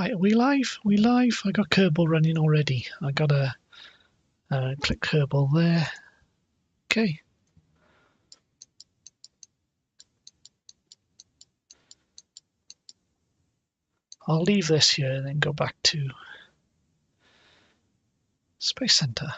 Right, are we live? We live? I got Kerbal running already. I gotta click Kerbal there. Okay. I'll leave this here and then go back to Space Center.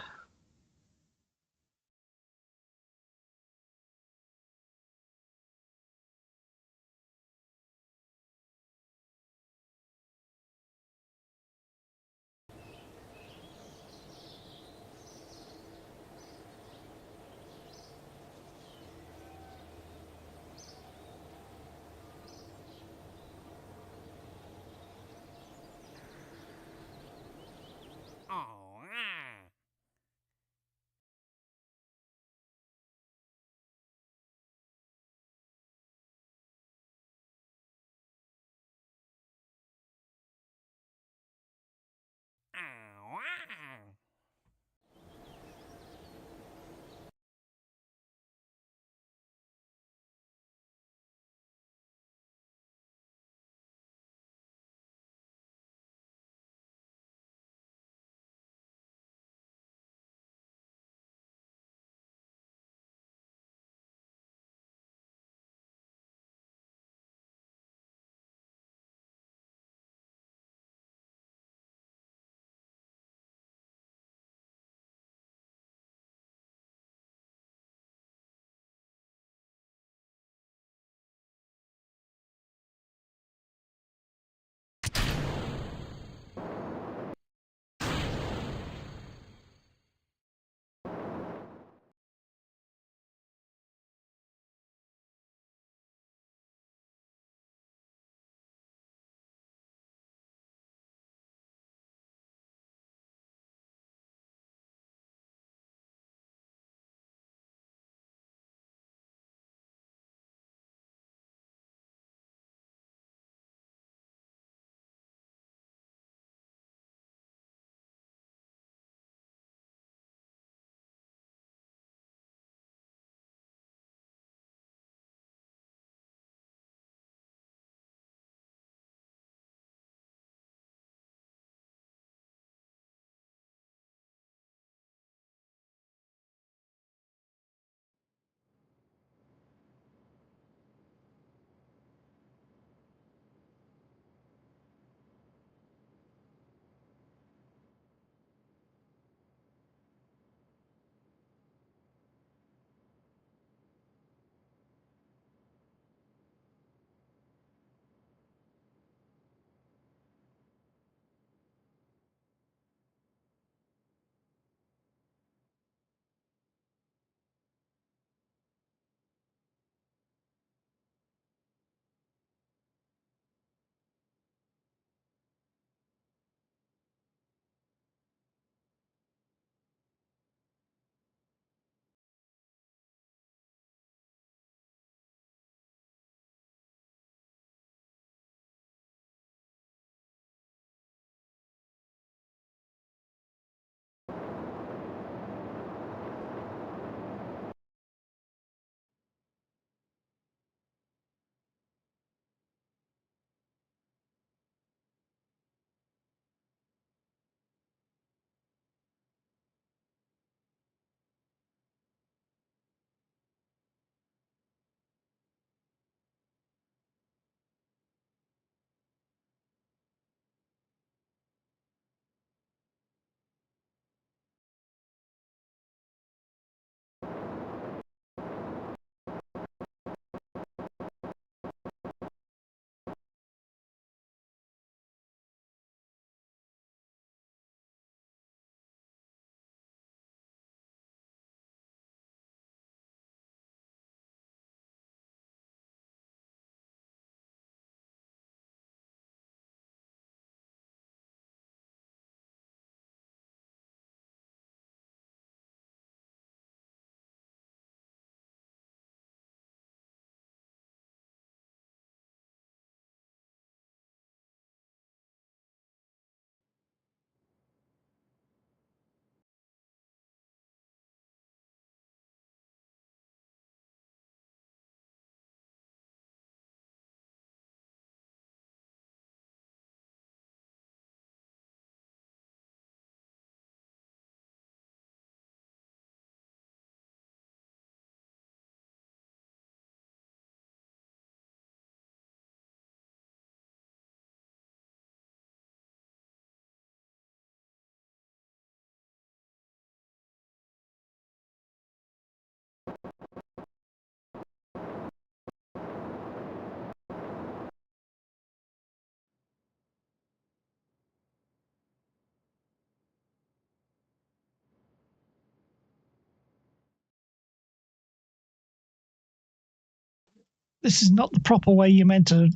This is not the proper way you're meant to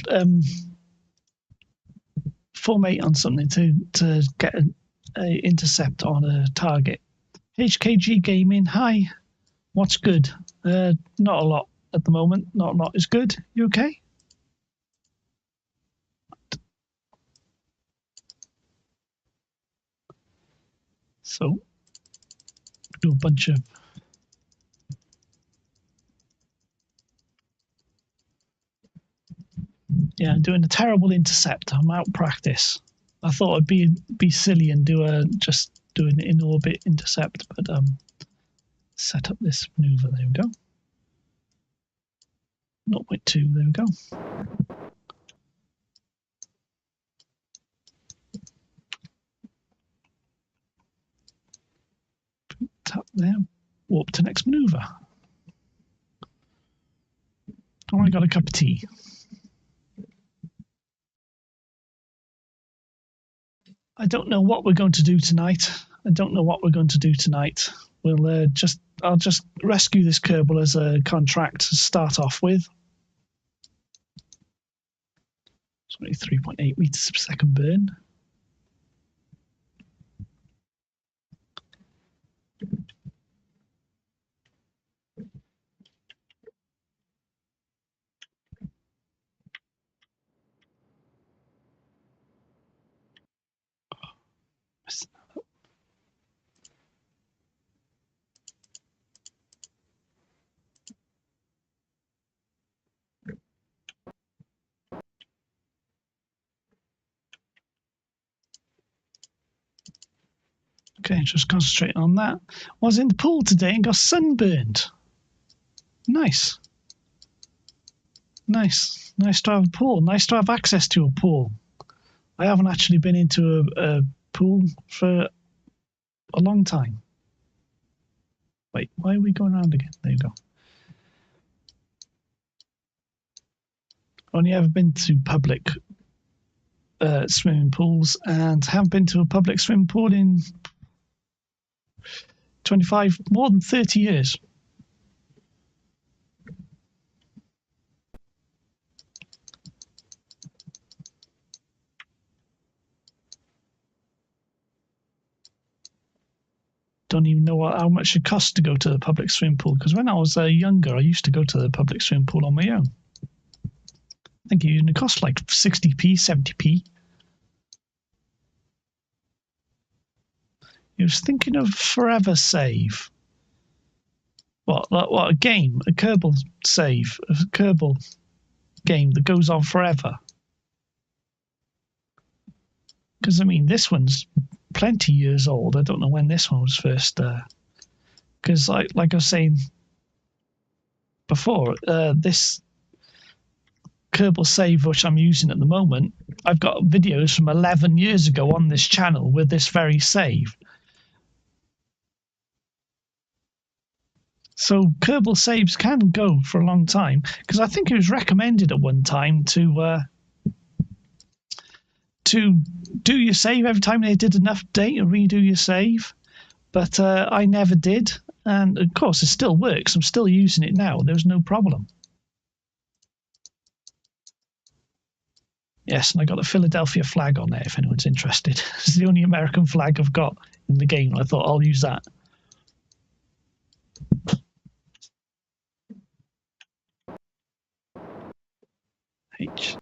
formate on something to get an intercept on a target. HKG Gaming, hi. What's good? Not a lot at the moment. Not a lot is good. You okay? So, do a bunch of I'm doing a terrible intercept. I'm out of practice. I thought I'd be silly and just do an in orbit intercept, but set up this maneuver. There we go. 0.2. There we go. Tap there. Warp to next maneuver. Oh, I got a cup of tea. I don't know what we're going to do tonight. We'll I'll just rescue this Kerbal as a contract to start off with. It's only 3.8 meters per second burn. Okay, just concentrating on that. Was in the pool today and got sunburned. Nice. Nice to have a pool. Nice to have access to a pool. I haven't actually been into a pool for a long time. Wait, why are we going around again? There you go. Only ever been to public swimming pools and haven't been to a public swimming pool in more than 30 years. Don't even know how much it costs to go to the public swimming pool, because when I was younger, I used to go to the public swimming pool on my own. I think it cost like 60p, 70p. I was thinking of Forever Save. What a game, a Kerbal save, a Kerbal game that goes on forever. Because, I mean, this one's plenty years old. I don't know when this one was first. Because, like I was saying before, this Kerbal save, which I'm using at the moment, I've got videos from 11 years ago on this channel with this very save. So Kerbal saves can go for a long time, because I think it was recommended at one time to do your save every time they did enough data, redo your save. But I never did, and of course it still works. I'm still using it now. There's no problem. Yes, and I got a Philadelphia flag on there if anyone's interested. It's the only American flag I've got in the game. I thought I'll use that. H.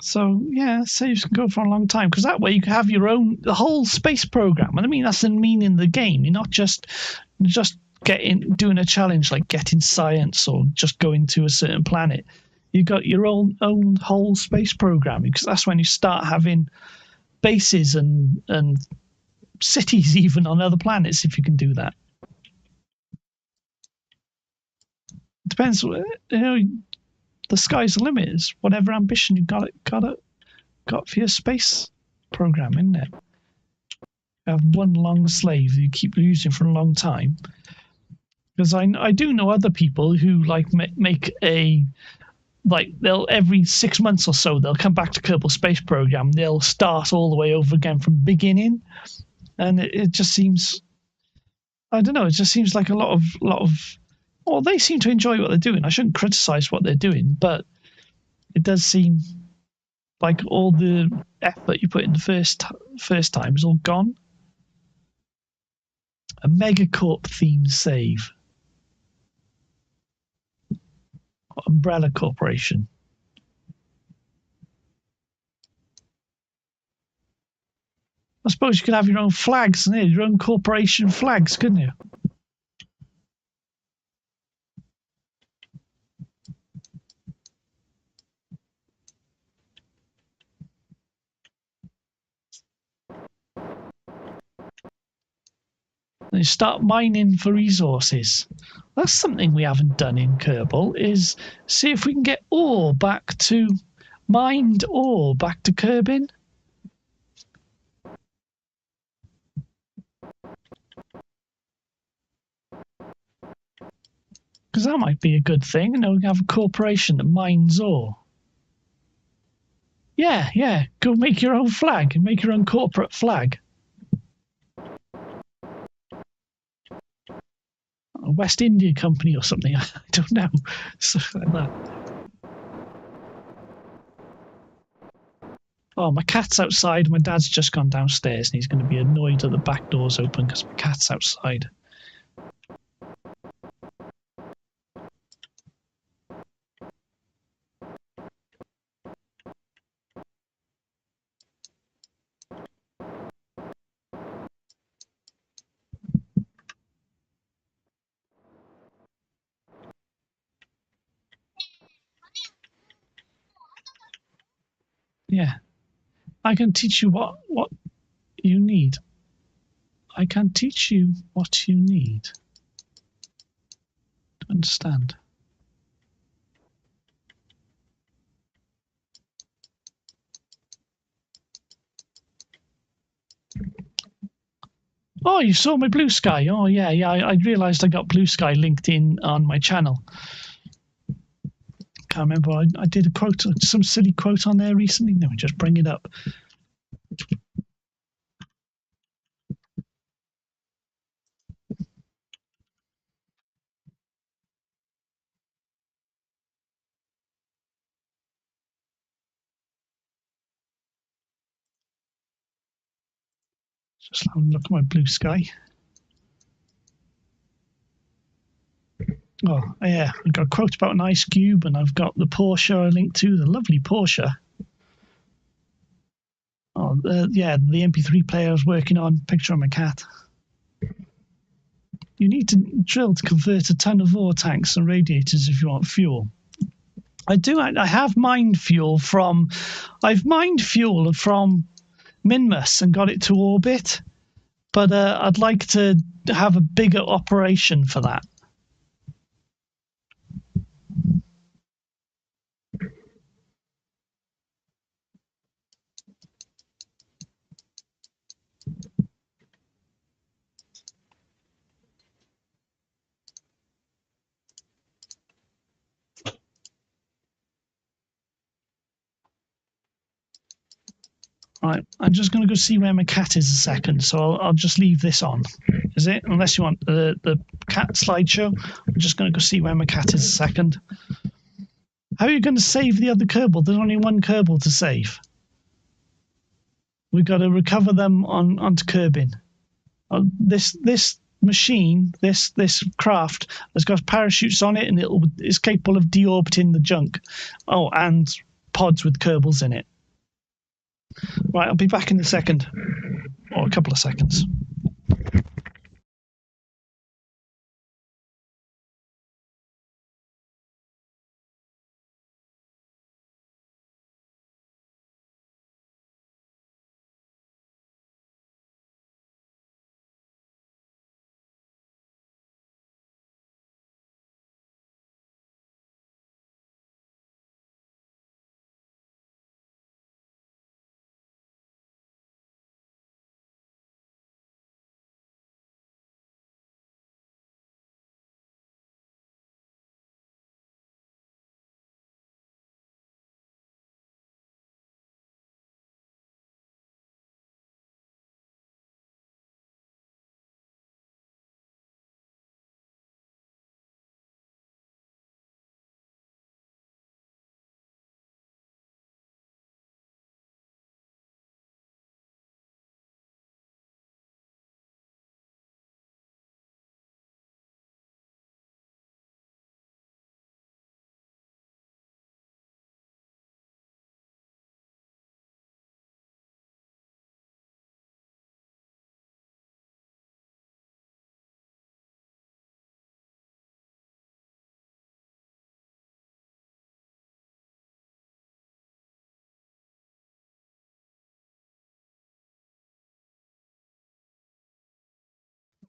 So yeah, saves can go for a long time, because that way you can have the whole space program. And I mean, that's the meaning of the game. You're not just doing a challenge like getting science or just going to a certain planet. You got your own whole space program, because that's when you start having bases and cities even on other planets, if you can do that. It depends, the sky's the limit. Is whatever ambition you've got for your space program, isn't it? You have one long slave that you keep using for a long time. Because I do know other people who make they'll every 6 months or so they'll come back to Kerbal Space Program. They'll start all the way over again from beginning, and it just seems, I don't know. It just seems like a lot of Well, they seem to enjoy what they're doing. I shouldn't criticise what they're doing, but it does seem like all the effort you put in the first time is all gone. A Megacorp themed save. Umbrella Corporation. I suppose you could have your own flags, your own corporation flags, couldn't you? And start mining for resources. That's something we haven't done in Kerbal, is see if we can get ore back to mined ore back to Kerbin. Because that might be a good thing. We can have a corporation that mines ore. Yeah. Go make your own flag and make your own corporate flag. A West India Company or something. I don't know. Something like that. Oh, my cat's outside. My dad's just gone downstairs and he's going to be annoyed that the back door's open because my cat's outside. Yeah. I can teach you what you need. I can teach you what you need to understand. Oh, you saw my blue sky. Oh, yeah. I realised I got blue sky linked in on my channel. Can't remember. I did a quote, some silly quote on there recently. Let me just bring it up. Just have a look at my blue sky. Oh, yeah. I've got a quote about an ice cube, and I've got the Porsche I linked to, the lovely Porsche. Oh, yeah, the MP3 player I was working on, picture of my cat. You need to drill to convert a ton of ore tanks and radiators if you want fuel. I do. I have mined fuel from. I've mined fuel from Minmus and got it to orbit, but I'd like to have a bigger operation for that. Right, I'm just going to go see where my cat is a second, so I'll just leave this on. Is it? Unless you want the cat slideshow, I'm just going to go see where my cat is a second. How are you going to save the other Kerbal? There's only one Kerbal to save. We've got to recover them onto Kerbin. This machine, this craft, has got parachutes on it, and it's capable of deorbiting the junk. Oh, and pods with Kerbals in it. Right, I'll be back in a second, or a couple of seconds.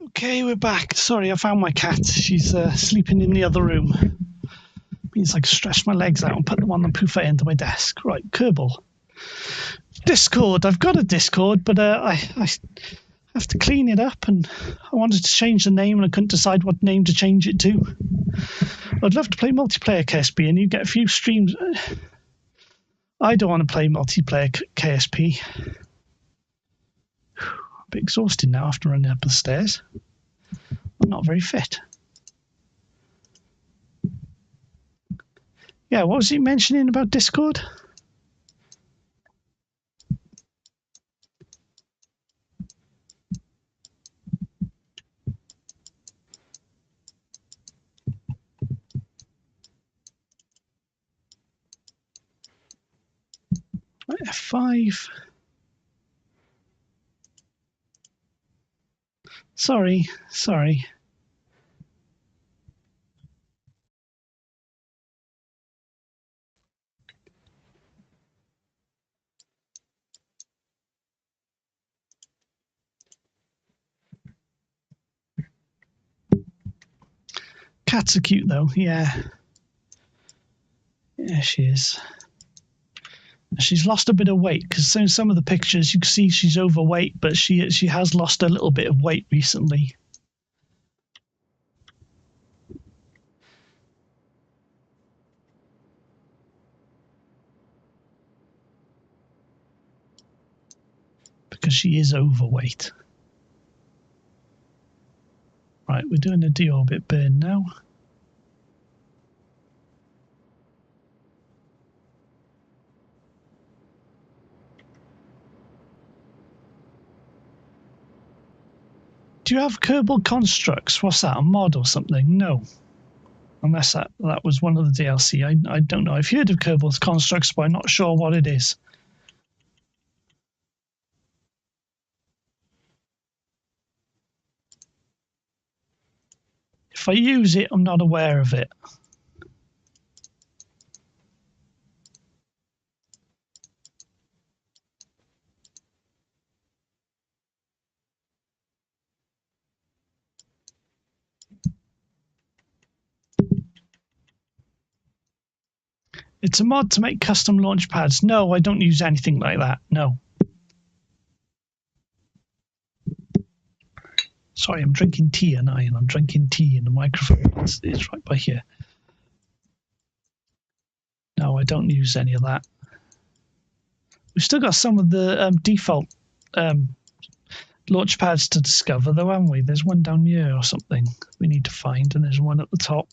Okay, we're back. Sorry, I found my cat. She's sleeping in the other room. Means I can stretch my legs out and put them on the poofer end of my desk. Right, Kerbal. Discord. I've got a Discord, but I have to clean it up, and I wanted to change the name, and I couldn't decide what name to change it to. I'd love to play multiplayer KSP, and you get a few streams. I don't want to play multiplayer KSP. A bit exhausted now after running up the stairs. I'm not very fit. Yeah, what was he mentioning about Discord? Right, F5. Sorry. Cats are cute though, yeah. Yeah, she is. She's lost a bit of weight because in some of the pictures you can see she's overweight, but she has lost a little bit of weight recently. Because she is overweight. Right, we're doing a deorbit burn now. Do you have Kerbal constructs? What's that, a mod or something? No. Unless that was one of the DLC. I don't know. I've heard of Kerbal's constructs, but I'm not sure what it is. If I use it, I'm not aware of it. It's a mod to make custom launch pads. No, I don't use anything like that. No. Sorry, I'm drinking tea, and I'm drinking tea in the microphone. It's right by here. No, I don't use any of that. We've still got some of the default launch pads to discover, though, haven't we? There's one down here or something we need to find, and there's one at the top.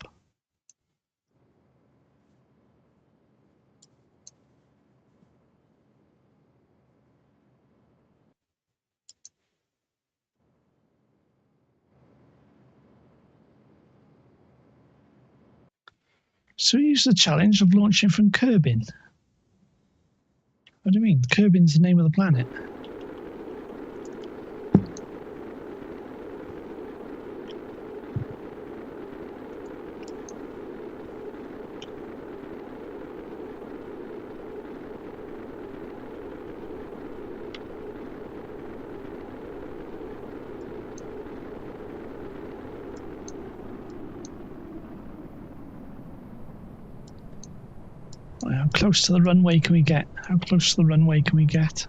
So we use the challenge of launching from Kerbin. What do you mean? Kerbin's the name of the planet. How close to the runway can we get? How close to the runway can we get?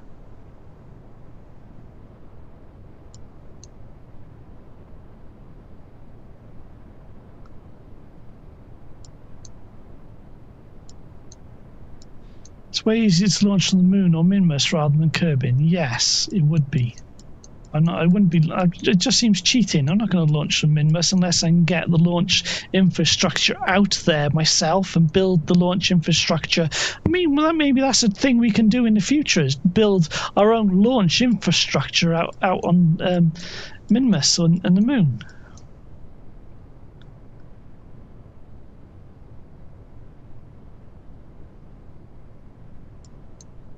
It's way easier to launch on the moon or Minmus rather than Kerbin. Yes, it would be. I wouldn't be. It just seems cheating. I'm not going to launch from Minmus unless I can get the launch infrastructure out there myself and build the launch infrastructure. I mean, well, maybe that's a thing we can do in the future: is build our own launch infrastructure out on Minmus and the moon.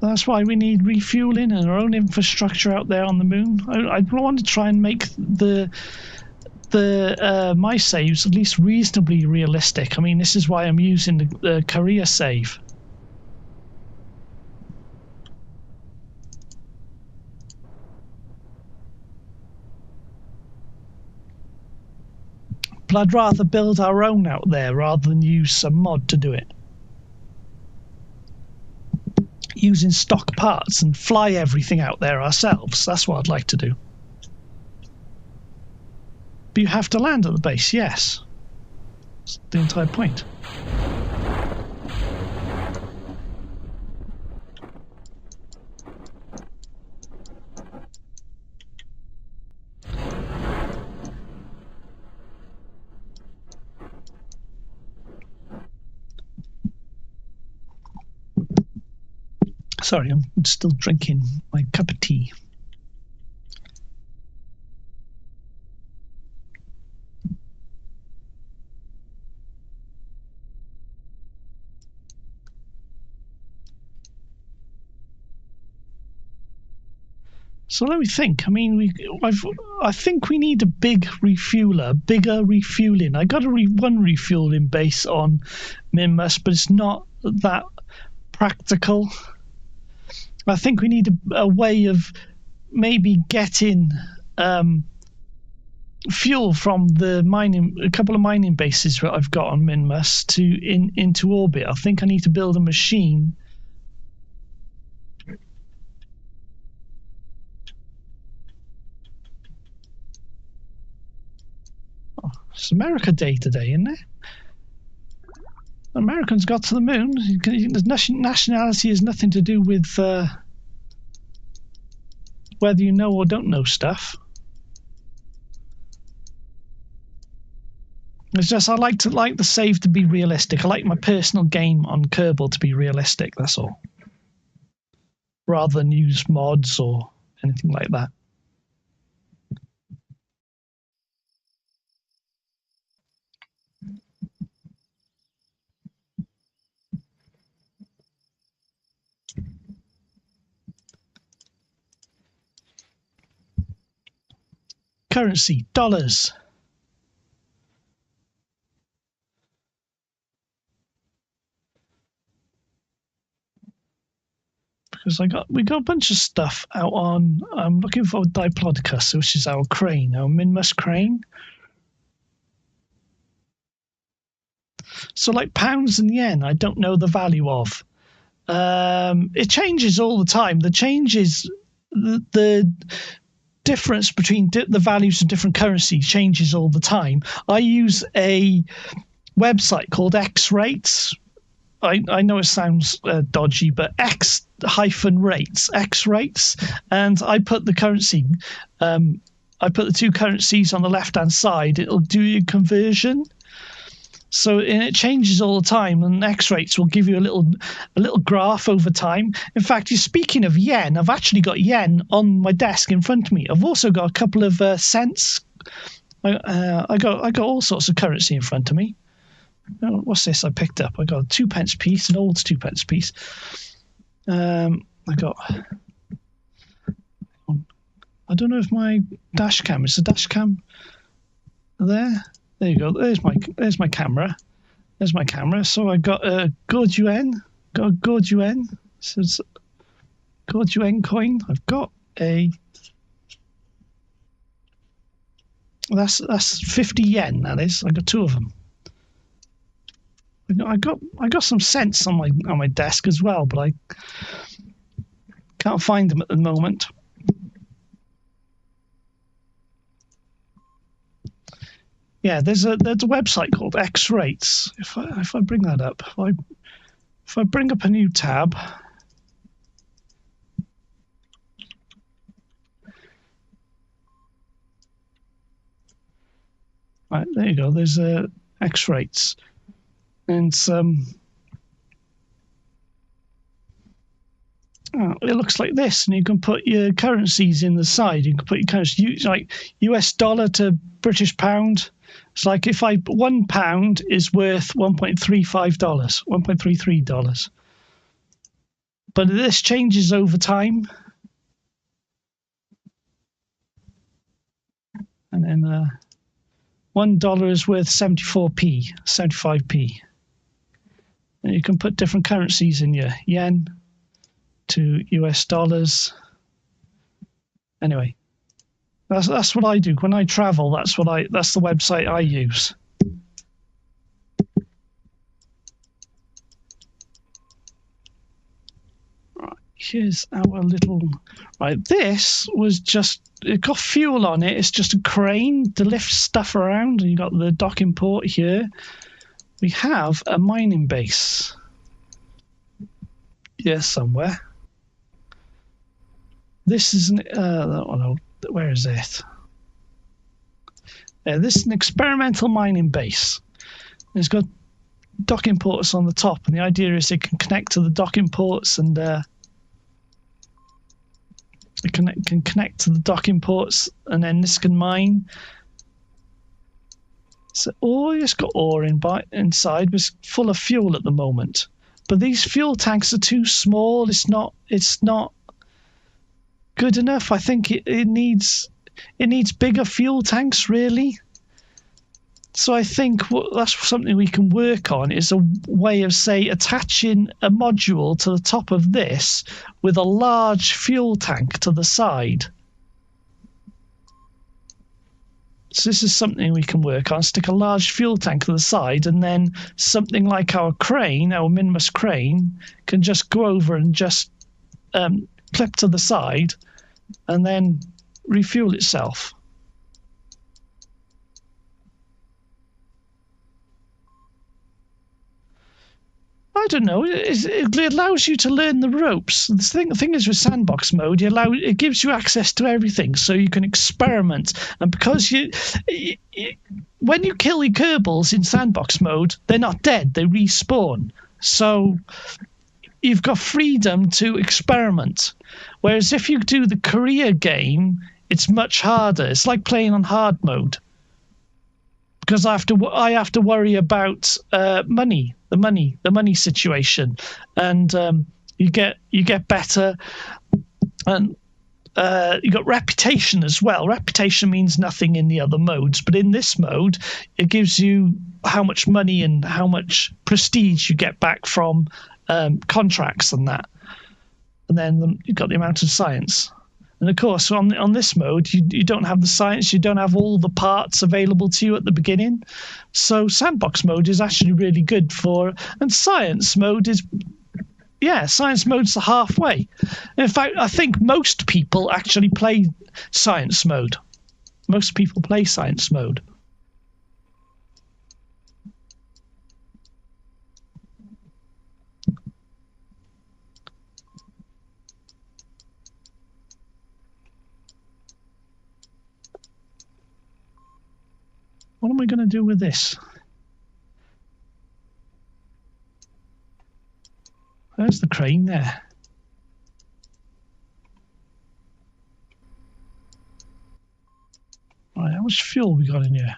That's why we need refueling and our own infrastructure out there on the moon. I want to try and make my saves at least reasonably realistic. I mean, this is why I'm using the Korea save. But I'd rather build our own out there rather than use some mod to do it. Using stock parts and fly everything out there ourselves. That's what I'd like to do. But you have to land at the base, yes. That's the entire point. Sorry, I'm still drinking my cup of tea. So let me think. I mean, I think we need a big refueler, bigger refueling. I got one refueling base on Minmus, but it's not that practical. I think we need a way of maybe getting fuel from a couple of mining bases that I've got on Minmus into orbit. I think I need to build a machine. Oh, it's America Day today, isn't it? Americans got to the moon. Nationality has nothing to do with whether you know or don't know stuff. It's just I like the save to be realistic. I like my personal game on Kerbal to be realistic. That's all, rather than use mods or anything like that. Currency, dollars. Because we got a bunch of stuff out on. I'm looking for Diplodocus, which is our crane, our Minmus crane. So like pounds and yen, I don't know the value of. It changes all the time. The difference between the values of different currencies changes all the time. I use a website called X-Rates. I know it sounds dodgy, but X-rates, and I put the currency. I put the two currencies on the left-hand side. It'll do your conversion. So and it changes all the time, and X-Rates will give you a little graph over time. In fact, speaking of yen, I've actually got yen on my desk in front of me. I've also got a couple of cents. I got all sorts of currency in front of me. What's this I picked up? I got a 2p piece, an old 2p piece. I got. I don't know if my dash cam is the dash cam there. There you go. There's my camera. There's my camera. So I got a gold yuan. Got a gold yuan. So it's gold yuan coin. I've got a. That's 50 yen. That is. I got two of them. I got some cents on my desk as well, but I can't find them at the moment. Yeah, there's a website called X-Rates. If I bring that up, if I bring up a new tab, right, there you go. There's a X-Rates, and it looks like this, and you can put your currencies in the side. You can put your currency like US dollar to British pound. It's like if £1 is worth $1.35, $1.33. But this changes over time. And then $1 is worth 75p. And you can put different currencies in your yen to US dollars. Anyway, That's what I do when I travel. That's the website I use. Right, here's our little. Right, this was just. It got fuel on it. It's just a crane to lift stuff around. And you got the docking port here. We have a mining base. Here somewhere. This isn't. Where is it? This is an experimental mining base. It's got docking ports on the top, and the idea is it can connect to the docking ports, and it can connect to the docking ports, and then this can mine. So, it's got ore inside, but it's full of fuel at the moment. But these fuel tanks are too small. It's not good enough. I think it needs bigger fuel tanks, really. So I think that's something we can work on, is a way of, say, attaching a module to the top of this with a large fuel tank to the side. So this is something we can work on. Stick a large fuel tank to the side, and then something like our crane, our Minimus crane, can just go over and just clip to the side and then refuel itself. I don't know. It allows you to learn the ropes. The thing is with sandbox mode, it gives you access to everything, so you can experiment. And because when you kill your Kerbals in sandbox mode, they're not dead; they respawn. So you've got freedom to experiment. Whereas if you do the career game, it's much harder. It's like playing on hard mode, because I have to worry about money, the money situation, and you get better, and you got reputation as well. Reputation means nothing in the other modes, but in this mode, it gives you how much money and how much prestige you get back from contracts and that, and then you've got the amount of science. And of course, on this mode, you don't have the science, you don't have all the parts available to you at the beginning. So sandbox mode is actually really good and science mode is, science mode's the halfway. In fact, I think most people actually play science mode. Most people play science mode. What am I going to do with this? There's the crane there. Right, how much fuel we got in here?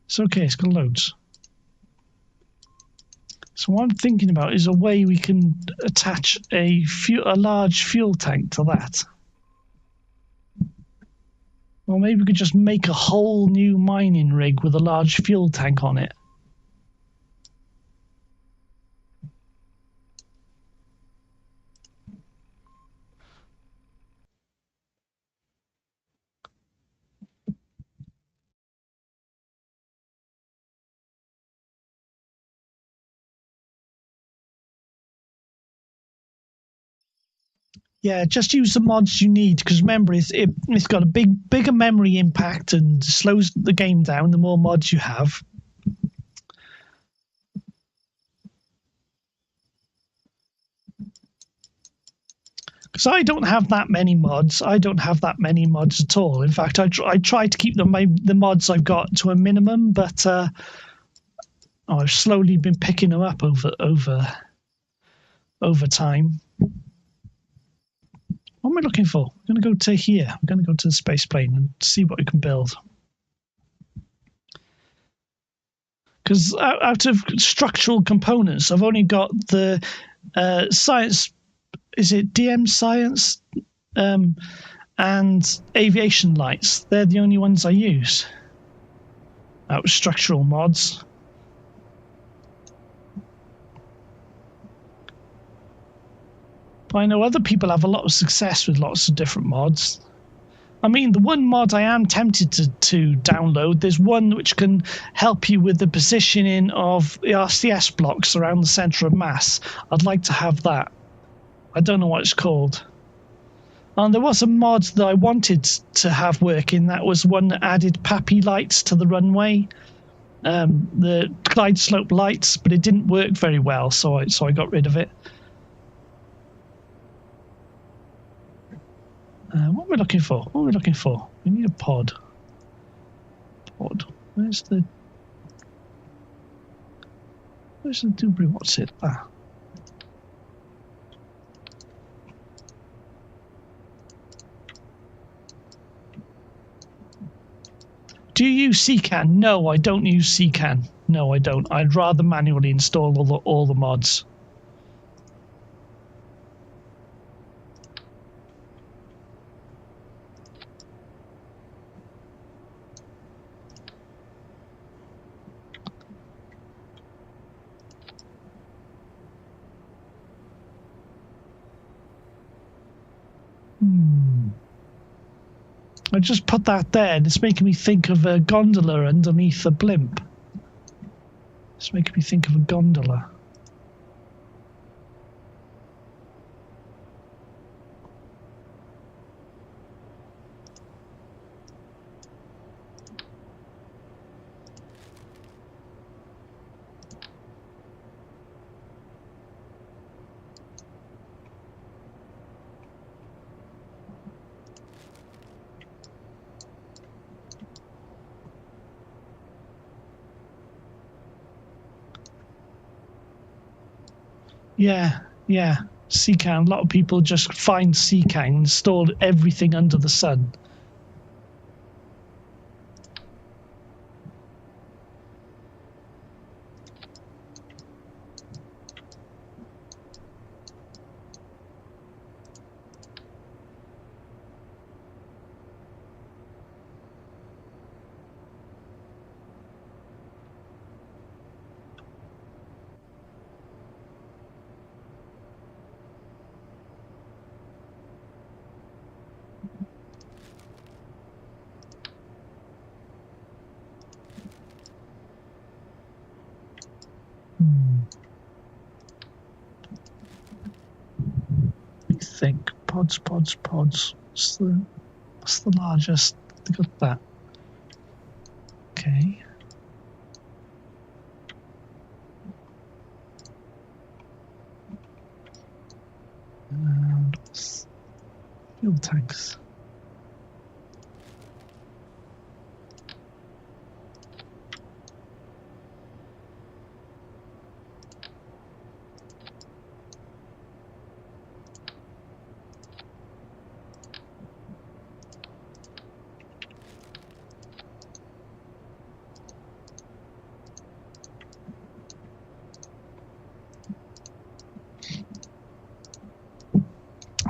It's okay, it's got loads. So what I'm thinking about is a way we can attach a large fuel tank to that. Or maybe we could just make a whole new mining rig with a large fuel tank on it. Yeah, just use the mods you need, because remember, it's got a bigger memory impact and slows the game down the more mods you have. Because I don't have that many mods. I don't have that many mods at all. In fact, I try to keep the mods I've got to a minimum, but I've slowly been picking them up over time. What am I looking for? I'm going to go to here. I'm going to go to the space plane and see what we can build. Because out of structural components, I've only got the science. Is it DM science and aviation lights? They're the only ones I use out of structural mods. But I know other people have a lot of success with lots of different mods. I mean, the one mod I am tempted to download, there's one which can help you with the positioning of the RCS blocks around the centre of mass. I'd like to have that. I don't know what it's called. And there was a mod that I wanted to have working. That was one that added PAPI lights to the runway, the glide slope lights, but it didn't work very well, so I got rid of it. What are we looking for? What are we looking for? We need a pod. Pod. Where's the debris? What's it? Ah. Do you use CCAN? No, I don't use CCAN. No, I don't. I'd rather manually install all the mods. I just put that there, and it's making me think of a gondola underneath a blimp. It's making me think of a gondola. Yeah, CCAN. A lot of people just find CCAN, install everything under the sun. Think pods. What's the largest? Look at that. Okay. And fuel tanks.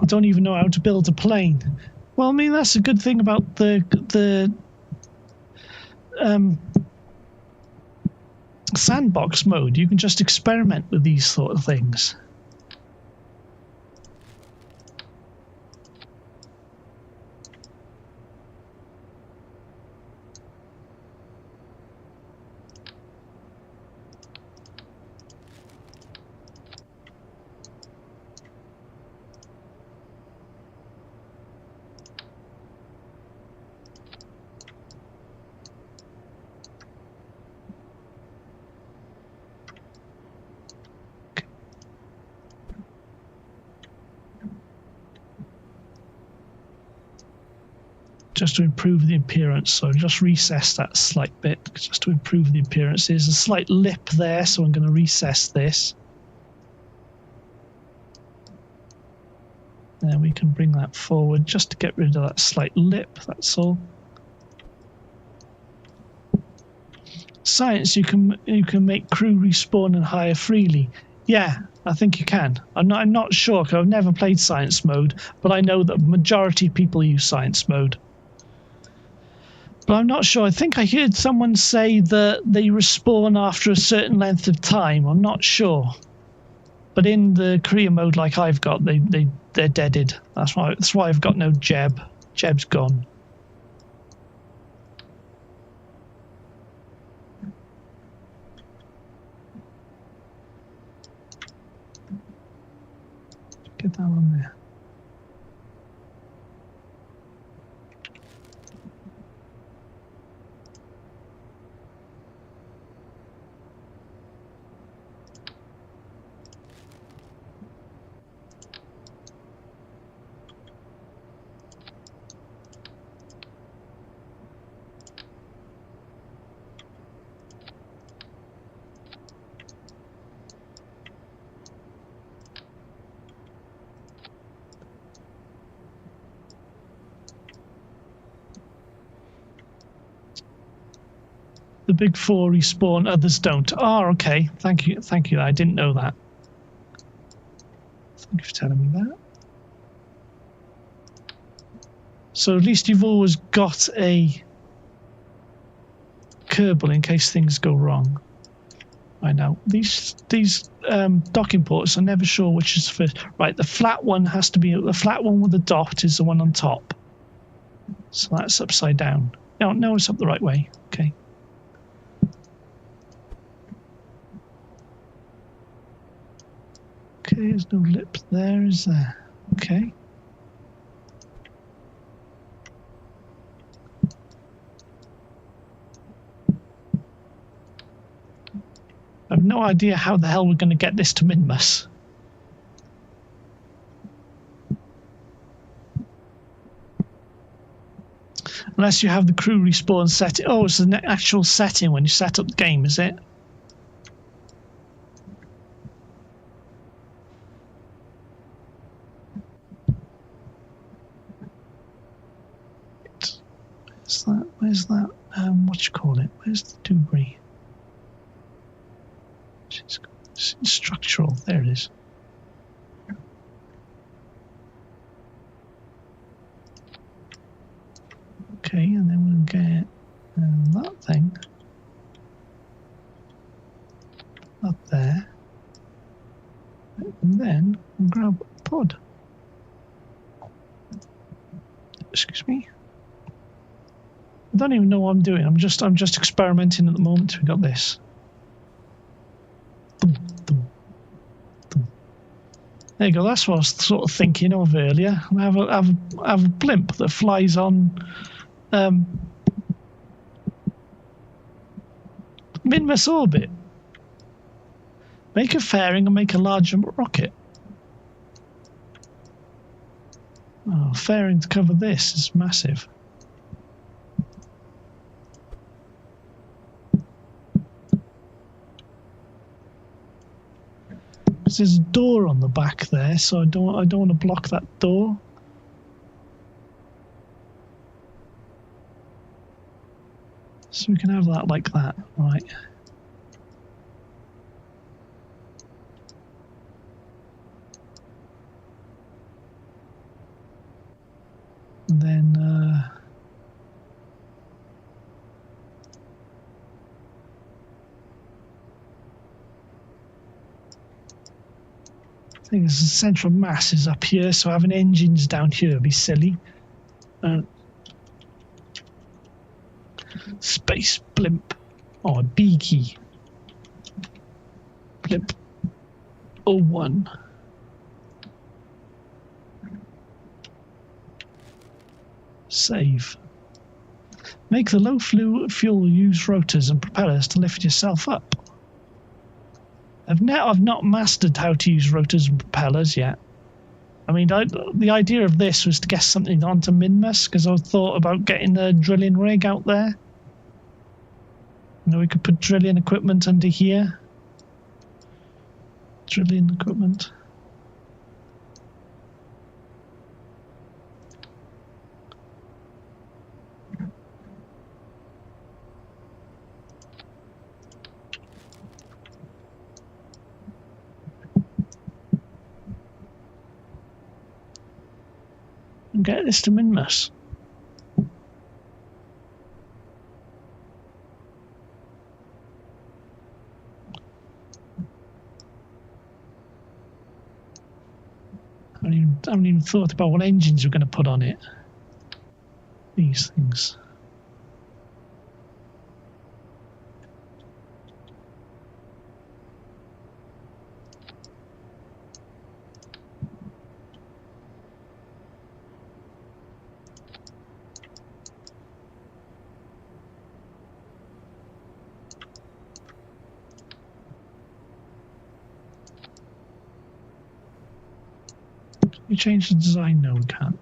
Don't even know how to build a plane. Well, I mean, that's a good thing about the sandbox mode. You can just experiment with these sort of things. Just to improve the appearance, so just recess that slight bit just to improve the appearance. There's a slight lip there, so I'm going to recess this. Then we can bring that forward just to get rid of that slight lip, that's all. Science, you can make crew respawn and hire freely. Yeah, I think you can. I'm not sure, because I've never played science mode, but I know that the majority of people use science mode. But I'm not sure. I think I heard someone say that they respawn after a certain length of time. I'm not sure. But in the career mode like I've got, they're deaded. That's why I've got no Jeb. Jeb's gone. down on there. The big four respawn, others don't. Oh, okay. Thank you. Thank you. I didn't know that. Thank you for telling me that. So at least you've always got a Kerbal in case things go wrong. I know. These docking ports, I'm never sure which is first. Right, the flat one has to be... The flat one with the dot is the one on top. So that's upside down. No, it's up the right way. Okay. Okay, there's no lip there, is there? Okay. I have no idea how the hell we're going to get this to Minmus. Unless you have the crew respawn setting. Oh, it's an actual setting when you set up the game, is it? Where's that? What you call it? Where's the debris? It's structural. There it is. Okay, and then we'll get that thing up there, and then we'll grab a pod. Excuse me. I don't even know what I'm doing. I'm just experimenting at the moment. We got this. There you go. That's what I was sort of thinking of earlier. I have a blimp that flies on Minmus orbit. Make a fairing and make a larger rocket. Oh, fairing to cover this is massive. There's a door on the back there, so I don't want to block that door. So we can have that like that, right? And then I think the central mass is up here, so having engines down here would be silly. Space blimp. Oh, B key. Blimp 01. Save. Make the low fuel use rotors and propellers to lift yourself up. I've not mastered how to use rotors and propellers yet. I mean, the idea of this was to get something onto Minmus, because I thought about getting the drilling rig out there. You know, we could put drilling equipment under here. Drilling equipment. And get this to Minmus. I haven't even thought about what engines we're going to put on it. These things. You change the design? No, we can't.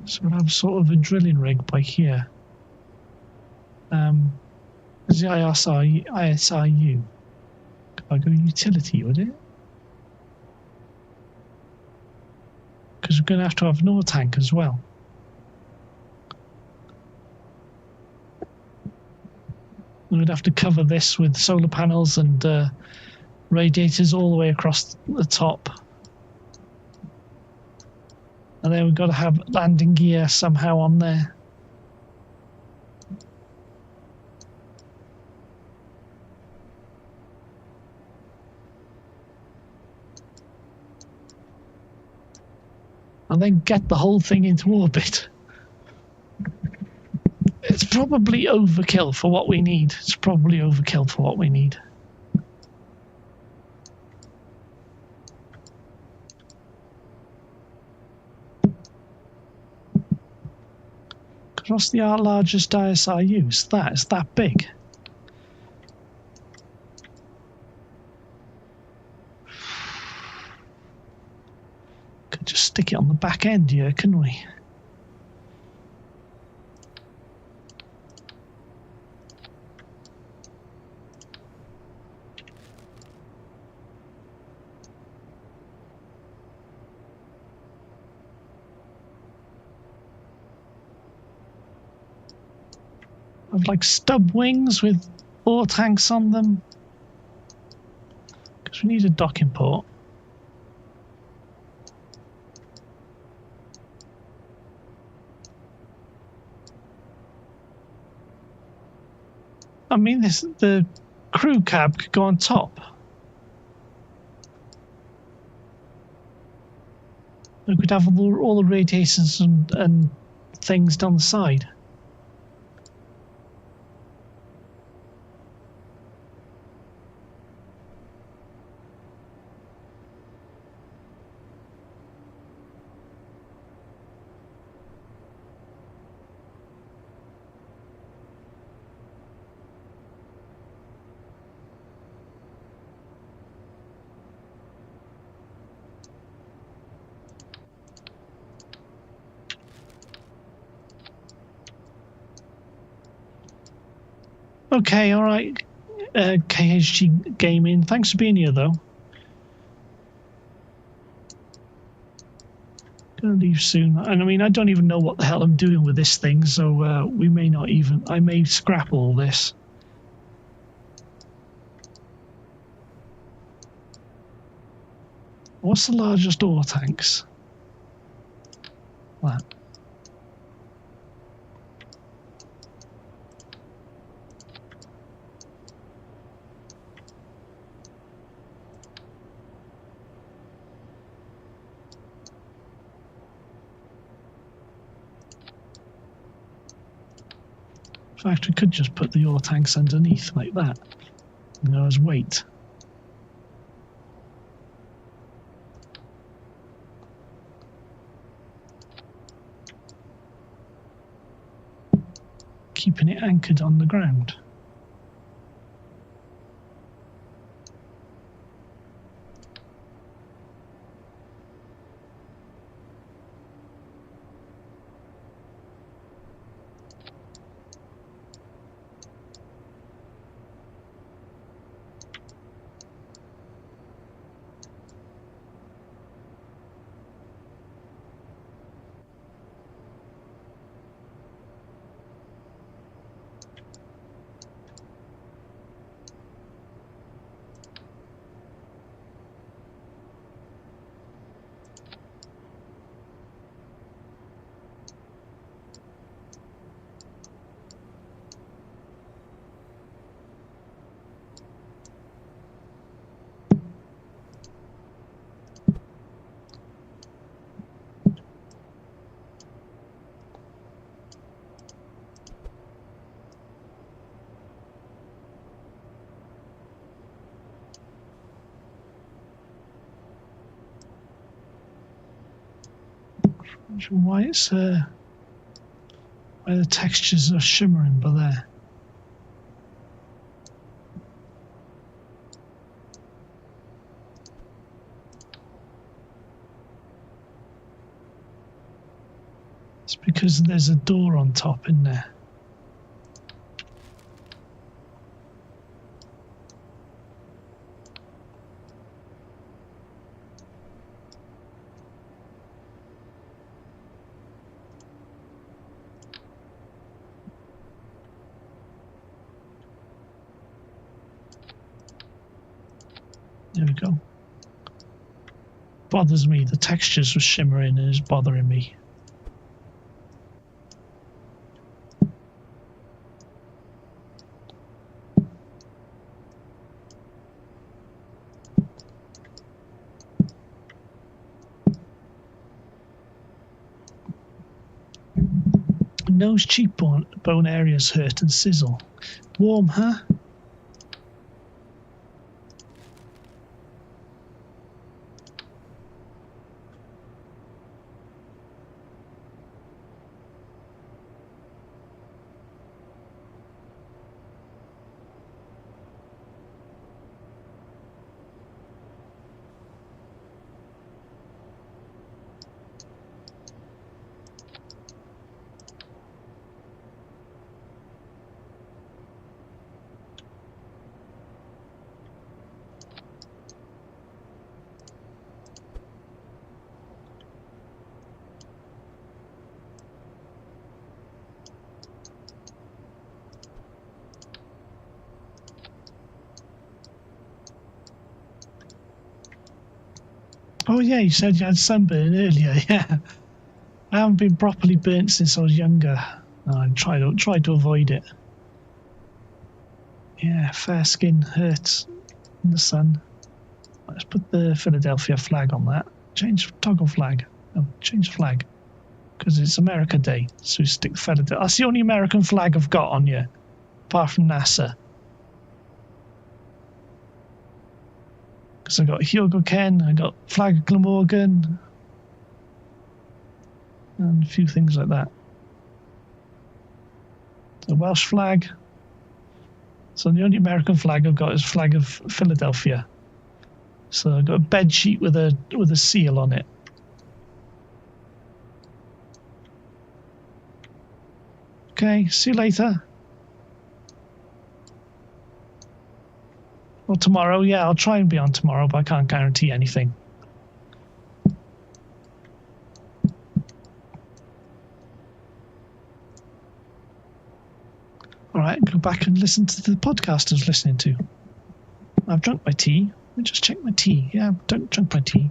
So we'll have sort of a drilling rig by here. Is the ISRU? Could I go utility, would it? Because we're going to have an ore tank as well. We'd have to cover this with solar panels and radiators all the way across the top. And then we've got to have landing gear somehow on there. And then get the whole thing into orbit. It's probably overkill for what we need. It's probably overkill for what we need. What's the largest ISRU? It's that big. Could just stick it on the back end here, couldn't we? Have like stub wings with ore tanks on them. Because we need a docking port. I mean, the crew cab could go on top. We could have all the radiators and things down the side. Okay, all right, KHG Gaming. Thanks for being here, though. Gonna leave soon, and I mean, I don't even know what the hell I'm doing with this thing, so we may not even. I may scrap all this. What's the largest ore tanks? That. In fact, we could just put the ore tanks underneath like that, you know, as weight. Keeping it anchored on the ground. Why it's why the textures are shimmering by there. It's because there's a door on top, isn't there? There we go. Bothers me. The textures were shimmering and it's bothering me. Nose cheekbone areas hurt and sizzle. Warm, huh? Oh yeah, you said you had sunburn earlier. Yeah, I haven't been properly burnt since I was younger. I tried to avoid it. Yeah, fair skin hurts in the sun. Let's put the Philadelphia flag on that. Change toggle flag. Oh, change flag because it's America Day, so we stick Philadelphia. That's the only American flag I've got on you, apart from NASA. Because I got Hyogo Ken, I got Flag of Glamorgan, and a few things like that. The Welsh flag. So the only American flag I've got is flag of Philadelphia. So I've got a bed sheet with a seal on it. Okay, see you later. Well, tomorrow, yeah, I'll try and be on tomorrow, but I can't guarantee anything. All right, go back and listen to the podcast I was listening to. I've drunk my tea. Let me just check my tea. Yeah, I've drunk my tea.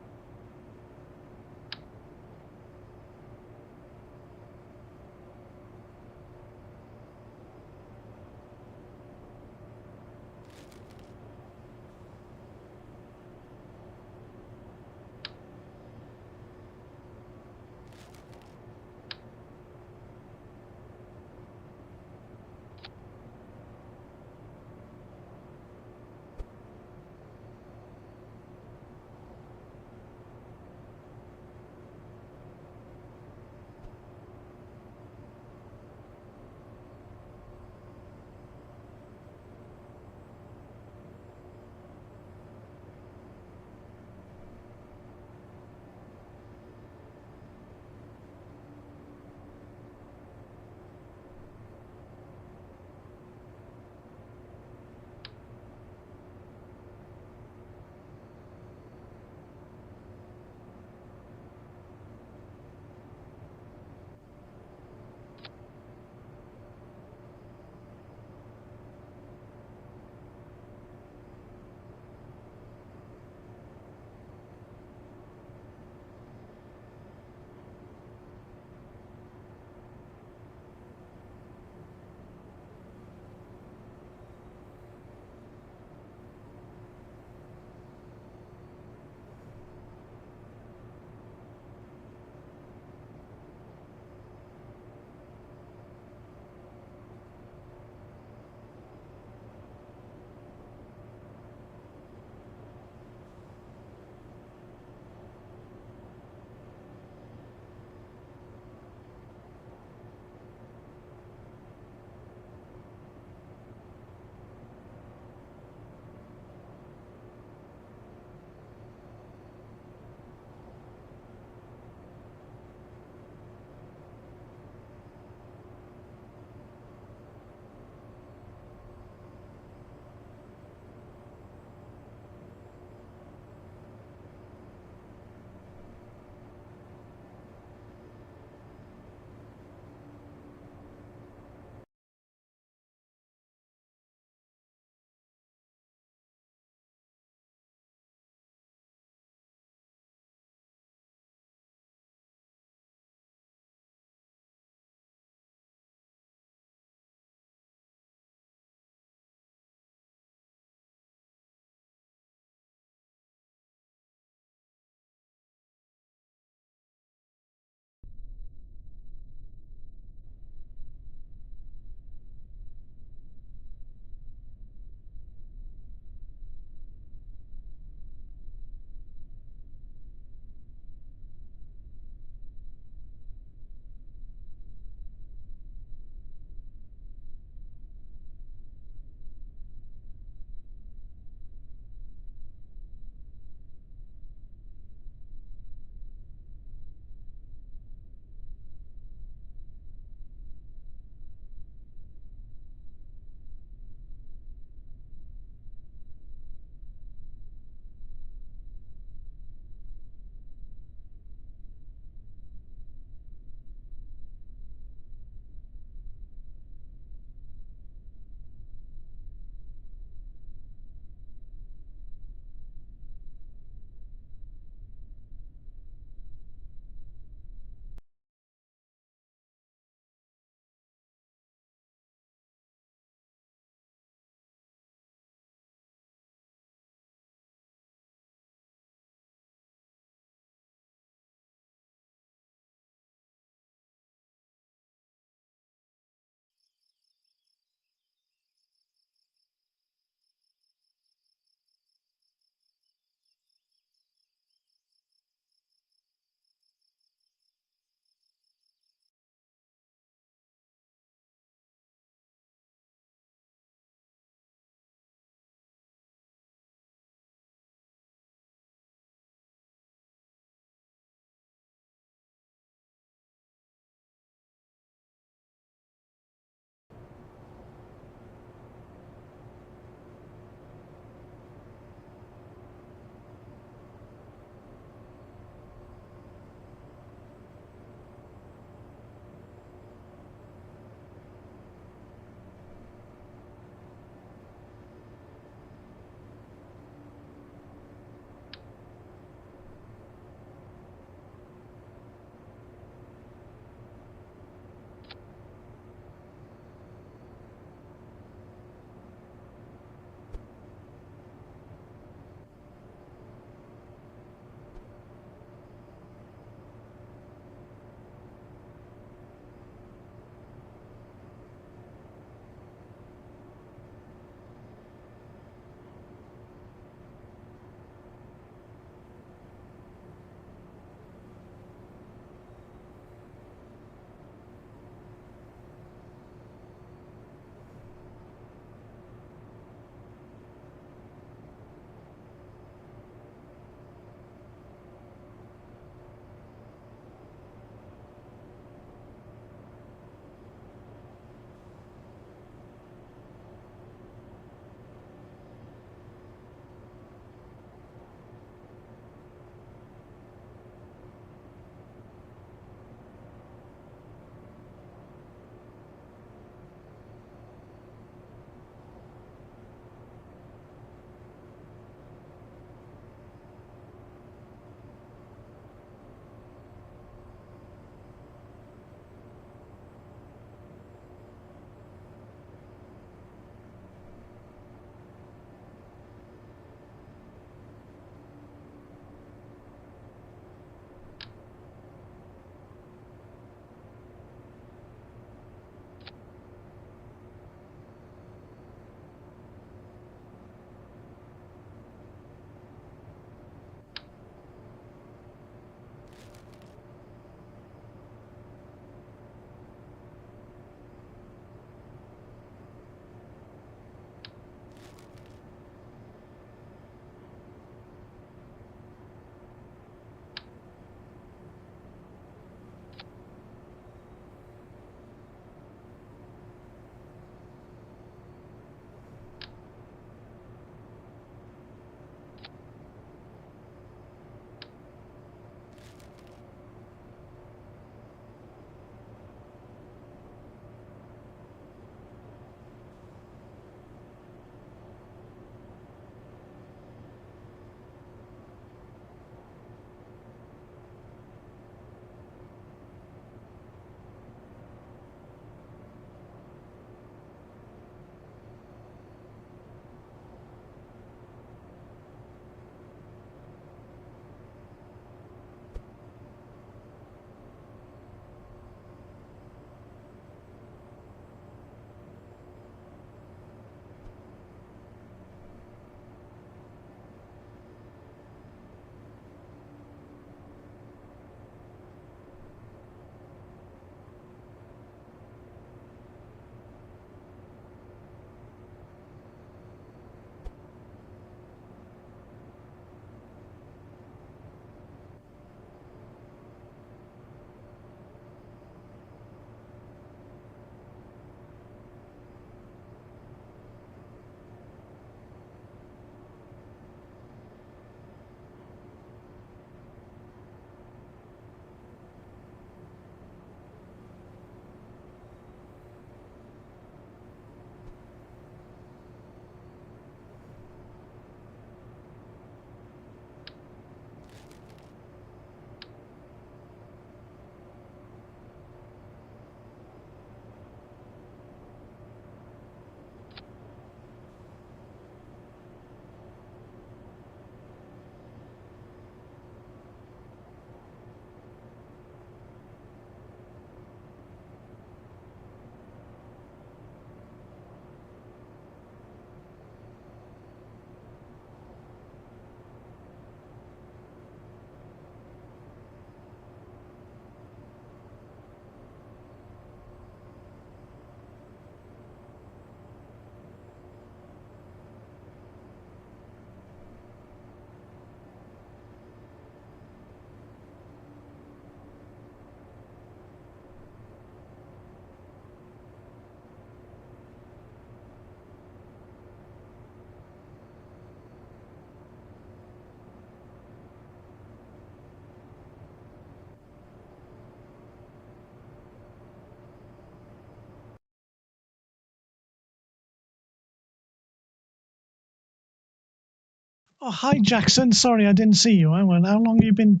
Oh, hi Jackson. Sorry, I didn't see you. I went. How long have you been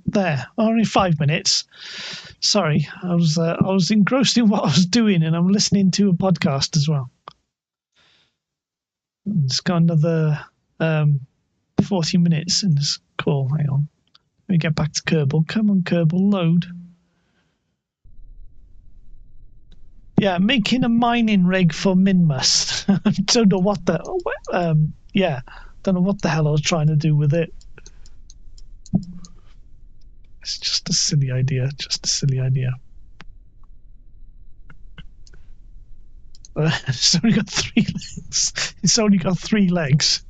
there? Only 5 minutes. Sorry, I was engrossed in what I was doing, and I'm listening to a podcast as well. It's got another 40 minutes in this call. Hang on. Let me get back to Kerbal. Come on, Kerbal, load. Yeah, making a mining rig for Minmus. I don't know what the don't know what the hell I was trying to do with it. It's just a silly idea. Just a silly idea. It's only got 3 legs. It's only got 3 legs.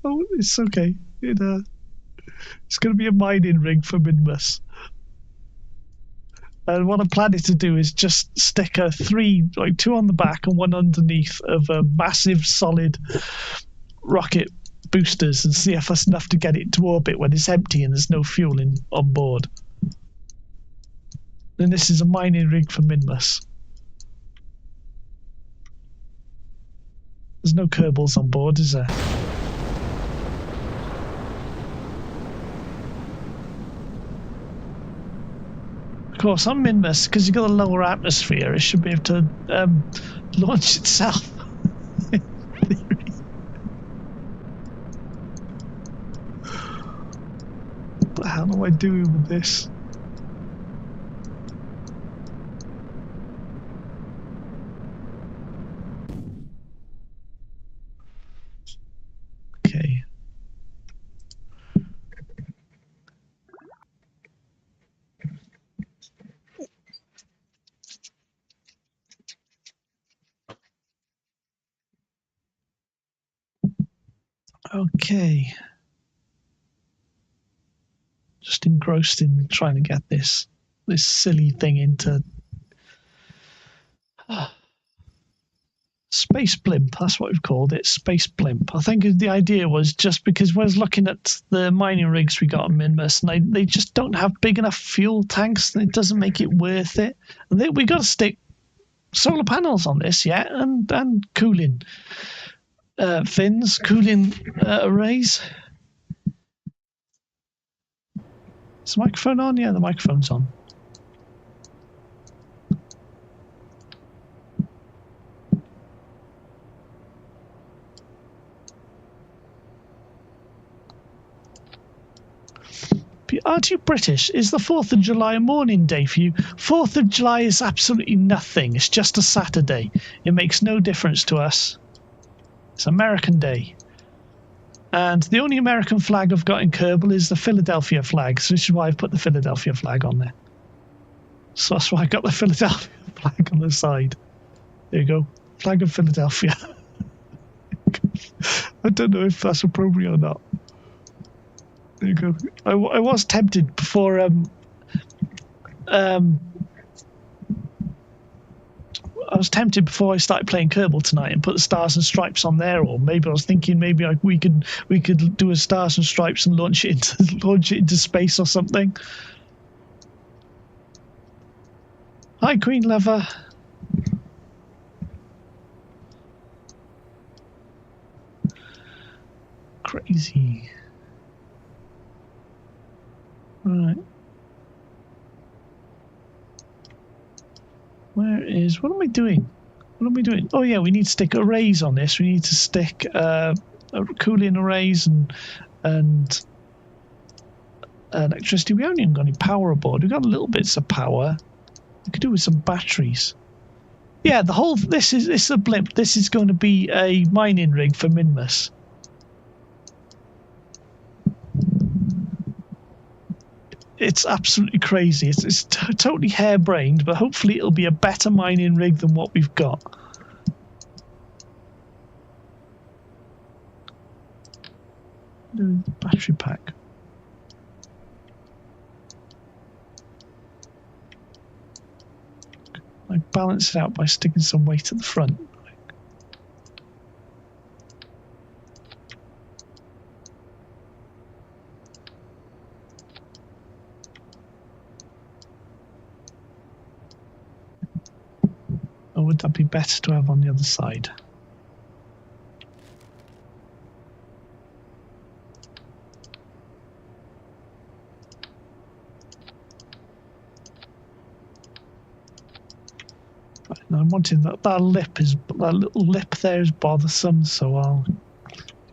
Oh, it's okay. It's going to be a mining rig for Minmus. And what I'm planning to do is just stick a 3, like 2 on the back and 1 underneath of a massive solid rocket boosters and see if that's enough to get it to orbit when it's empty and there's no fuel on board. And this is a mining rig for Minmus. There's no Kerbals on board, is there? Of course, on Minmus, because you've got a lower atmosphere, it should be able to launch itself. What the hell am I doing with this? Okay. Okay. Just engrossed in trying to get this silly thing into Space Blimp. That's what we've called it, Space Blimp. I think the idea was just because I was looking at the mining rigs we got on Minmus, and they just don't have big enough fuel tanks, and it doesn't make it worth it. And we got to stick solar panels on this, yeah, and cooling fins, cooling arrays. Is the microphone on? Yeah, the microphone's on. Aren't you British? Is the 4th of July a morning day for you? 4th of July is absolutely nothing. It's just a Saturday. It makes no difference to us. It's American Day. And the only American flag I've got in Kerbal is the Philadelphia flag, so this is why I've put the Philadelphia flag on there. So that's why I got the Philadelphia flag on the side. There you go. Flag of Philadelphia. I don't know if that's appropriate or not. There you go. I was tempted before I was tempted before I started playing Kerbal tonight and put the stars and stripes on there, or maybe I was thinking maybe we could do a stars and stripes and launch it into space or something. Hi, Queen Lover. Crazy. Right. What am I doing? What am I doing? Oh yeah, we need to stick arrays on this. We need to stick cooling arrays and electricity. We haven't even got any power aboard. We've got little bits of power. We could do with some batteries. Yeah, this is a blimp. This is going to be a mining rig for Minmus. It's absolutely crazy. It's totally harebrained, but hopefully it'll be a better mining rig than what we've got. Battery pack. I balance it out by sticking some weight at the front. Or would that be better to have on the other side? And I'm wanting that that little lip there is bothersome, so I'll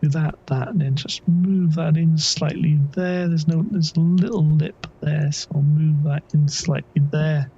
do that, and then just move that in slightly there. There's a little lip there, so I'll move that in slightly there.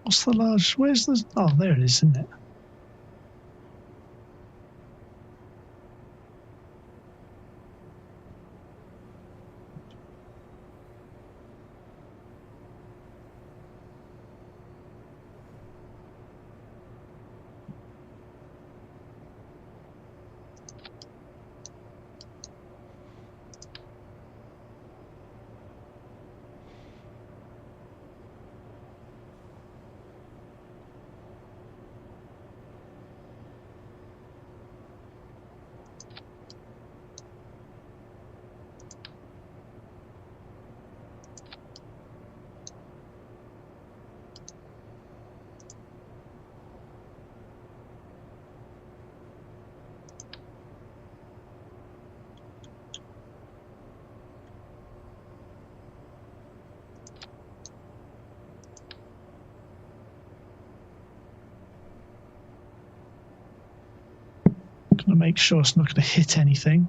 What's the large? Where's the? Oh, there it is, isn't it? Gonna make sure it's not going to hit anything.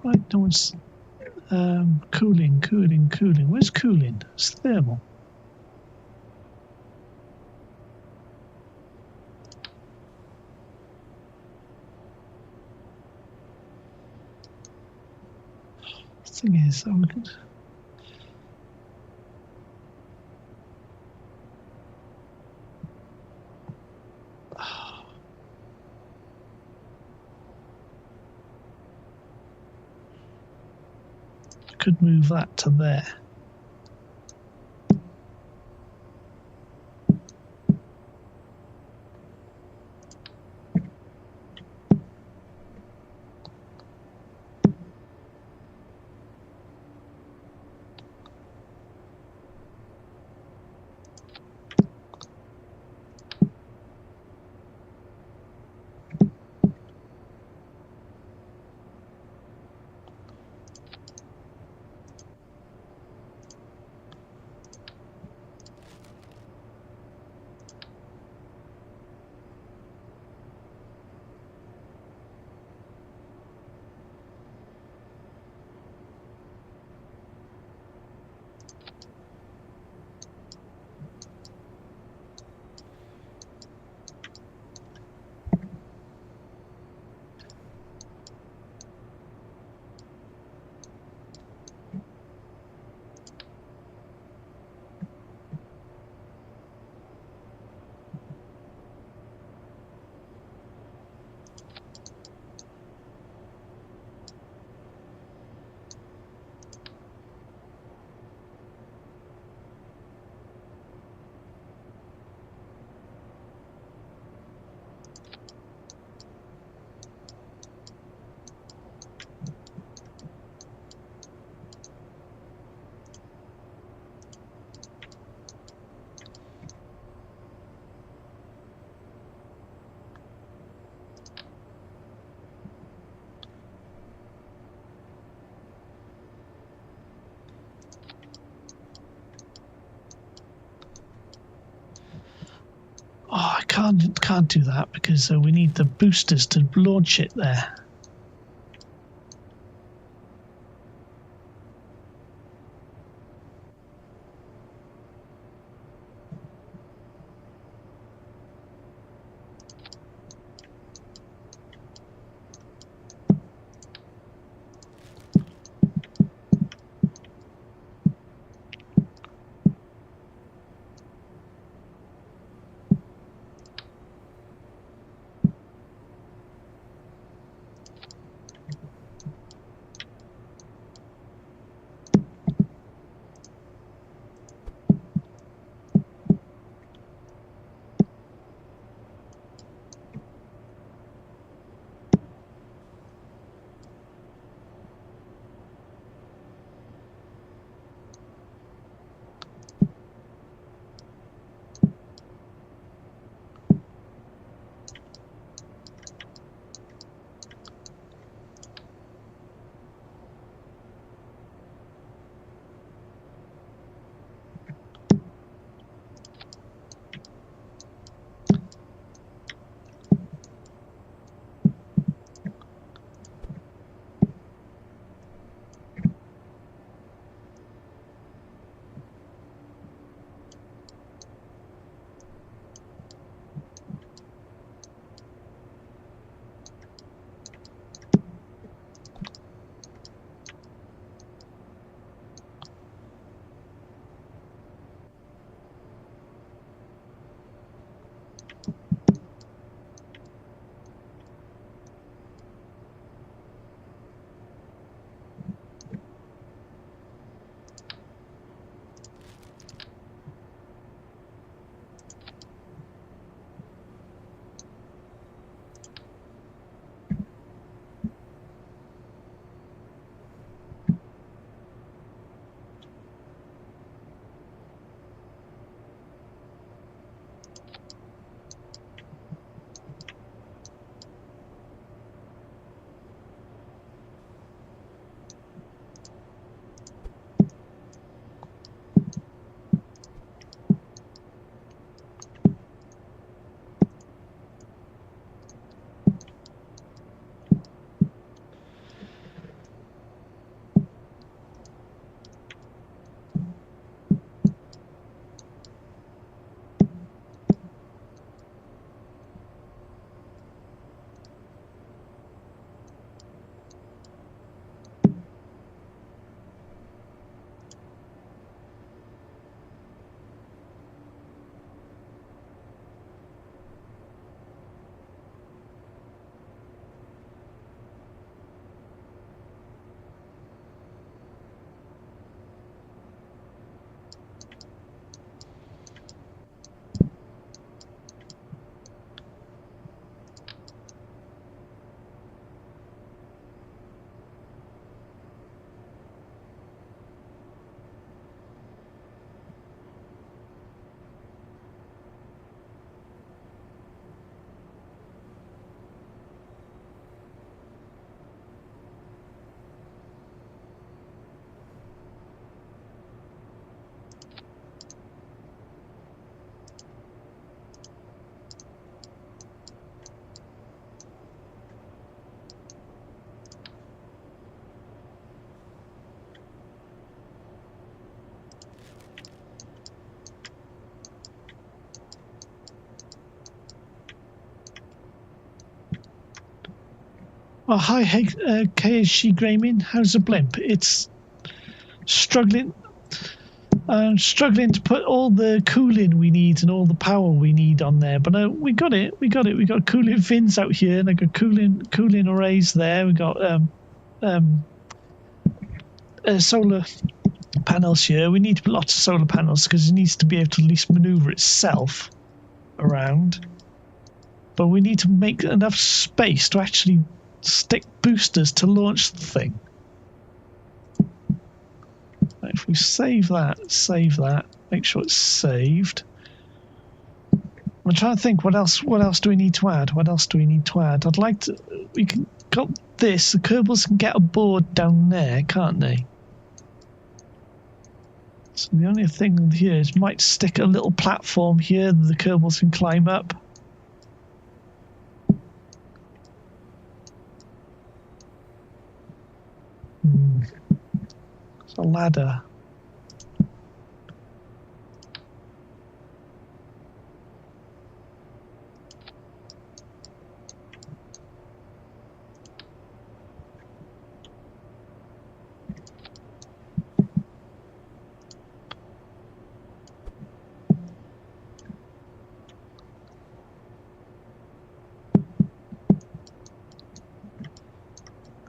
Right, no one's cooling. Where's cooling? It's thermal. Thing is, oh, could move that to there. Oh, I can't do that because we need the boosters to launch it there. Oh, hi, hey, KHG Gaming. How's the blimp? It's struggling. Struggling to put all the cooling we need and all the power we need on there, but we got it. We got cooling fins out here, and I got cooling arrays there. We got solar panels here. We need lots of solar panels because it needs to be able to at least maneuver itself around. But we need to make enough space to actually stick boosters to launch the thing. If we save that, make sure it's saved. I'm trying to think what else do we need to add? I'd like to, we can got this, the Kerbals can get a board down there, can't they? So the only thing here is might stick a little platform here that the Kerbals can climb up. It's a ladder.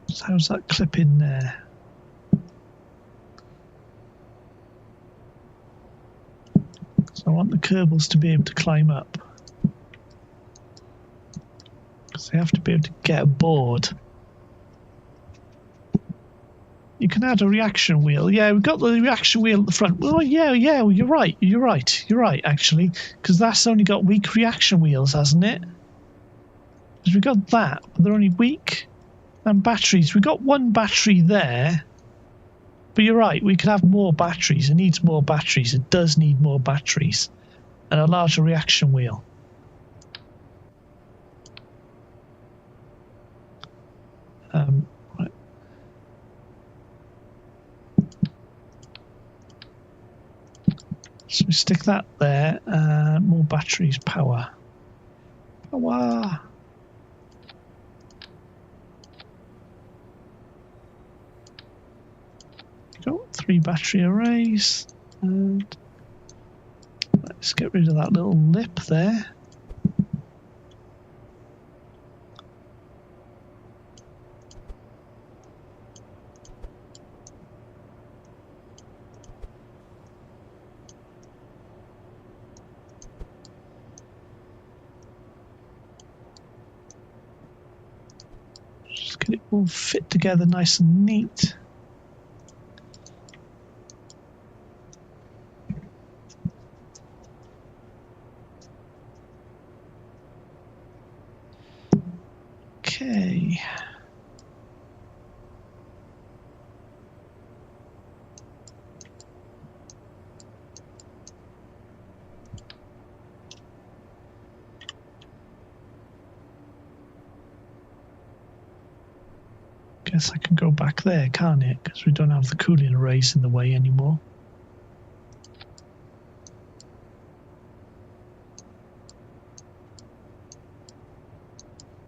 So how's that clip in there? So I want the Kerbals to be able to climb up. Because they have to be able to get aboard. You can add a reaction wheel. Yeah, we've got the reaction wheel at the front. Oh, yeah, well, you're right, actually. Because that's only got weak reaction wheels, hasn't it? Because we've got that, but they're only weak. And batteries. We've got one battery there. But you're right, we could have more batteries. It needs more batteries. It does need more batteries. And a larger reaction wheel. Right. So we stick that there. More batteries, power. Power! Got 3 battery arrays, and let's get rid of that little lip there. Just get it all fit together nice and neat. Okay. Guess I can go back there, can't it? Because we don't have the cooling arrays in the way anymore.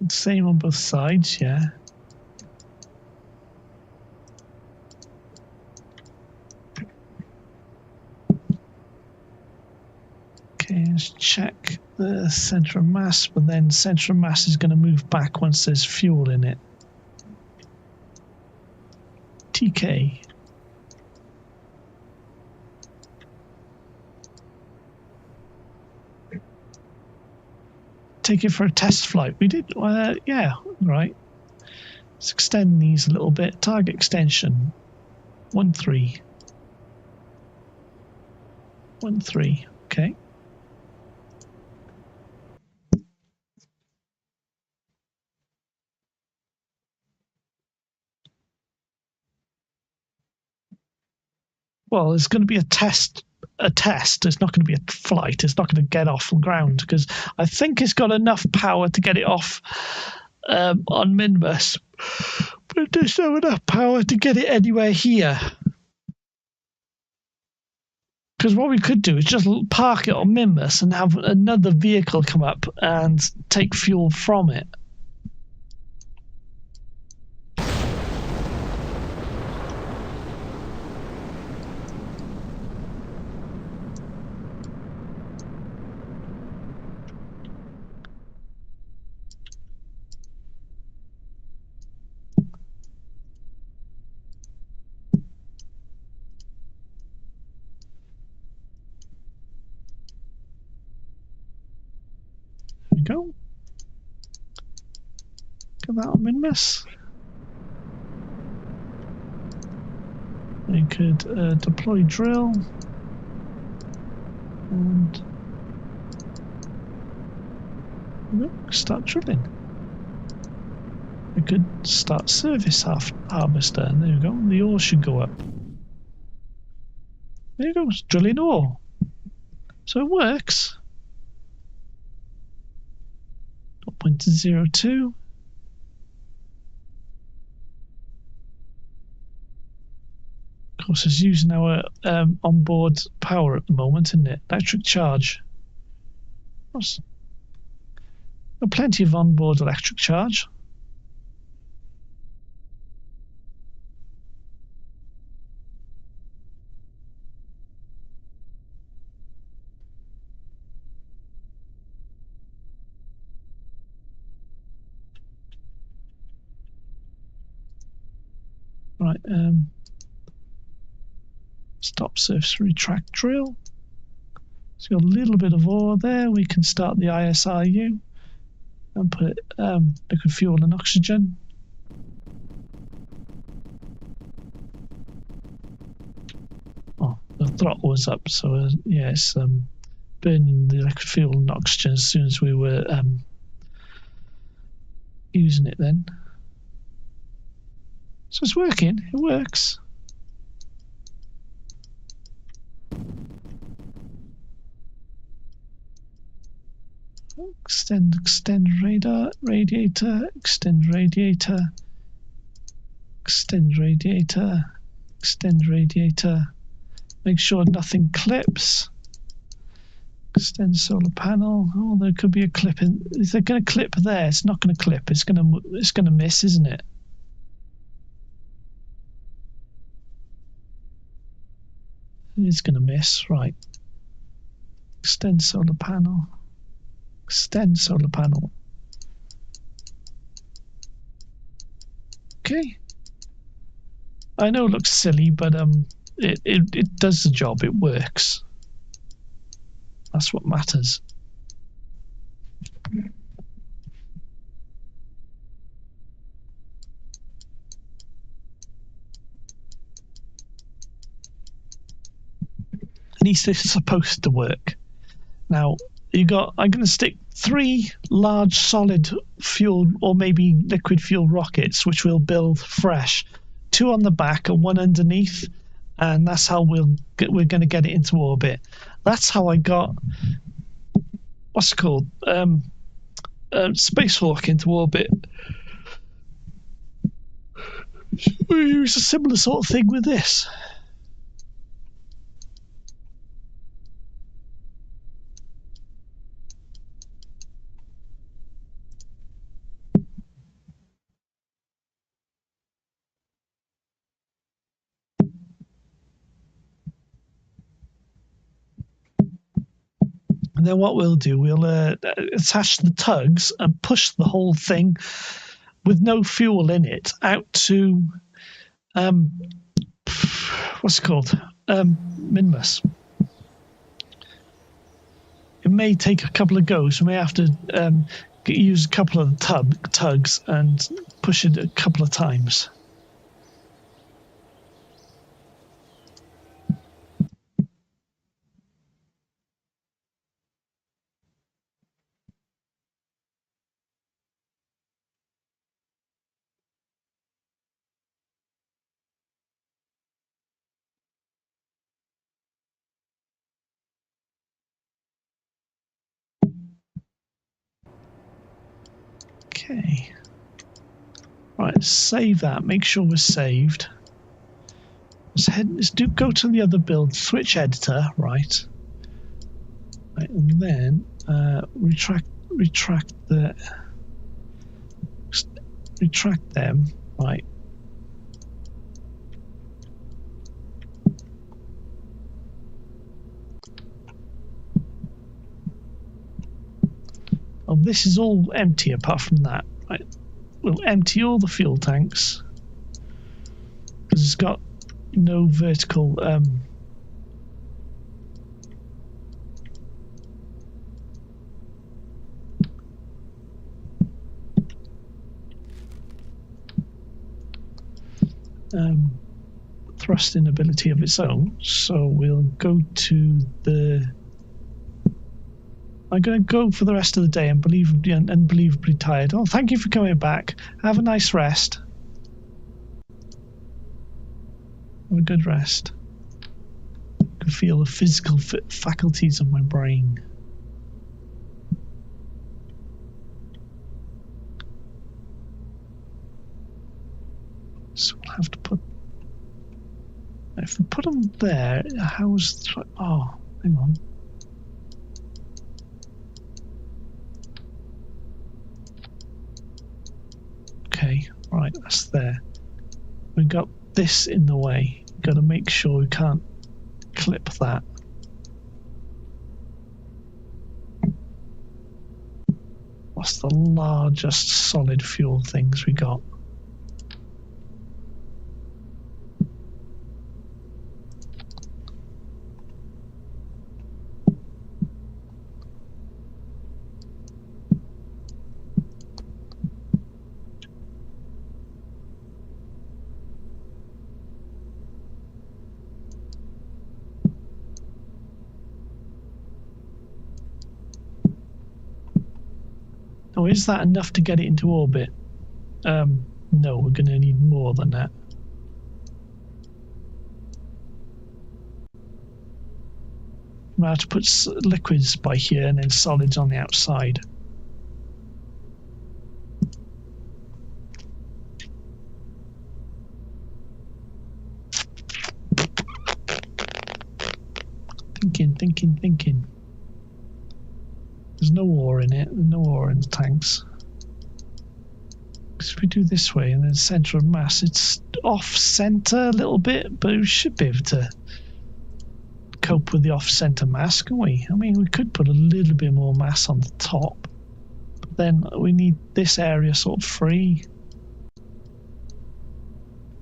Same on both sides, yeah. Okay, let's check the center of mass, but then center of mass is going to move back once there's fuel in it. TK. Take it for a test flight. We did, yeah, right. Let's extend these a little bit. Target extension 1-3. 1-3, okay. Well, it's going to be a test. It's not going to be a flight. It's not going to get off the ground because I think it's got enough power to get it off on Minmus, but it doesn't have enough power to get it anywhere here. Because what we could do is just park it on Minmus and have another vehicle come up and take fuel from it. we go. Get that on min-mess. We could deploy drill and start drilling. We could start service harvester, and there you go. The ore should go up. There you go, it's drilling ore. So it works. 0.02. Of course, it's using our onboard power at the moment, isn't it? Electric charge. Plenty of onboard electric charge. Right, stop surface retract drill. So got a little bit of ore there. We can start the ISRU and put liquid fuel and oxygen. Oh, the throttle was up, so yeah, it's burning the liquid fuel and oxygen as soon as we were using it then. So it's working, it works. Extend radar, radiator, extend radiator, extend radiator, extend radiator. Make sure nothing clips. Extend solar panel. Oh, there could be a clip in. Is there going to clip there? It's not going to clip. It's going to miss, isn't it? It's going to miss, right? Extend solar panel. Extend solar panel. Okay. I know it looks silly, but it does the job. It works. That's what matters. At least it's supposed to work. Now I'm going to stick 3 large solid fuel or maybe liquid fuel rockets, which we'll build fresh. 2 on the back and 1 underneath, and that's how we're going to get it into orbit. That's how I got what's it called, Spacewalk into orbit. We use a similar sort of thing with this. And then what we'll do, we'll attach the tugs and push the whole thing with no fuel in it out to what's it called, Minmus. It may take a couple of goes. We may have to use a couple of tugs and push it a couple of times. Okay. Right, save that. Make sure we're saved. Let's go to the other build. Switch editor, right, and then retract them, right. Oh, this is all empty apart from that, right? We'll empty all the fuel tanks because it's got no vertical thrusting ability of its own. So we'll go to the... I'm going to go for the rest of the day, unbelievably tired. Oh, thank you for coming back. Have a nice rest. Have a good rest. I can feel the physical faculties of my brain. So we'll have to put... If we put them there, how's... Oh, hang on. Okay, right, that's there. We've got this in the way. We've got to make sure we can't clip that. What's the largest solid fuel things we got? Oh, is that enough to get it into orbit? No, we're going to need more than that. We'll have to put liquids by here and then solids on the outside. Thinking. There's no ore in it. There's no ore in the tanks. If we do this way and then centre of mass, it's off-centre a little bit, but we should be able to cope with the off-centre mass, can we? I mean, we could put a little bit more mass on the top, but then we need this area sort of free.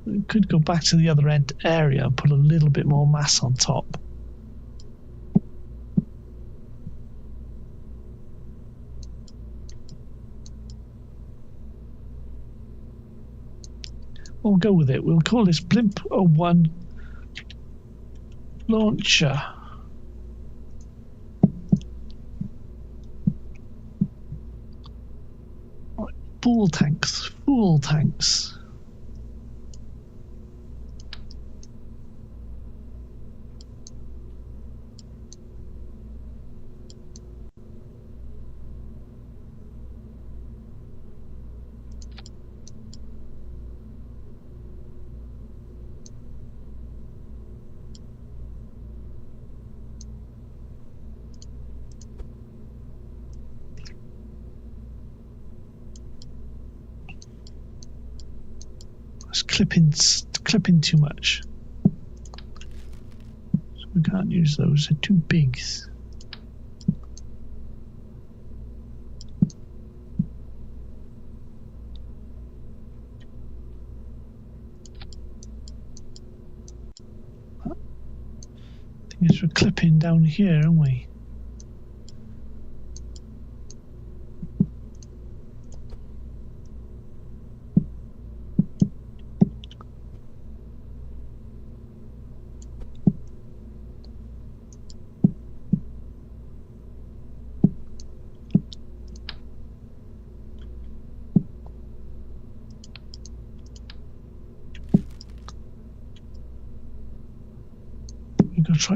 We could go back to the other end area and put a little bit more mass on top. We'll go with it. We'll call this Blimp 01 launcher. Right, fuel tanks. Clipping too much. So we can't use those, they're too big. I think it's for clipping down here, aren't we?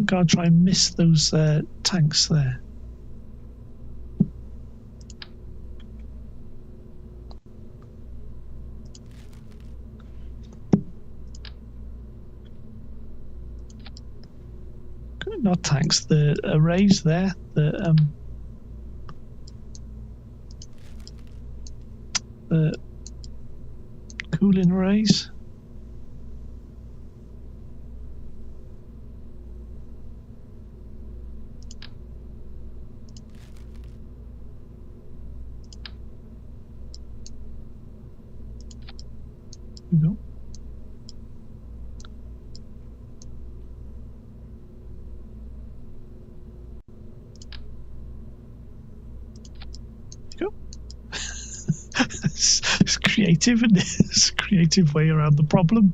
Gotta try and miss those tanks there. Not tanks, the arrays there, the cooling arrays. No. Go. It's creative, and it's a creative way around the problem.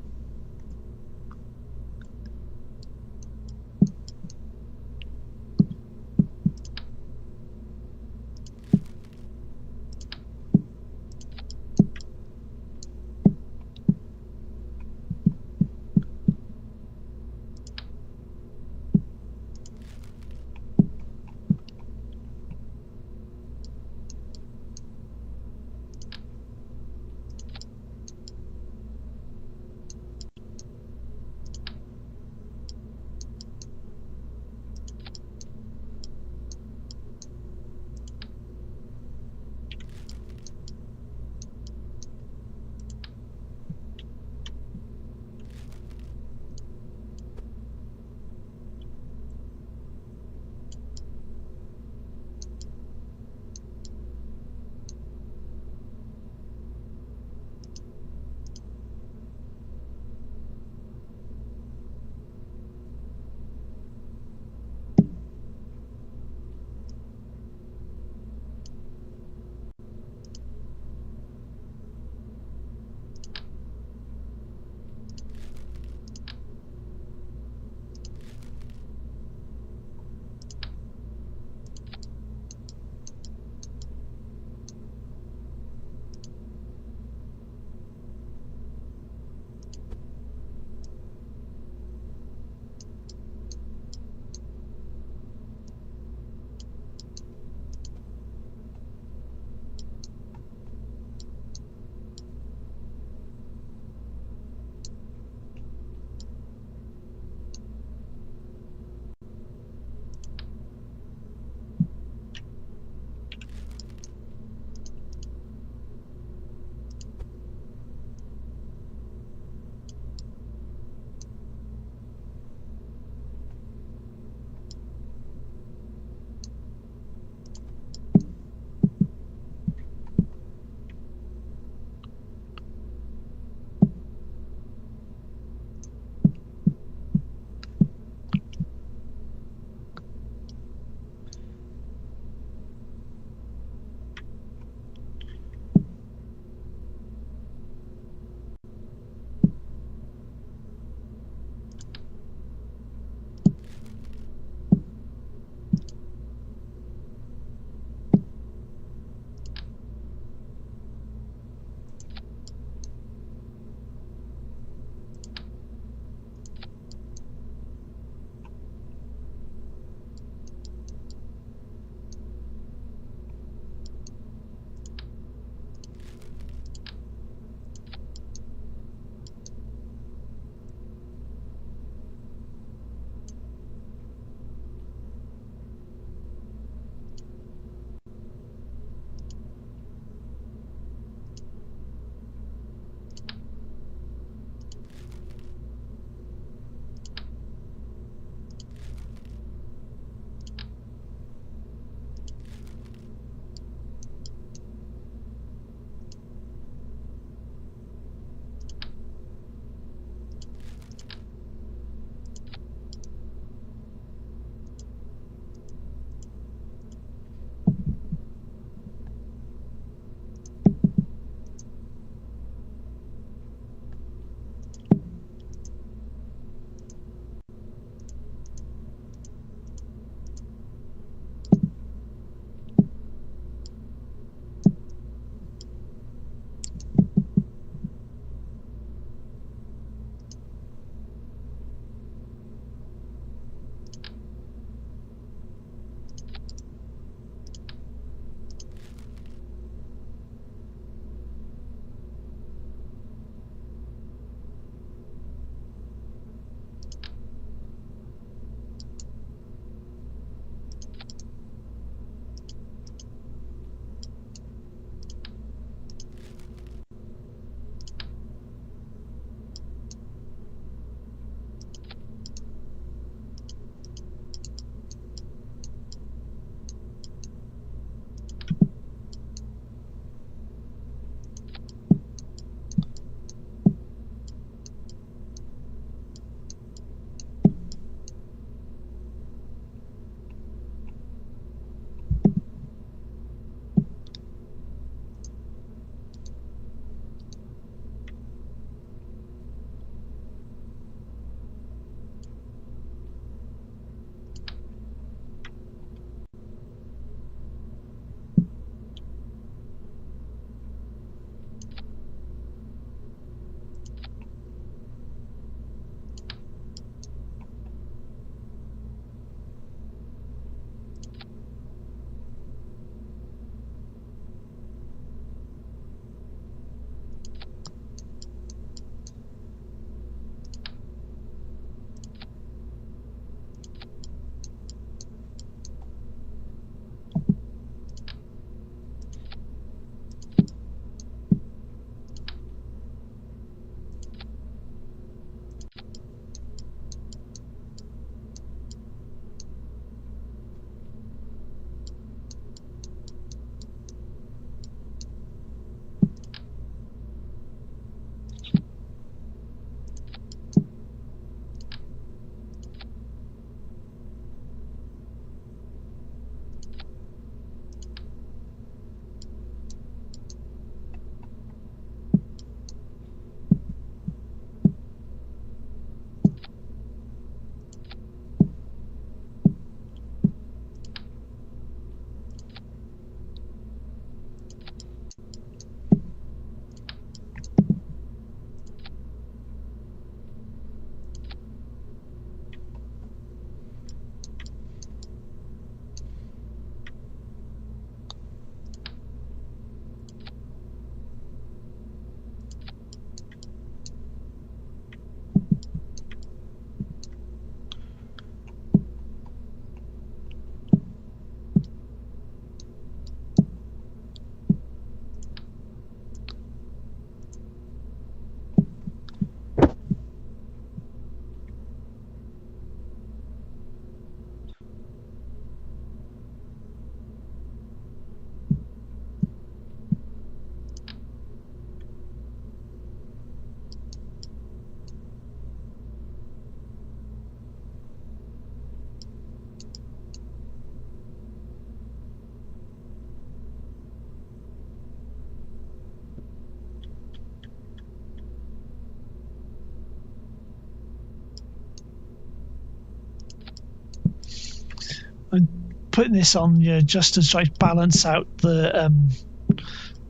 I'm putting this on you just to try to balance out the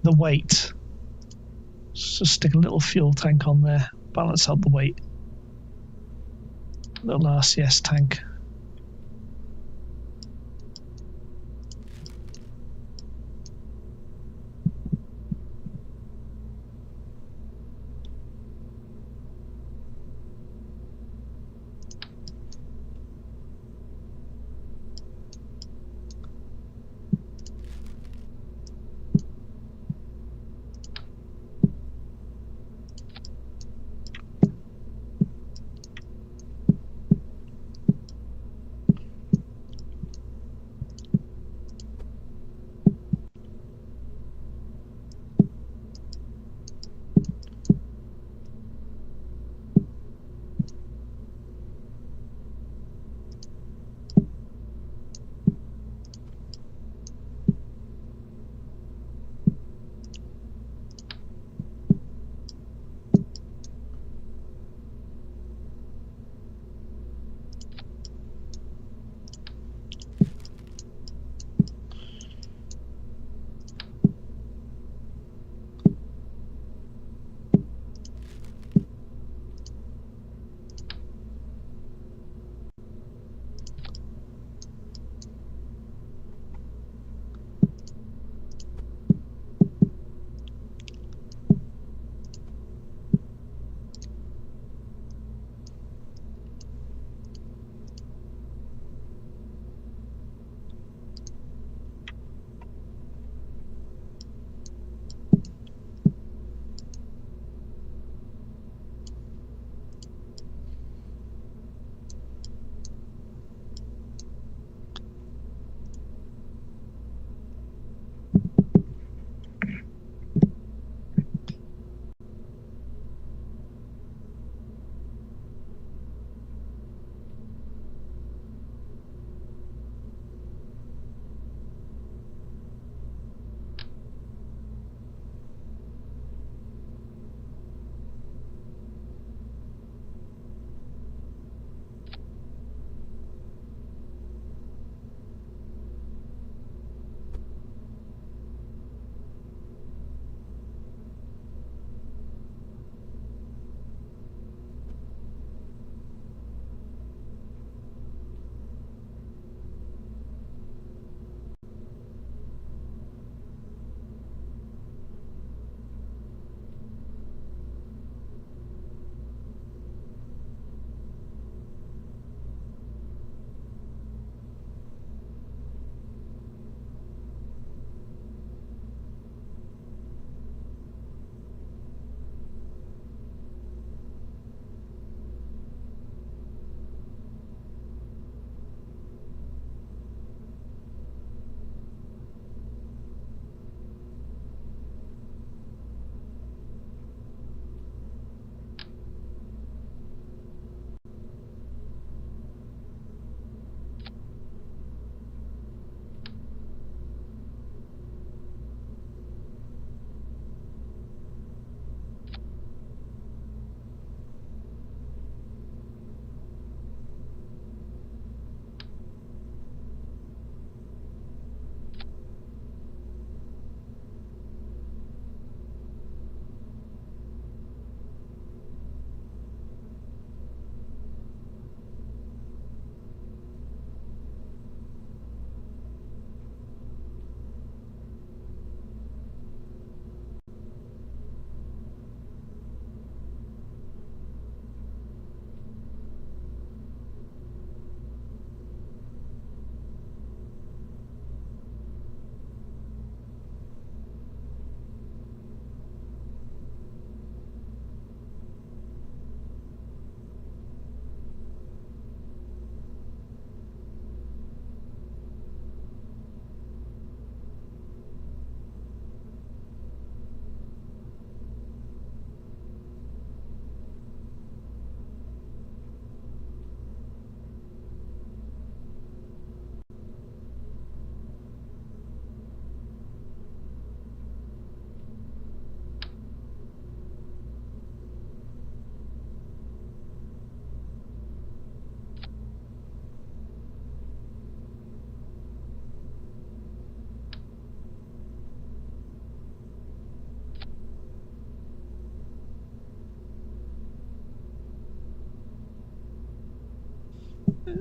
weight. Just stick a little fuel tank on there, balance out the weight. Little RCS tank.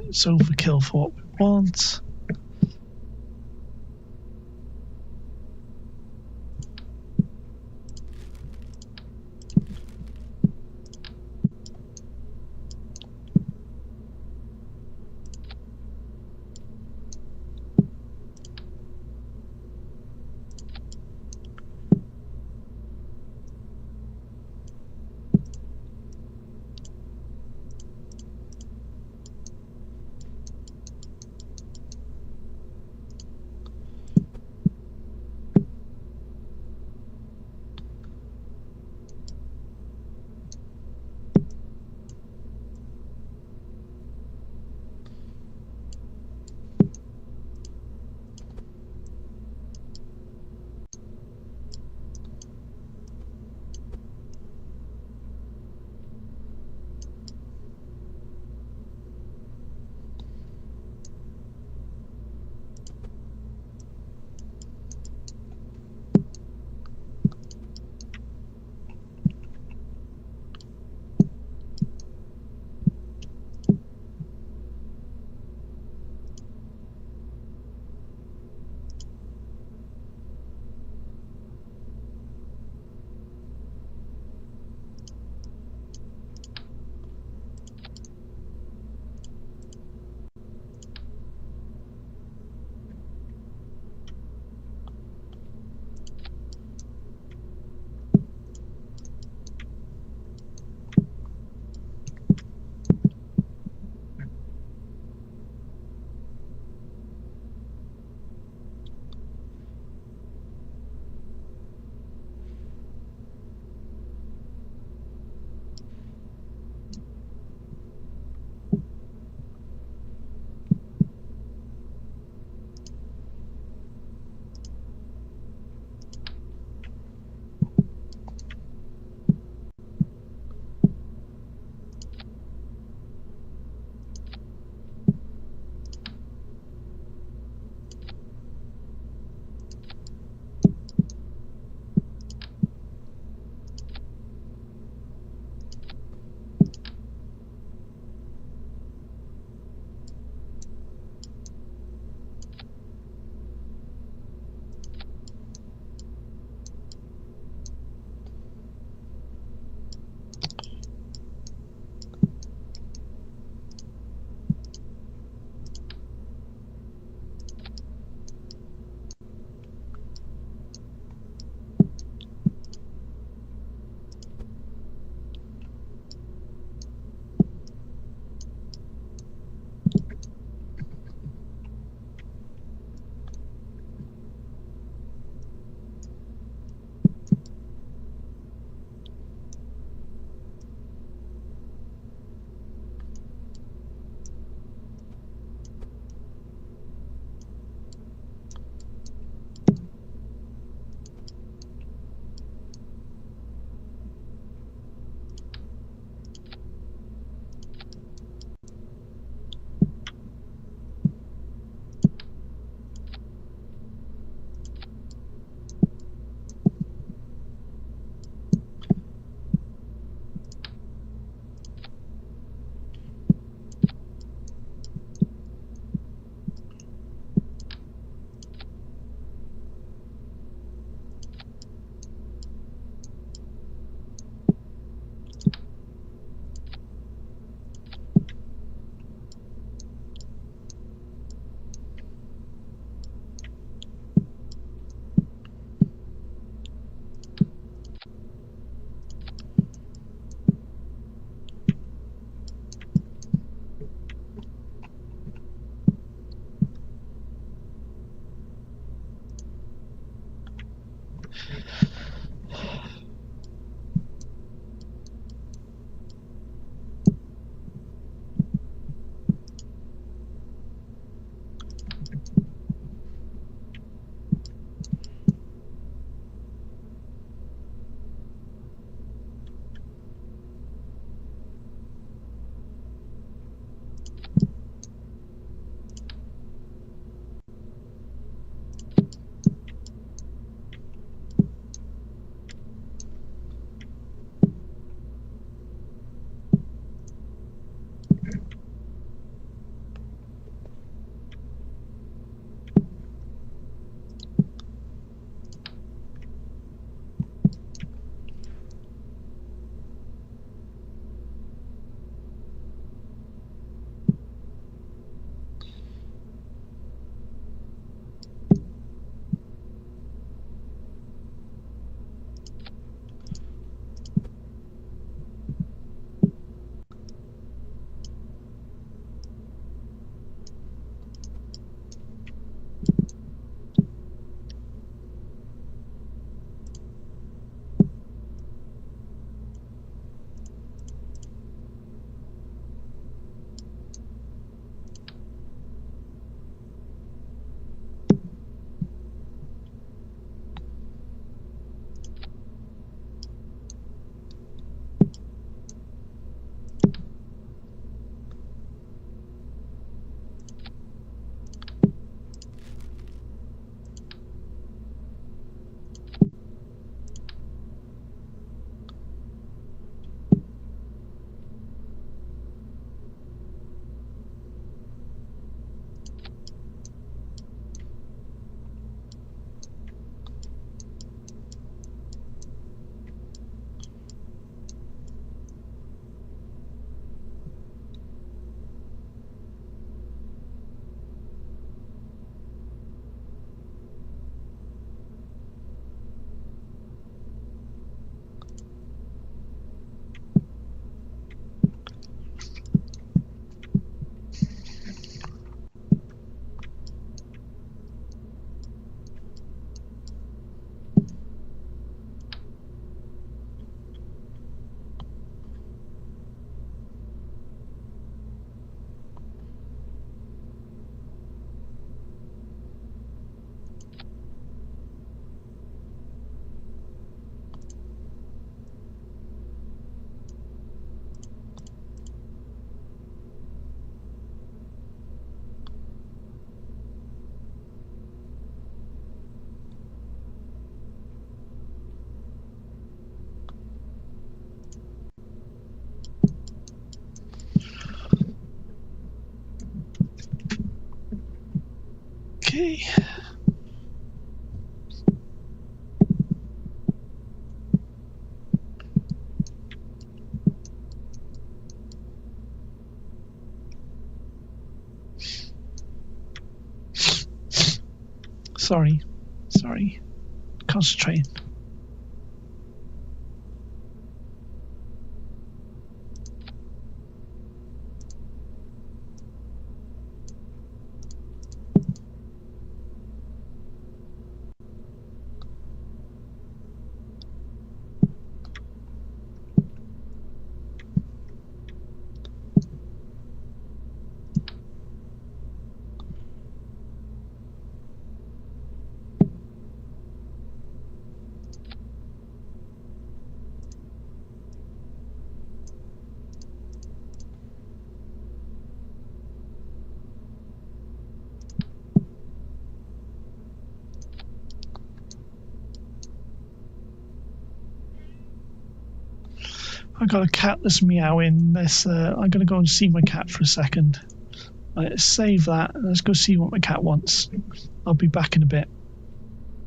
it's overkill for what we want. Okay. Sorry. Concentrating. I got a cat that's meowing. I'm going to go and see my cat for a second. Let's save that. Let's go see what my cat wants. I'll be back in a bit.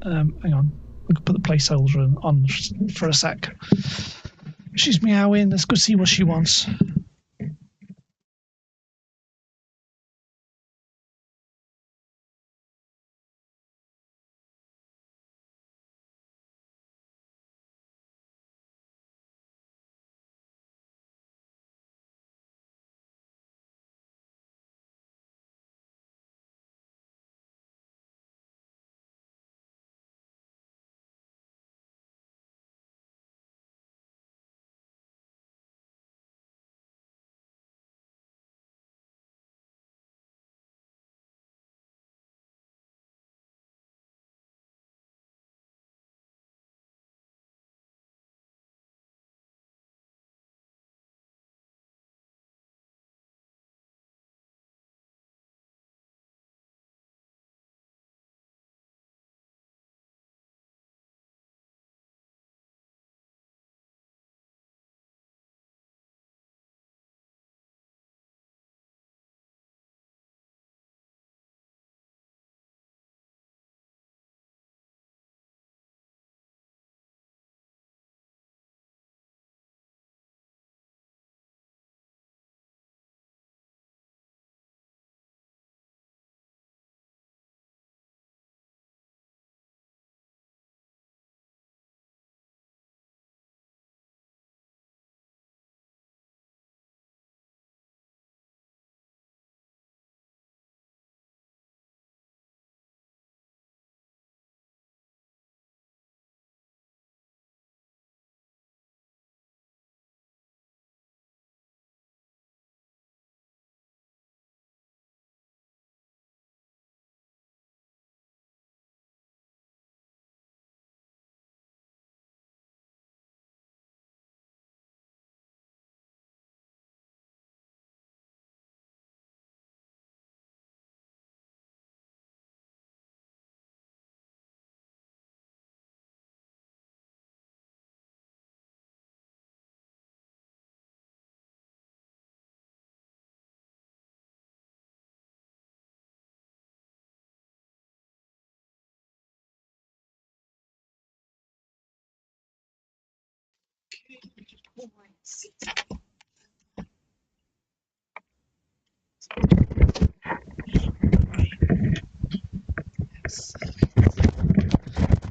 Hang on. We can put the placeholder on for a sec. She's meowing. Let's go see what she wants.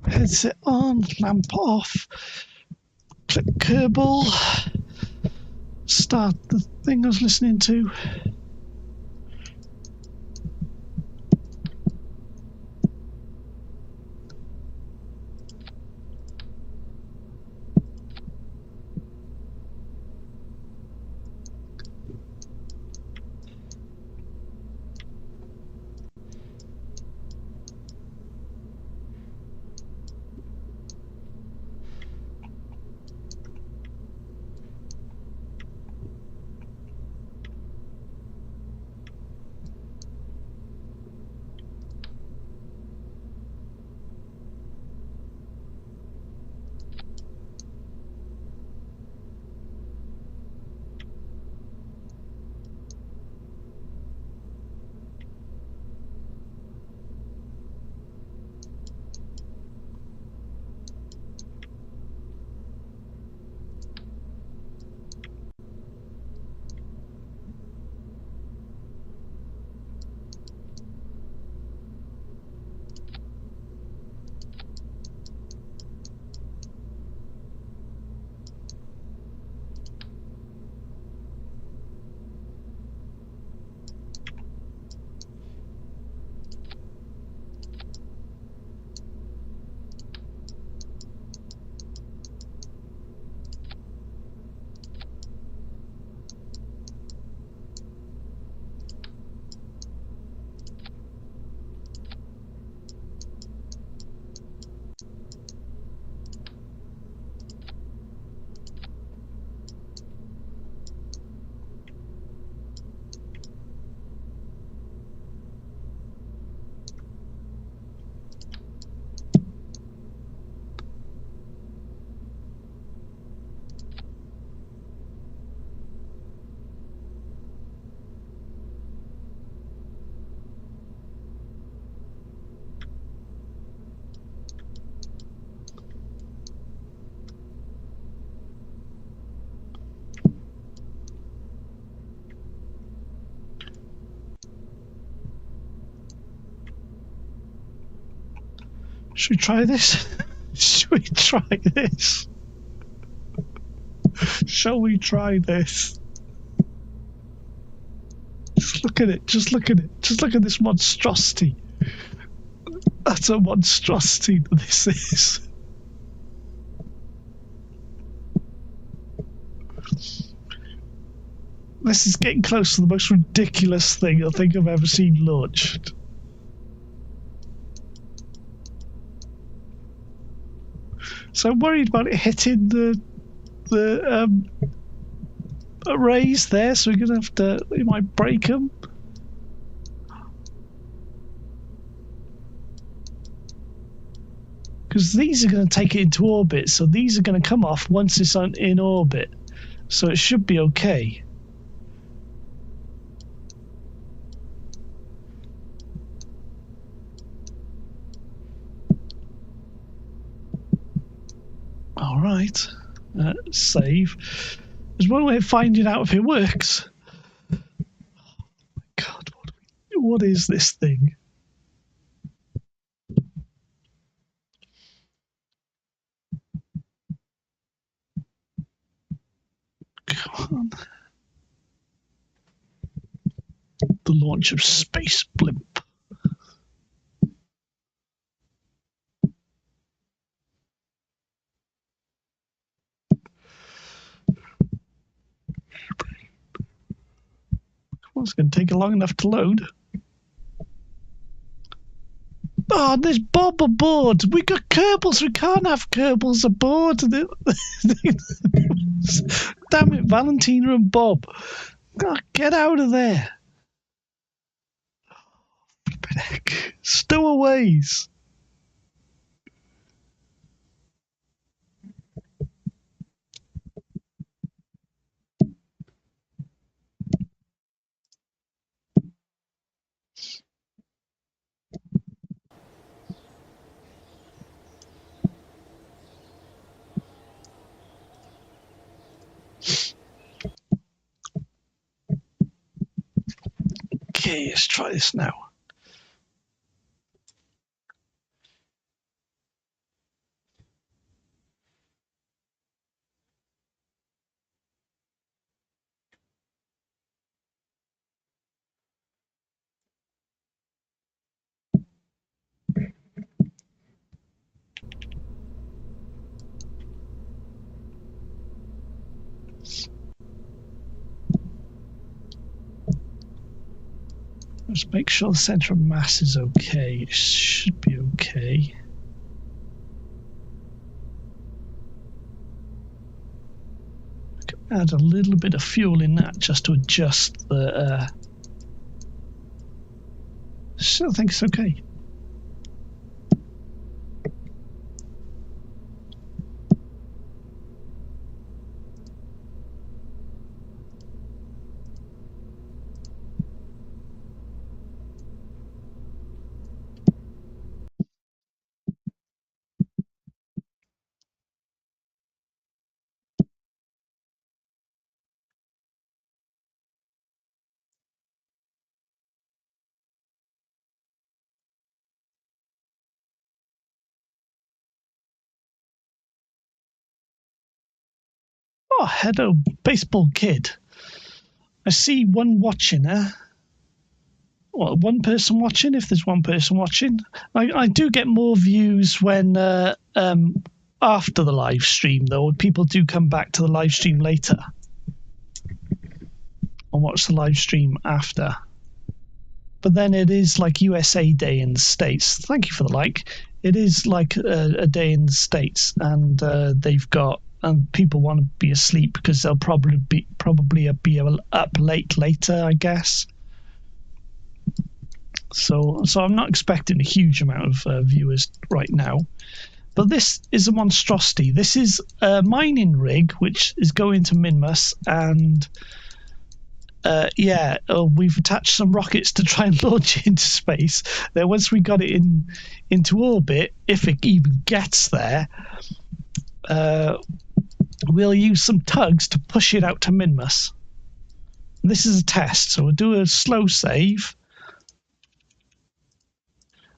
Headset on, lamp off, click Kerbal, start the thing I was listening to. Should we try this? Should we try this? Shall we try this? Just look at it. Just look at it. Just look at this monstrosity. That's a monstrosity that this is. This is getting close to the most ridiculous thing I think I've ever seen launched. So I'm worried about it hitting the arrays there, so we're gonna have to. It might break them. Because these are going to take it into orbit, so these are going to come off once it's in orbit. So it should be okay. Alright. Save. There's one way of finding out if it works. Oh my god, what is this thing? Come on. The launch of Space Blimp. Well, it's going to take long enough to load. Oh, there's Bob aboard. We got Kerbals. We can't have Kerbals aboard. Damn it, Valentina and Bob. Oh, get out of there. Flippin' heck. Stowaways. Okay, let's try this now. Let's make sure the center of mass is okay. It should be okay. I can add a little bit of fuel in that just to adjust the. Still think it's okay. Oh, hello, baseball kid. I see one watching, Well, one person watching, if there's one person watching. I do get more views when after the live stream, though. People do come back to the live stream later and watch the live stream after. But then it is like USA Day in the States. Thank you for the like. It is like a day in the States, and they've got. And people want to be asleep because they'll probably be up late later, I guess. So I'm not expecting a huge amount of viewers right now. But this is a monstrosity. This is a mining rig which is going to Minmus, and we've attached some rockets to try and launch it into space. Then once we got it into orbit, if it even gets there, we'll use some tugs to push it out to Minmus. This is a test, so we'll do a slow save,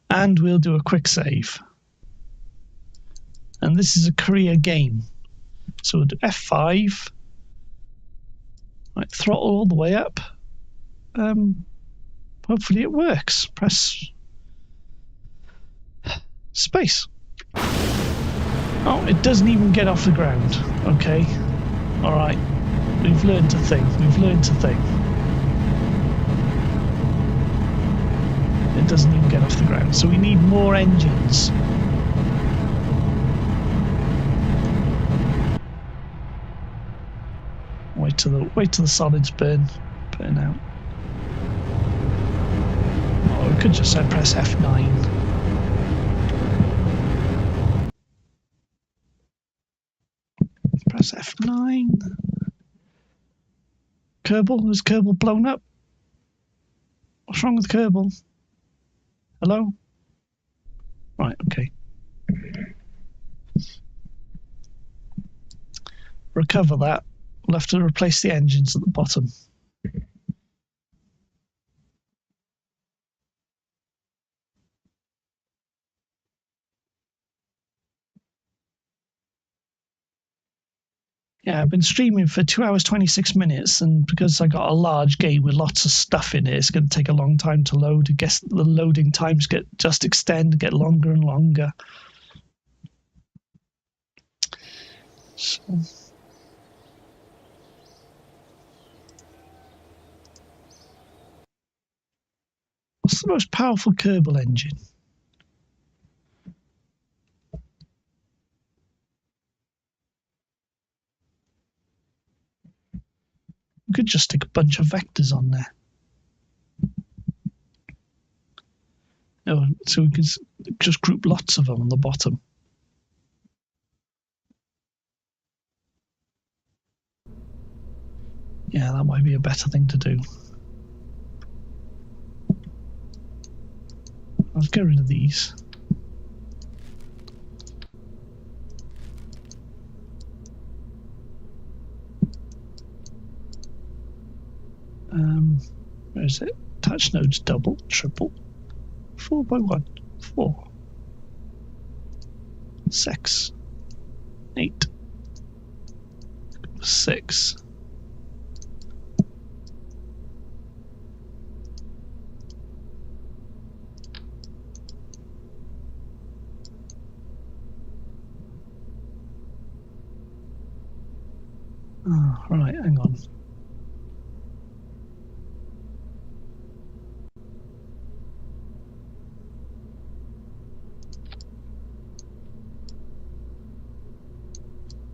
and we'll do a quick save. and this is a career game. So we'll do F5. Right, throttle all the way up. Hopefully it works. Press space. Oh, it doesn't even get off the ground. Okay. Alright. We've learned a thing. We've learned a thing. It doesn't even get off the ground. So we need more engines. Wait till the solids burn out. Oh, we could just say press F9. Press F9. Kerbal? Is Kerbal blown up? What's wrong with Kerbal? Hello? Right, okay. Recover that. We'll have to replace the engines at the bottom. Yeah, I've been streaming for 2 hours 26 minutes, and because I got a large game with lots of stuff in it, it's going to take a long time to load. I guess the loading times get longer and longer. So. What's the most powerful Kerbal engine? We could just stick a bunch of vectors on there. Oh, so we could just group lots of them on the bottom. Yeah, that might be a better thing to do. Let's get rid of these. Where is it? Touch nodes double, triple, 4 by 1, 4, 6, 8, 6. Oh, right, hang on.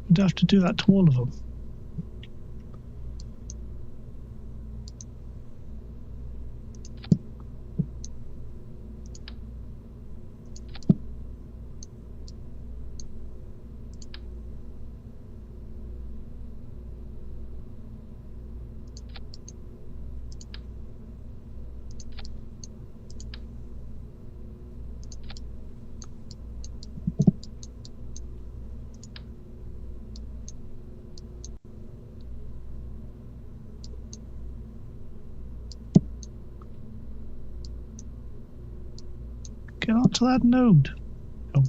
We'd have to do that to all of them. Get onto that node. Oh.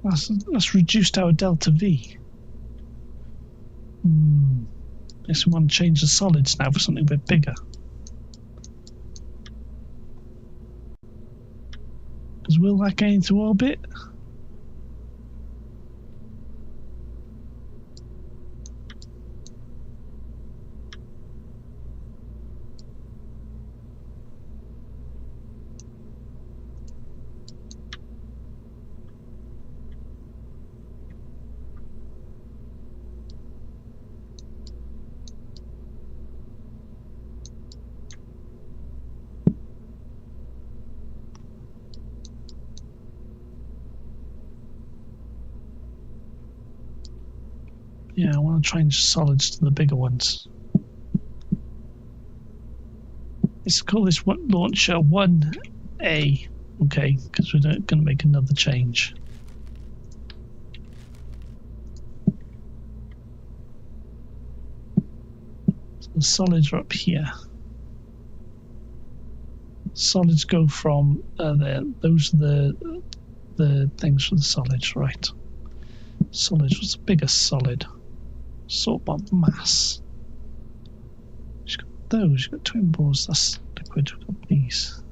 That's reduced our delta V. Guess we want to change the solids now for something a bit bigger. Because will that get into orbit? Yeah, I want to change solids to the bigger ones. Let's call this one launcher 1A. okay, because we're going to make another change. So the solids are up here. Solids go from there. Those are the things for the solids, right? Solids was the biggest solid. Sort by mass. You've got those. You've got twin balls. That's liquid. We've got these.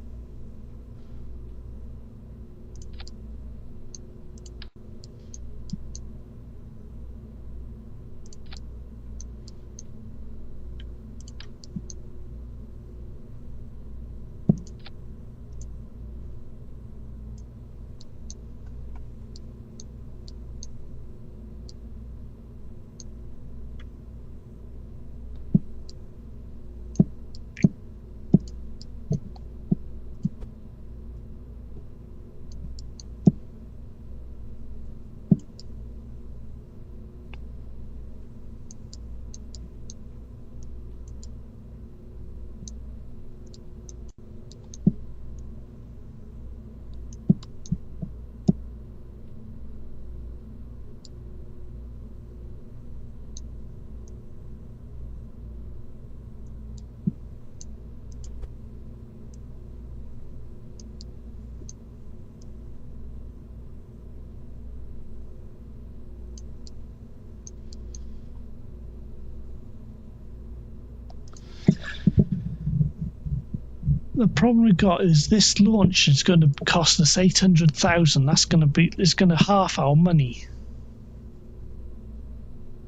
The problem we've got is this launch is going to cost us 800,000. That's going to be, it's going to half our money.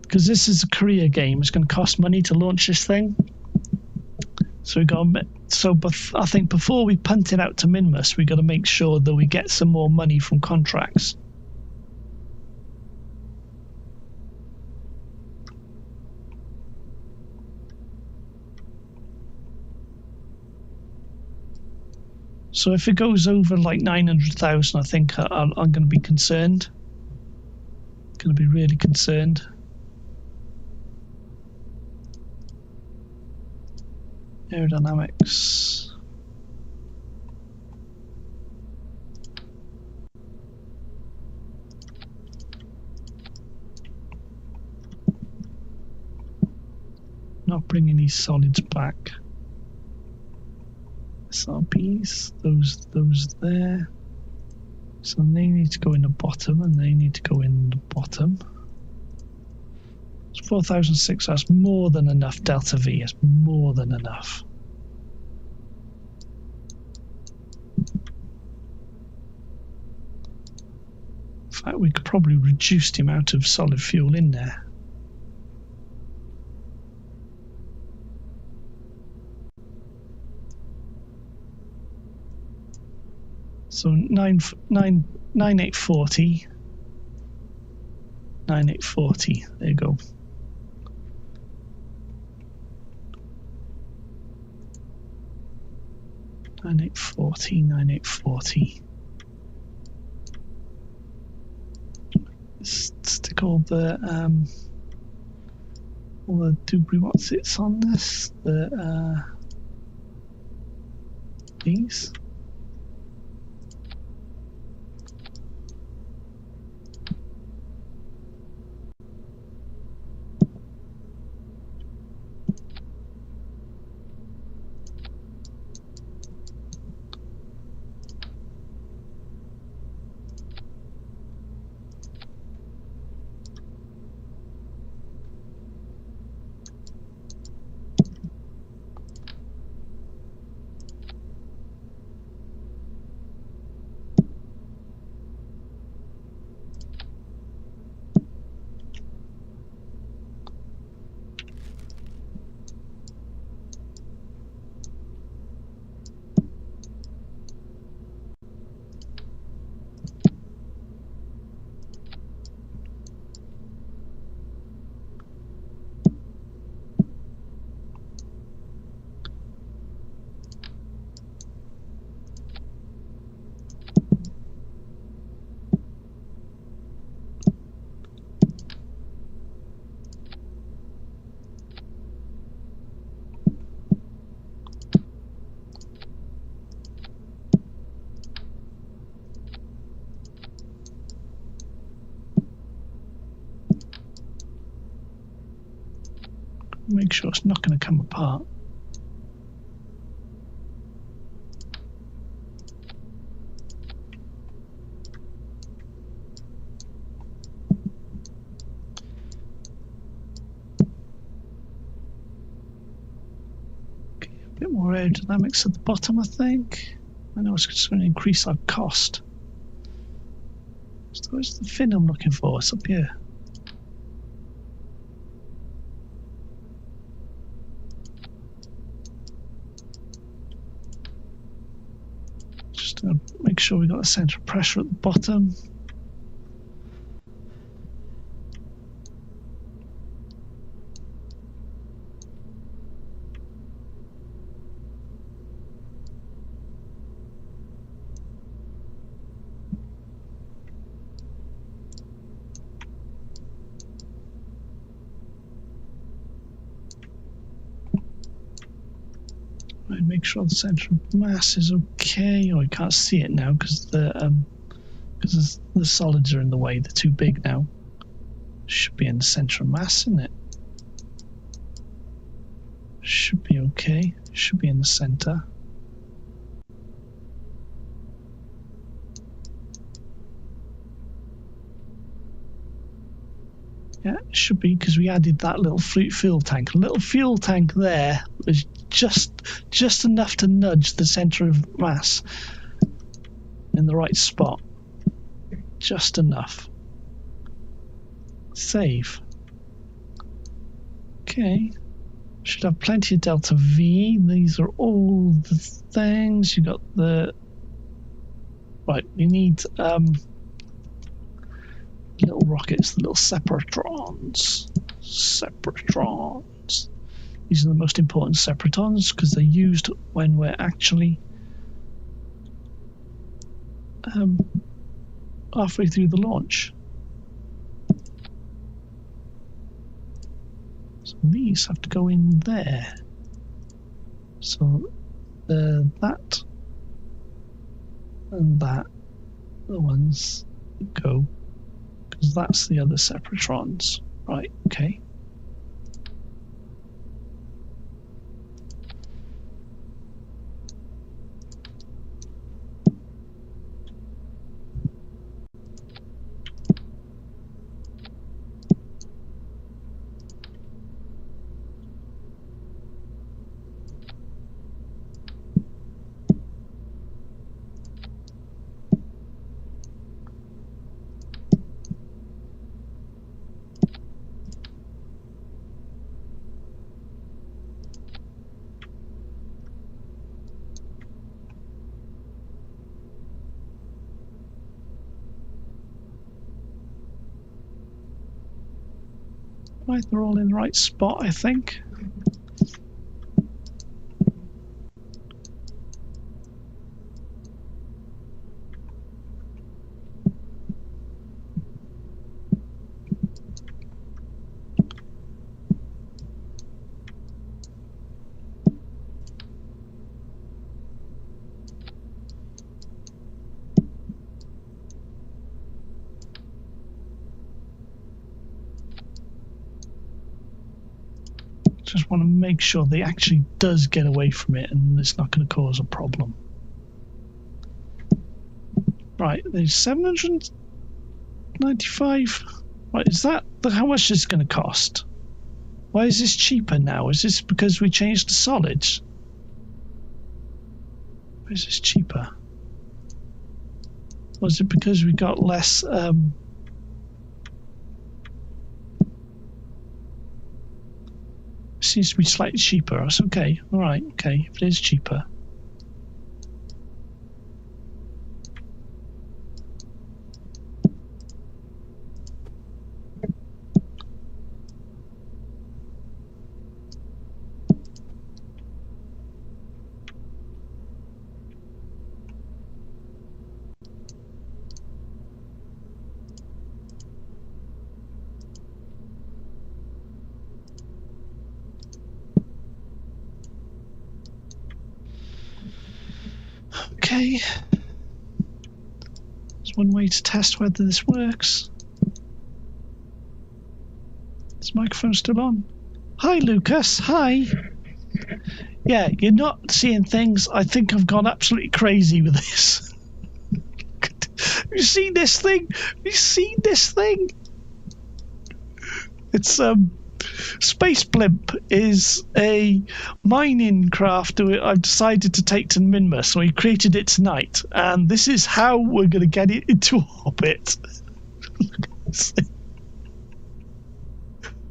Because this is a Korea game, it's going to cost money to launch this thing. So we got, but I think before we punt it out to Minmus, we got to make sure that we get some more money from contracts. So if it goes over like 900,000, I think I'm going to be concerned. Going to be really concerned. Aerodynamics. Not bringing these solids back. SRBs, those there. So they need to go in the bottom, and they need to go in the bottom. It's 4,006. That's more than enough. Delta V is more than enough. In fact, we could probably reduce the amount of solid fuel in there. So 9840. 9840. There you go. Nine eight forty. Stick all the debris. What's it's on this? These. make sure it's not going to come apart. Okay, a bit more aerodynamics at the bottom, I think. I know it's just going to increase our cost. So where's the fin I'm looking for? It's up here. Just to make sure we got the centre of pressure at the bottom. Right, make sure the centre of mass is okay. Oh, I can't see it now because the solids are in the way. They're too big now. Should be in the centre of mass, isn't it? Should be okay. Should be in the centre. Yeah, it should be, because we added that little fuel tank. A little fuel tank there was just enough to nudge the centre of mass in the right spot. Just enough. Save. Okay. Should have plenty of delta V. These are all the things. You got the... Right, we need little rockets, the little separatrons. Separatrons. These are the most important separatrons because they're used when we're actually halfway through the launch. So these have to go in there. So that and that, the ones that go, because that's the other separatrons. Right, okay. Right, they're all in the right spot, I think. Just want to make sure they actually does get away from it and it's not going to cause a problem. Right, there's 795. Right, is that how much is it going to cost? Why is this cheaper now? Is this because we changed the solids? Why is this cheaper? Was it because we got less seems to be slightly cheaper. That's okay. Alright, okay, if it is cheaper. Okay. There's one way to test whether this works. Is the microphone still on? Hi, Lucas. Hi. Yeah, you're not seeing things. I think I've gone absolutely crazy with this. Have you seen this thing? Have you seen this thing? It's Space Blimp is a mining craft I've decided to take to Minma, so I created it tonight, and this is how we're going to get it into orbit.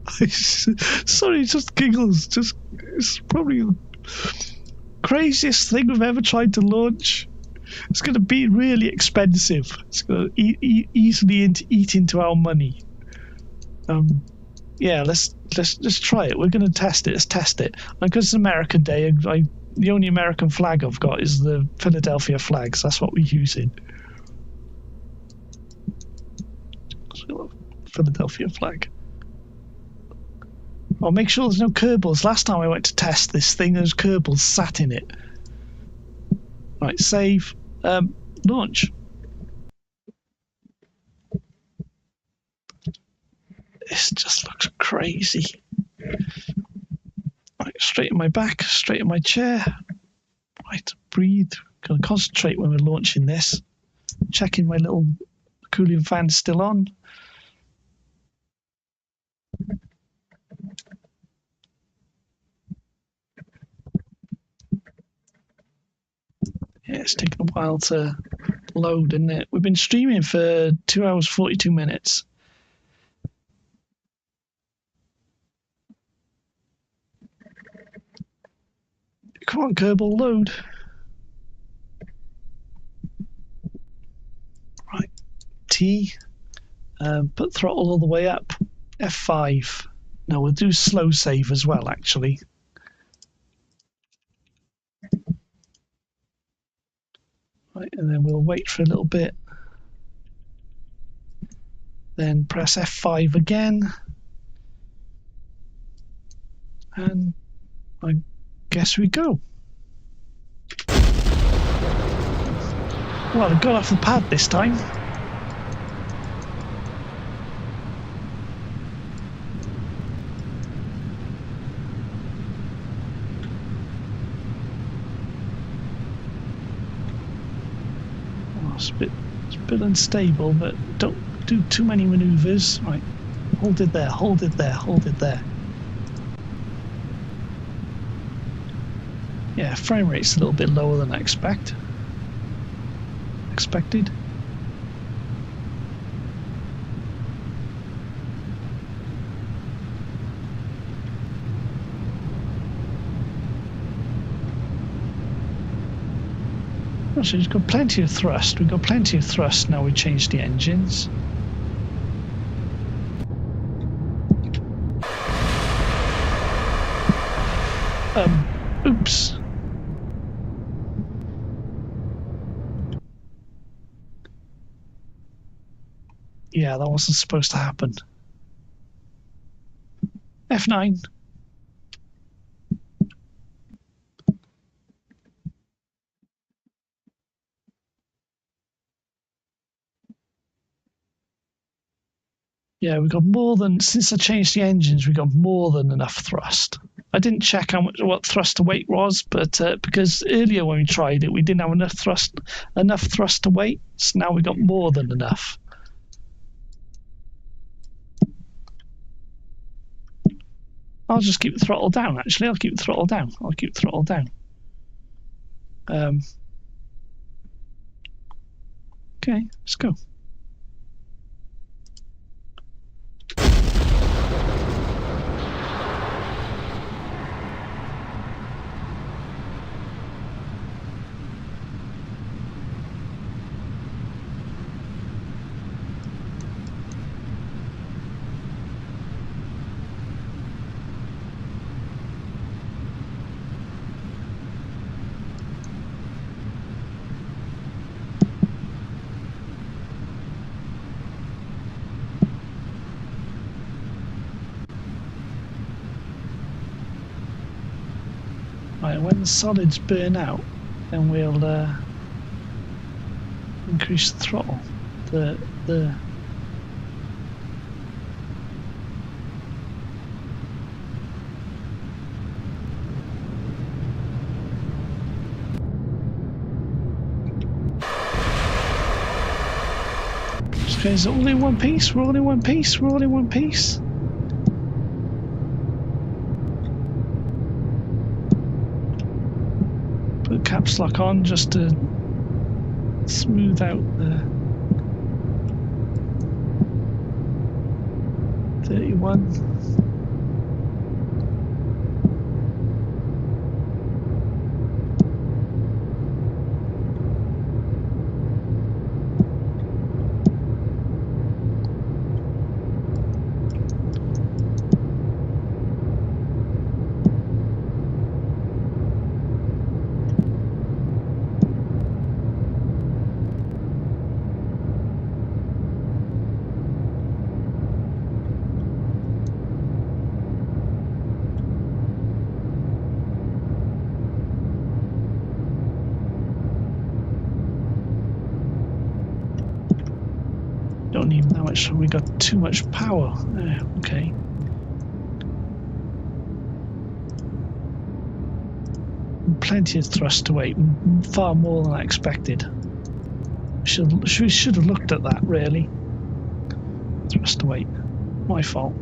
Sorry, just giggles. It's probably the craziest thing we've ever tried to launch. It's going to be really expensive. It's going to easily eat into our money. Yeah, let's try it. We're going to test it. Let's test it. Because it's American Day, the only American flag I've got is the Philadelphia flag, so that's what we're using. Philadelphia flag. I'll make sure there's no Kerbals. Last time I went to test this thing, there's Kerbals sat in it. Right, save. Launch. This just looks crazy. Right, straight in my back, straight in my chair. Right, breathe. Gonna concentrate when we're launching this. Checking my little cooling fan still on. Yeah, it's taken a while to load, isn't it? We've been streaming for 2 hours 42 minutes. Come on, Kerbal, load. Right, T. Put throttle all the way up. F5. No, we'll do slow save as well, actually. Right, and then we'll wait for a little bit. Then press F5 again. And I guess we go. Well, I got off the pad this time. Oh, it's a bit unstable, but don't do too many maneuvers. Right, hold it there, hold it there, hold it there. Yeah, frame rate's a little bit lower than I expected. So we've got plenty of thrust. We've got plenty of thrust now we changed the engines. Oops. Yeah, that wasn't supposed to happen. F9. Yeah, we got more than, since I changed the engines, we got more than enough thrust. I didn't check what thrust to weight was, but because earlier when we tried it, we didn't have enough thrust to weight, so now we got more than enough. I'll just keep the throttle down, actually. I'll keep the throttle down. Okay, let's go. Right, when the solids burn out, then we'll increase the throttle. Okay, is it all in one piece? We're all in one piece. We're all in one piece. Put caps lock on just to smooth out the 31. Don't need that much. We got too much power. Okay. Plenty of thrust to weight. Far more than I expected. We should have looked at that, really. Thrust to weight. My fault.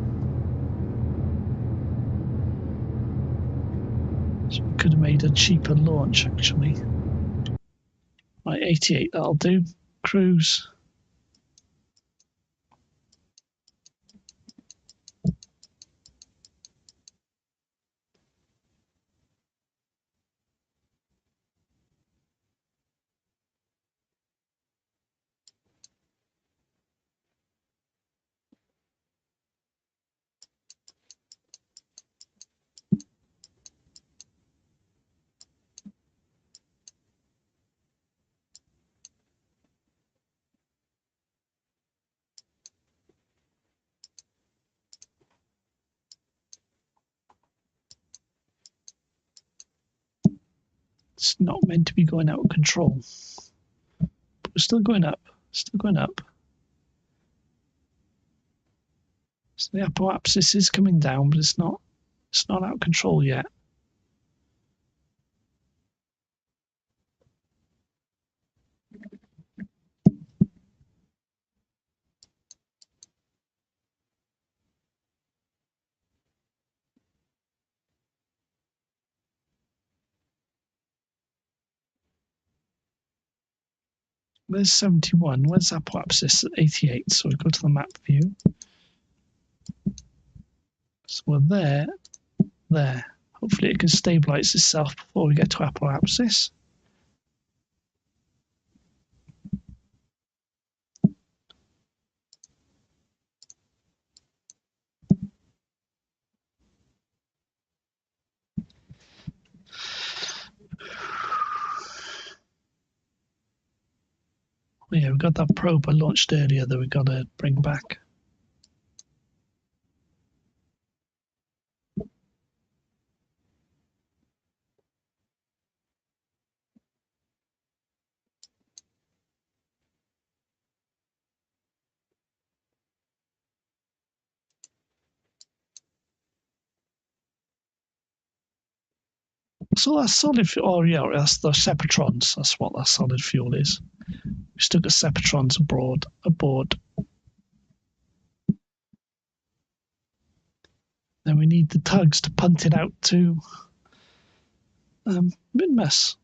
So we could have made a cheaper launch, actually. Right, 88, that'll do. Cruise. It's not meant to be going out of control. But we're still going up. Still going up. So the apoapsis is coming down, but it's not out of control yet. There's 71. Where's apoapsis? 88. So we go to the map view. So we're there. There. Hopefully it can stabilize itself before we get to apoapsis. Oh yeah, we got that probe I launched earlier that we got to bring back. So that's solid fuel. Oh yeah, that's the Separatrons. That's what that solid fuel is. We still got Separatrons aboard. Then we need the tugs to punt it out to Minmus.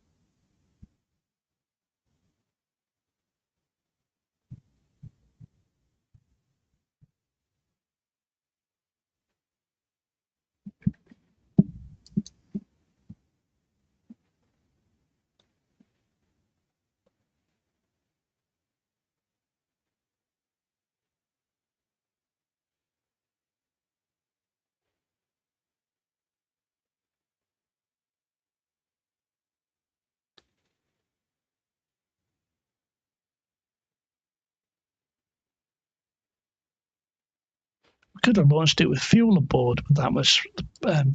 We could have launched it with fuel aboard with that much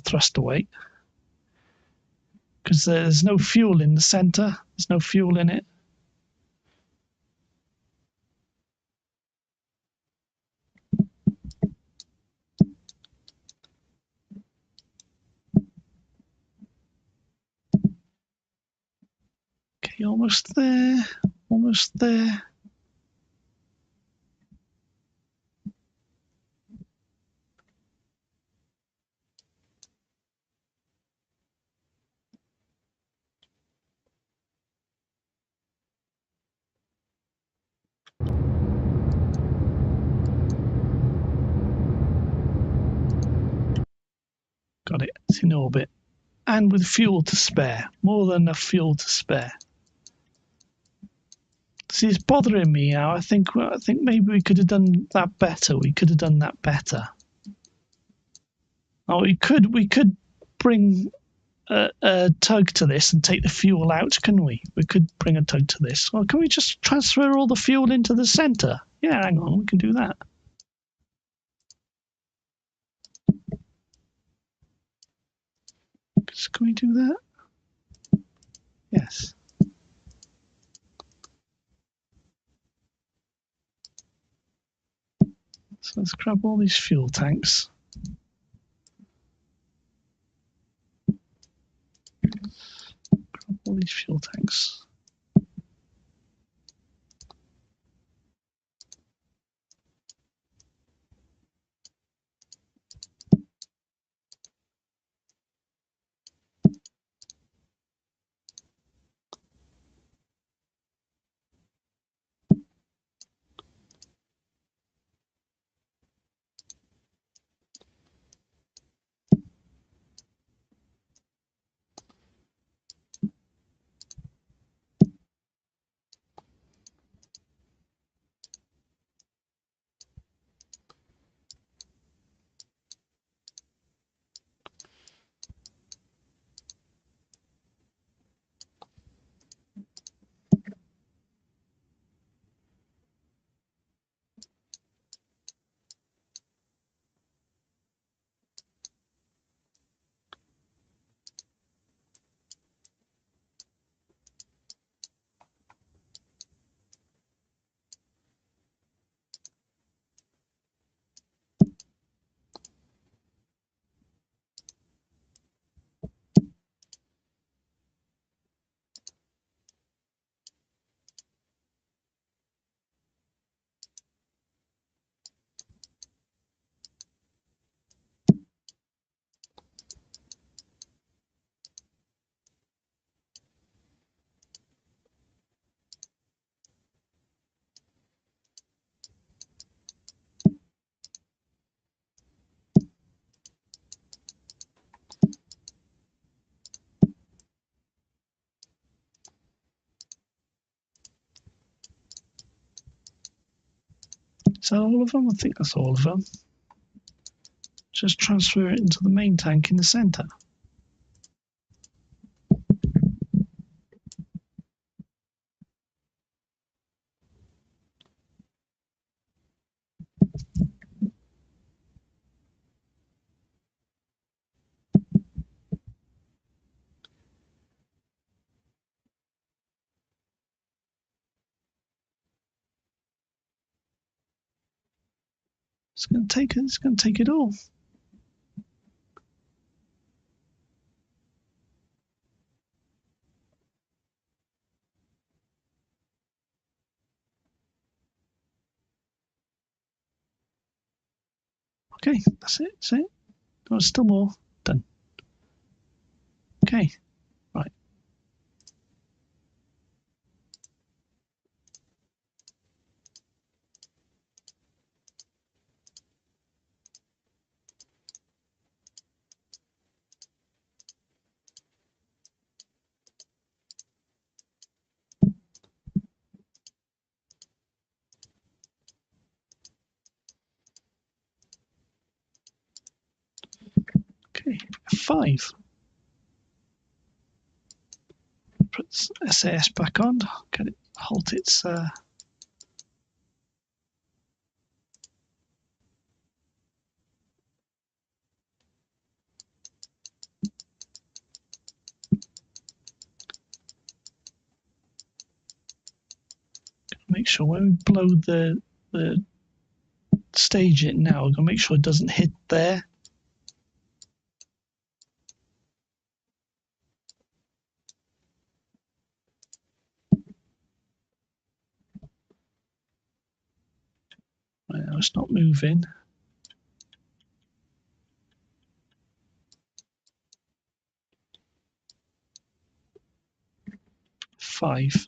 thrust weight. Because there's no fuel in the center. There's no fuel in it. Okay, almost there. Almost there. in orbit, and with fuel to spare, more than enough fuel to spare. See, it's bothering me now. I think maybe we could have done that better. We could have done that better. Oh, we could bring a tug to this and take the fuel out, can we? We could bring a tug to this. Or can we just transfer all the fuel into the center? Yeah, hang on, we can do that. Can we do that? Yes. So let's grab all these fuel tanks. Grab all these fuel tanks. Is that all of them? I think that's all of them. Just transfer it into the main tank in the center. It's going to take it all. Okay, that's it. That's it. Oh, still more. Done. Okay, right. Okay, 5. Put SAS back on. Get it. Halt its. Make sure when we blow the stage it now, we're gonna make sure it doesn't hit there. Right, now it's not moving. 5.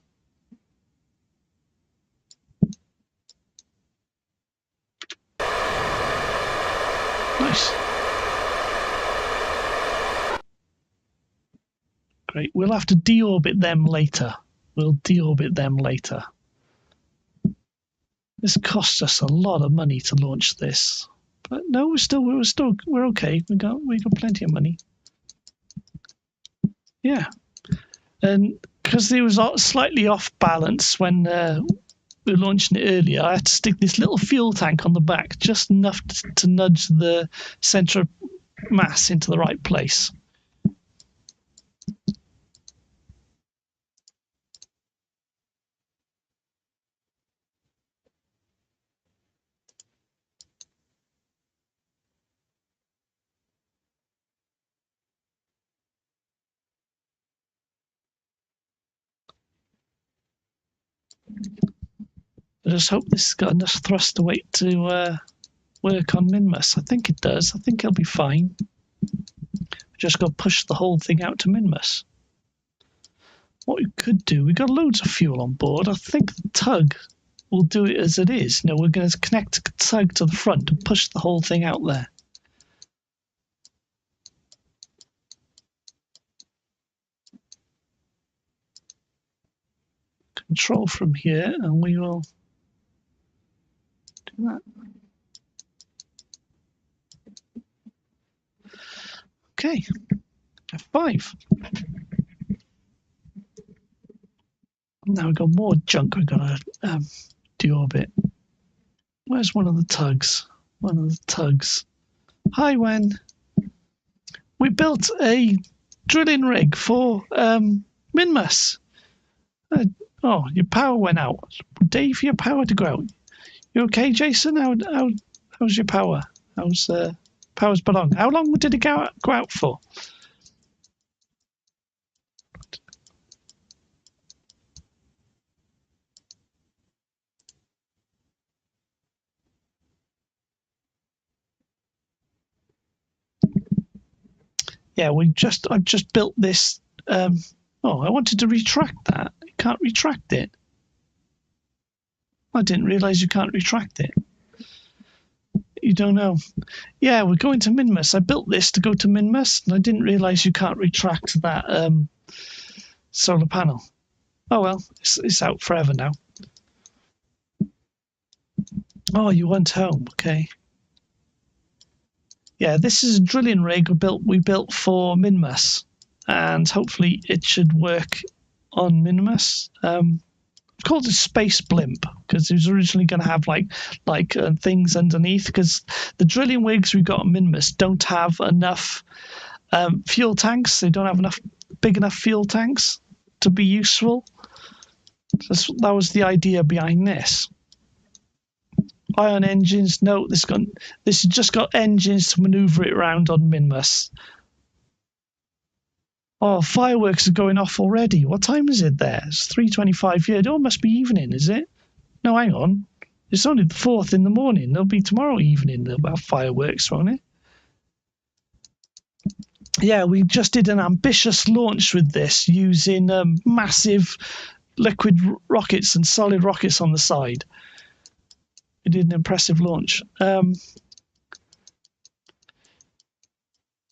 Nice. Great. We'll have to deorbit them later. We'll deorbit them later. This costs us a lot of money to launch this, but no, we're okay. We got plenty of money. Yeah, and because it was slightly off balance when we were launching it earlier, I had to stick this little fuel tank on the back, just enough to nudge the center of mass into the right place. I just hope this has got enough thrust to weight to work on Minmus. I think it does. I think it'll be fine. Just got to push the whole thing out to Minmus. What we could do, we got loads of fuel on board. I think the tug will do it as it is. No, we're going to connect the tug to the front and push the whole thing out there. Control from here, and we will do that. Okay, F5. Now we've got more junk we've got to deorbit. Where's one of the tugs? One of the tugs. Hi, Wen. We built a drilling rig for Minmus. Oh, your power went out. Dave, your power to go out. You okay, Jason? How's your power? How's power's belong? How long did it go out for? Yeah, I've just built this. Oh, I wanted to retract that. You can't retract it. I didn't realize you can't retract it. You don't know. Yeah, we're going to Minmus. I built this to go to Minmus, and I didn't realize you can't retract that solar panel. Oh well, it's out forever now. Oh, you went home. Okay. Yeah, this is a drilling rig we built for Minmus, and hopefully it should work on Minmus. It's called a space blimp because it was originally going to have like things underneath, because the drilling rigs we got on Minmus don't have enough fuel tanks. They don't have big enough fuel tanks to be useful. So that was the idea behind this. Ion engines. No, this has just got engines to maneuver it around on Minmus. Oh, fireworks are going off already. What time is it there? It's 3:25 here. It must be evening, is it? No, hang on. It's only the 4th in the morning. There'll be tomorrow evening. There'll be fireworks, won't it? Yeah, we just did an ambitious launch with this using massive liquid rockets and solid rockets on the side. We did an impressive launch.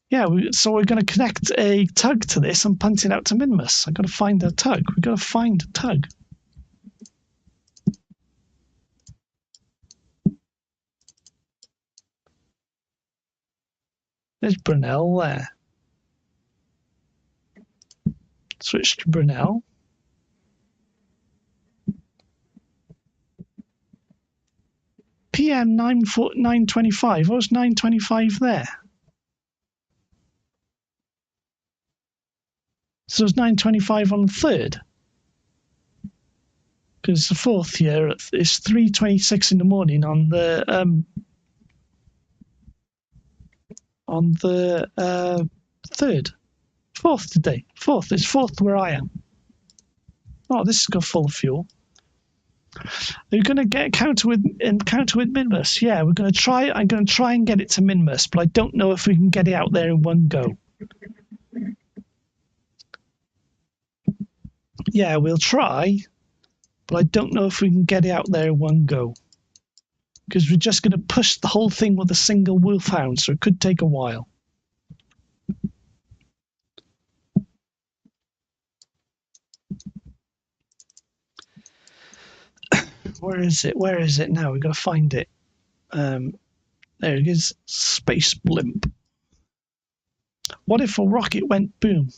Yeah, so we're going to connect a tug to this and punt it out to Minmus. I've got to find a tug. We've got to find a tug. There's Brunel there. Switch to Brunel. PM 9:25. What was 9:25 there? So it's 9:25 on the 3rd. Because the 4th here is 3:26 in the morning on the 3rd. 4th today. 4th. It's 4th where I am. Oh, this has got full fuel. Are you going to get encounter with Minmus? Yeah, we're going to try. I'm going to try and get it to Minmus, but I don't know if we can get it out there in one go. Yeah, we'll try, but I don't know if we can get it out there in one go, because we're just going to push the whole thing with a single wolfhound, so it could take a while. Where is it? Where is it now? We've got to find it. There it is. Space blimp. What if a rocket went boom?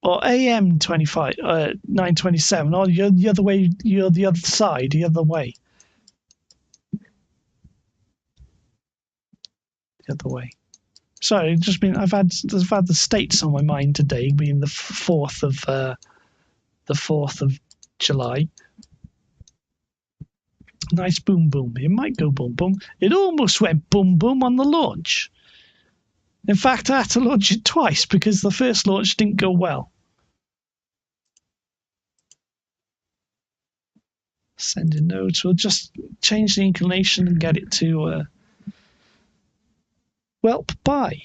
Or AM 25, 927. Or you're the other way. You're the other side. The other way. The other way. Sorry, it's just been I've had the states on my mind today, being the 4th of July. Nice boom boom. It might go boom boom. It almost went boom boom on the launch. In fact, I had to launch it twice because the first launch didn't go well. Sending nodes. We'll just change the inclination and get it to Welp by.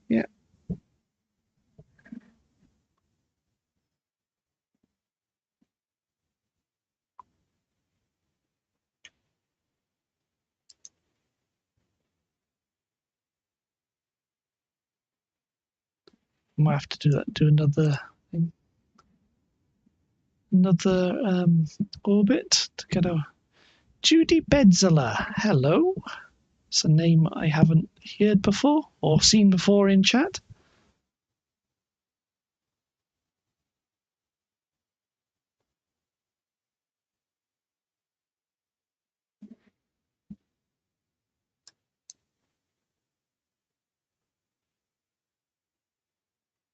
Yeah. I might have to do that. Do another thing. Another orbit to get a Judy Bedzela. Hello. It's a name I haven't heard before or seen before in chat.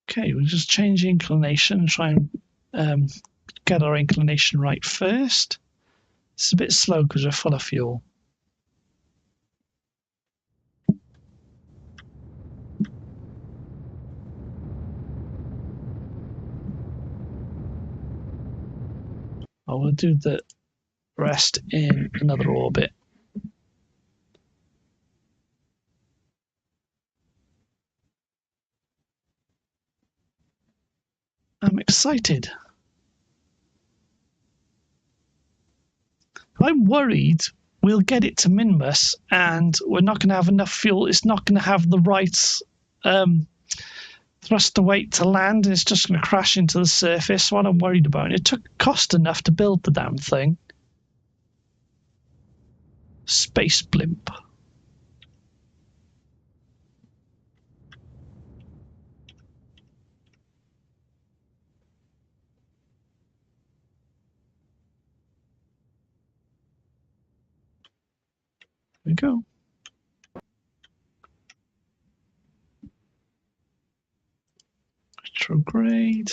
Okay, we'll just change the inclination and try and get our inclination right first. It's a bit slow because we're full of fuel. I will do the rest in another orbit. I'm excited. I'm worried we'll get it to Minmus and we're not going to have enough fuel. It's not going to have the right thruster weight to land, and it's just going to crash into the surface. What I'm worried about. It cost enough to build the damn thing. Space blimp. There we go. Retrograde.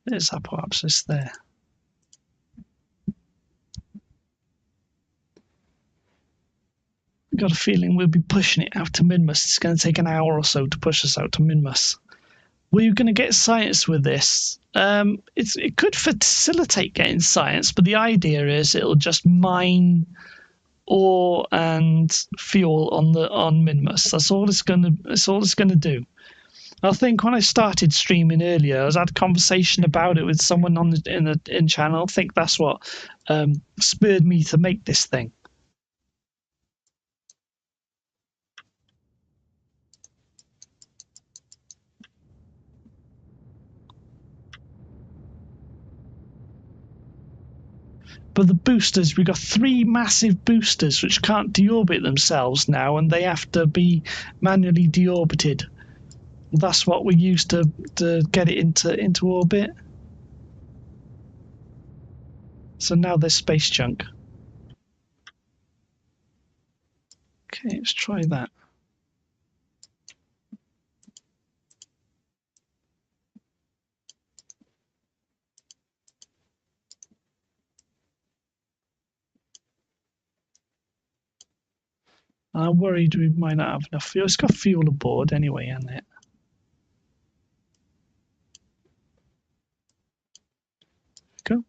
There's apoapsis there. I've got a feeling we'll be pushing it out to Minmus. It's going to take an hour or so to push us out to Minmus. We're going to get science with this. It could facilitate getting science, but the idea is it'll just mine ore and fuel on Minmus. That's all it's going to do. I think when I started streaming earlier, I had a conversation about it with someone in channel. I think that's what spurred me to make this thing. But the boosters, we've got 3 massive boosters which can't deorbit themselves now, and they have to be manually deorbited. That's what we use to get it into orbit. So now there's space junk. Okay, let's try that. I'm worried we might not have enough fuel. It's got fuel aboard anyway, hasn't it? Go.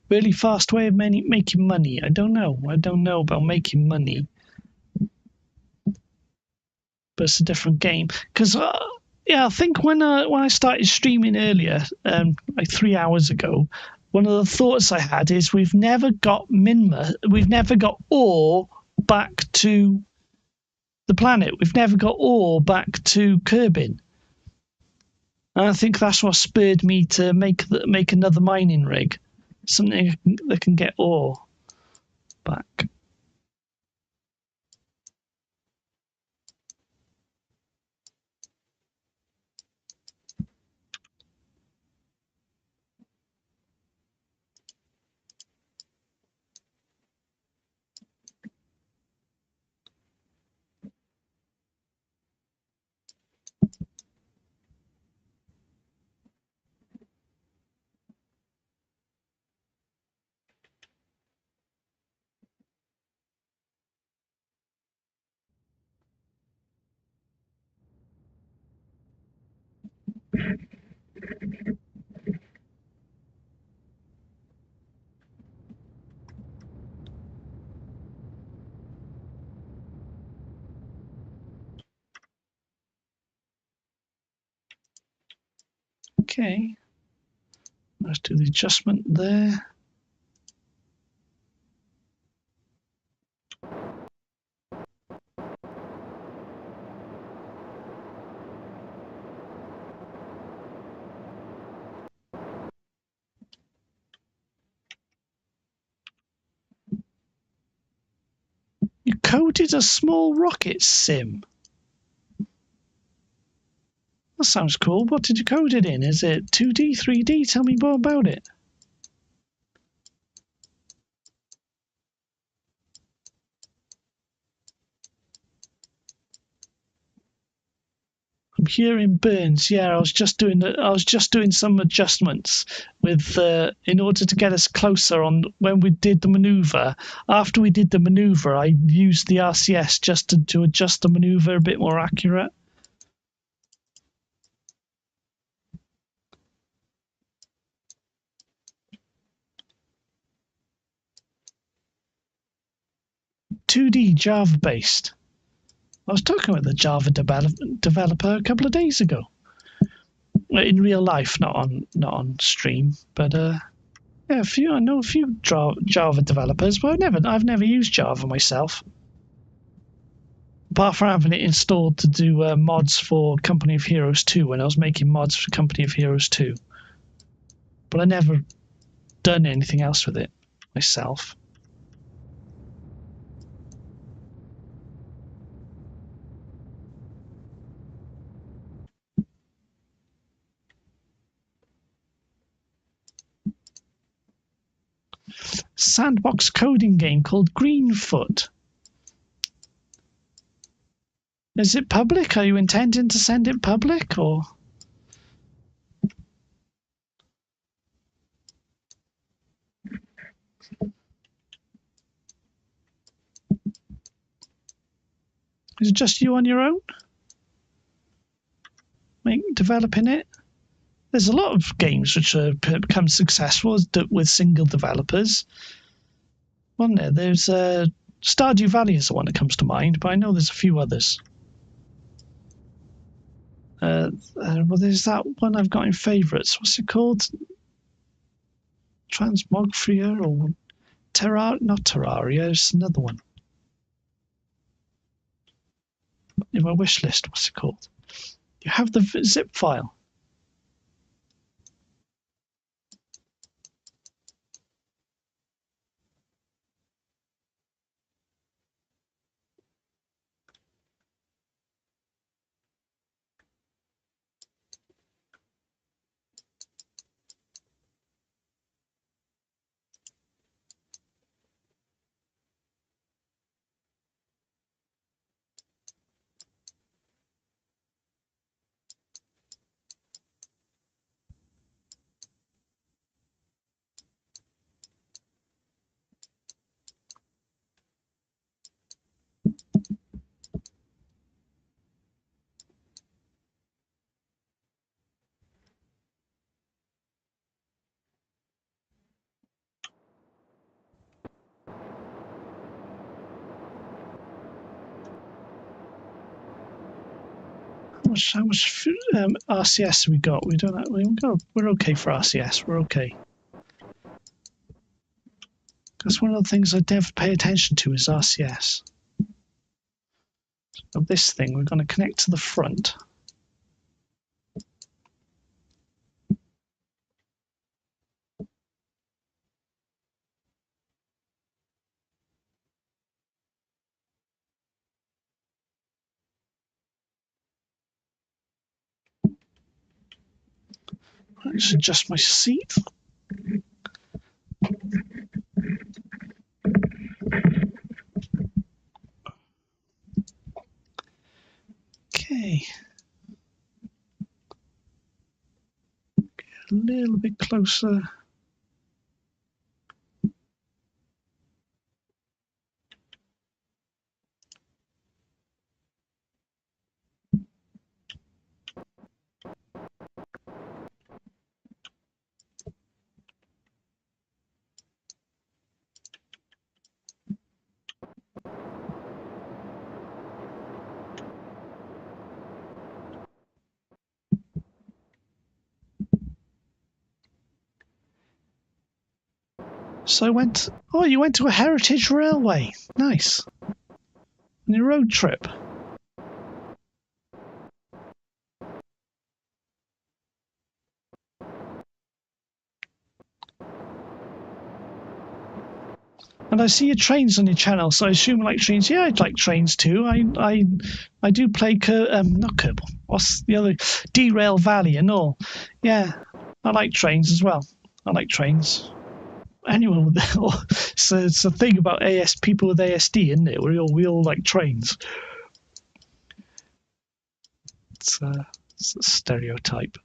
Really fast way of making money. I don't know. I don't know about making money. But it's a different game. Because Yeah, I think when I started streaming earlier, like 3 hours ago, one of the thoughts I had is we've never got ore back to the planet. We've never got ore back to Kerbin. And I think that's what spurred me to make another mining rig, something that can get ore back. Okay, let's do the adjustment there. You coded a small rocket sim. That sounds cool. What did you code it in? Is it 2D, 3D? Tell me more about it. I'm hearing burns. Yeah, I was just doing some adjustments with in order to get us closer on when we did the maneuver. After we did the maneuver, I used the RCS just to adjust the maneuver a bit more accurate. .2D Java based. I was talking with the Java developer a couple of days ago. In real life, not on stream, but yeah, I know a few Java developers, but I've never used Java myself, apart from having it installed to do mods for Company of Heroes 2 when I was making mods for Company of Heroes 2. But I never done anything else with it myself. Sandbox coding game called Greenfoot. Is it public? Are you intending to send it public, or? Is it just you on your own? Developing it? There's a lot of games which have become successful with single developers. Wasn't there? There's Stardew Valley is the one that comes to mind, but I know there's a few others. Well, there's that one I've got in favourites. What's it called? Transmogria or Not Terraria. It's another one in my wish list. What's it called? You have the zip file. much RCS we got? We don't. We're okay for RCS. We're okay. That's one of the things I never pay attention to is RCS. So this thing we're going to connect to the front. Let's adjust my seat. Okay. Get a little bit closer. So I went. Oh, you went to a heritage railway. Nice. On your road trip. And I see your trains on your channel, so I assume you like trains. Yeah, I'd like trains too. I do play not Kerbal. What's the other? Derail Valley and all. Yeah, I like trains as well. I like trains. Anyone with so it's a thing about people with ASD, isn't it? We all like trains. It's a stereotype.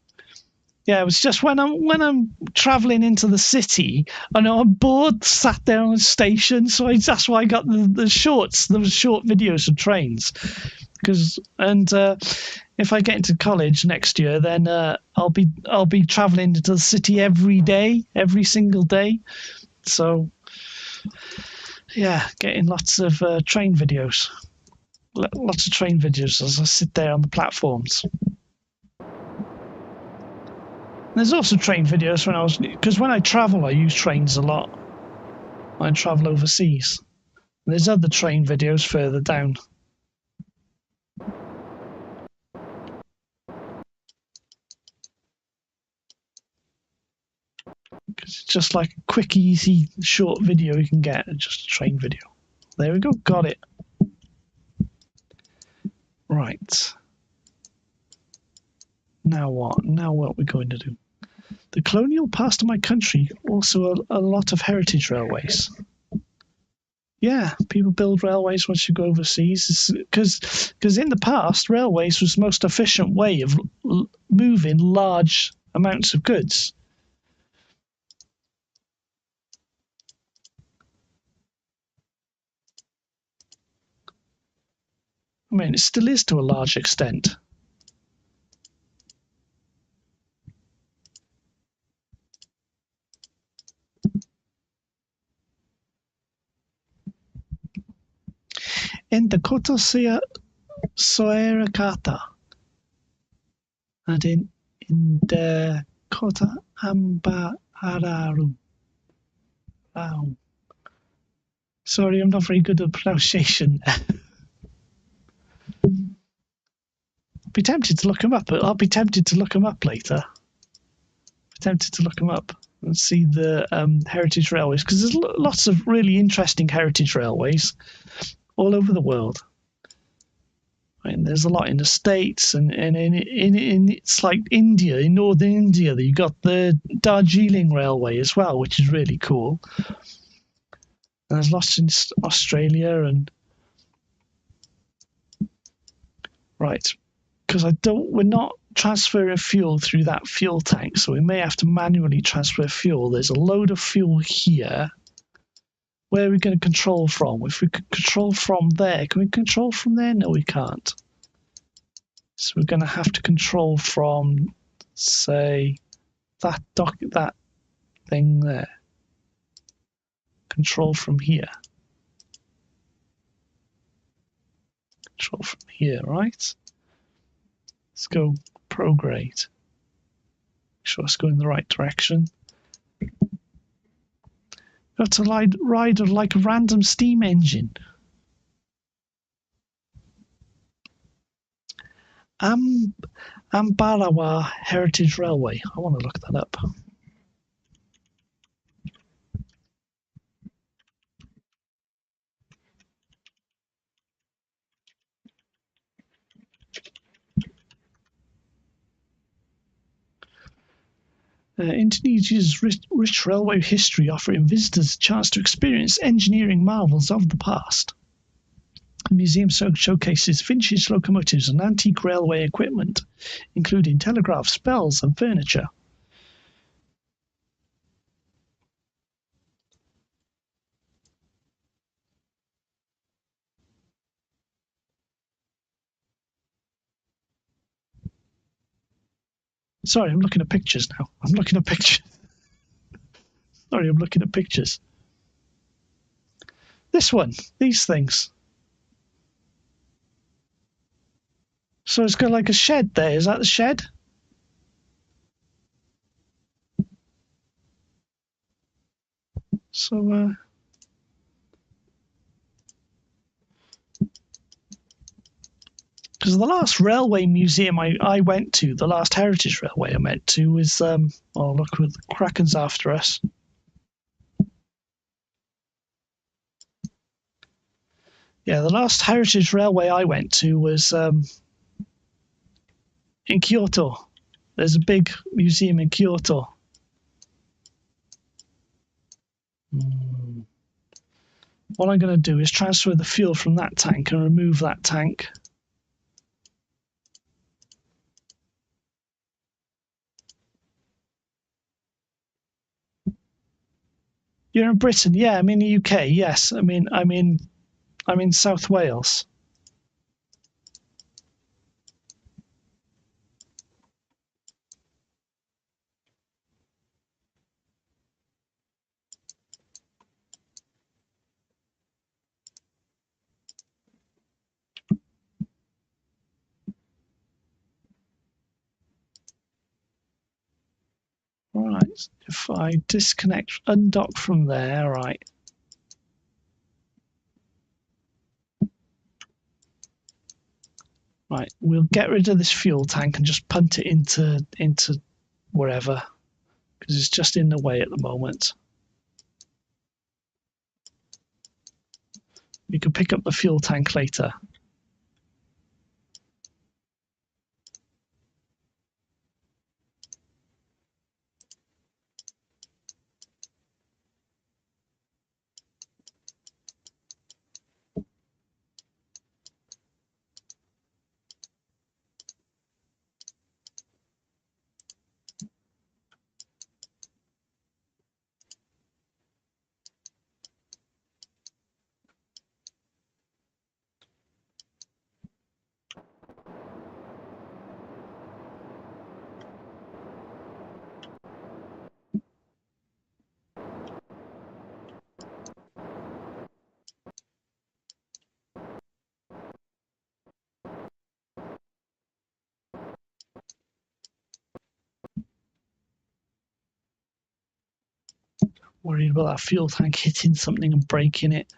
Yeah, it was just when I'm traveling into the city, I know I'm bored, sat there on a station, so that's why I got the short videos of trains. If I get into college next year, then I'll be traveling into the city every single day. So yeah, getting lots of train videos, as I sit there on the platforms. There's also train videos because when I travel, I use trains a lot. I travel overseas. There's other train videos further down. It's just like a quick, easy, short video you can get. Just a train video. There we go. Got it. Right. Now what? Now what are we going to do? The colonial past of my country, also a lot of heritage railways. Yeah, people build railways once you go overseas. Because in the past, railways was the most efficient way of moving large amounts of goods. I mean, it still is to a large extent. In the Kota Soerakata and in the Kota Ambararu. Wow. Sorry, I'm not very good at pronunciation. Be tempted to look them up, but I'll be tempted to look them up later. Be tempted to look them up and see the heritage railways, because there's lots of really interesting heritage railways all over the world. I mean, there's a lot in the States, and in it's like India, in northern India, you got the Darjeeling Railway as well, which is really cool. And there's lots in Australia and right. Because we're not transferring fuel through that fuel tank, so we may have to manually transfer fuel. There's a load of fuel here. Where are we going to control from? If we could control from there, can we control from there? No, we can't. So we're going to have to control from, say, that thing there. Control from here. Control from here, right? Let's go prograde. Make sure it's going in the right direction. You have to ride like a random steam engine. Ambarawa Heritage Railway. I want to look that up. Indonesia's rich railway history, offering visitors a chance to experience engineering marvels of the past. The museum showcases vintage locomotives and antique railway equipment, including telegraphs, bells, and furniture. Sorry, I'm looking at pictures now. I'm looking at pictures. Sorry, I'm looking at pictures. This one, these things. So it's got like a shed there. Is that the shed? So, because the last railway museum I went to, the last heritage railway I went to was, oh, look, the Kraken's after us. Yeah, the last heritage railway I went to was in Kyoto. There's a big museum in Kyoto. What I'm going to do is transfer the fuel from that tank and remove that tank. You're in Britain, yeah. I'm in the UK, yes. I'm in South Wales. Right, if I disconnect, undock from there, right. Right, we'll get rid of this fuel tank and just punt it into wherever, because it's just in the way at the moment. We can pick up the fuel tank later. Worried about that fuel tank hitting something and breaking it.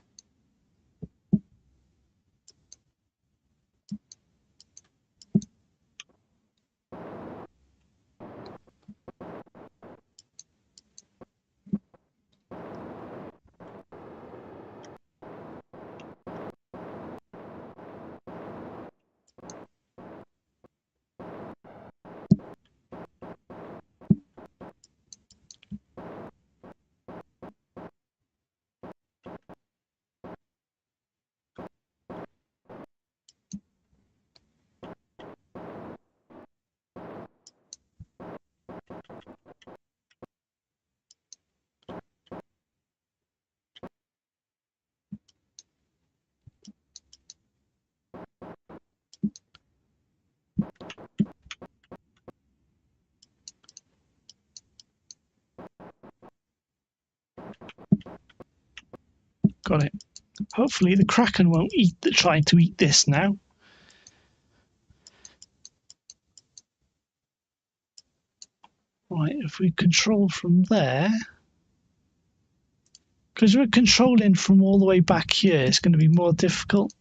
Got it. Hopefully the Kraken won't try to eat this now. Right, if we control from there, because we're controlling from all the way back here, it's going to be more difficult.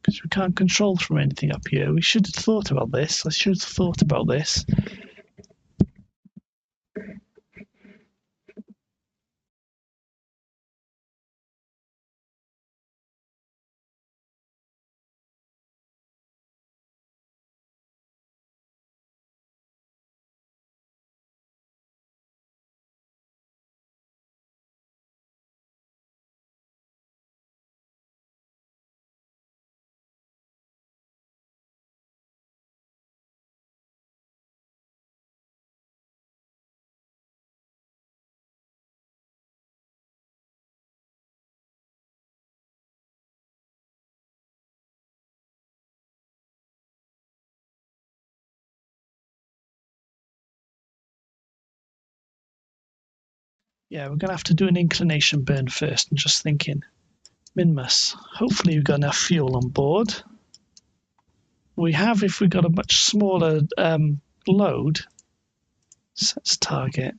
Because we can't control from anything up here. We should have thought about this. I should have thought about this. Yeah, we're going to have to do an inclination burn first. I'm just thinking. Minmus. Hopefully we've got enough fuel on board. We have if we got a much smaller load. Sets target.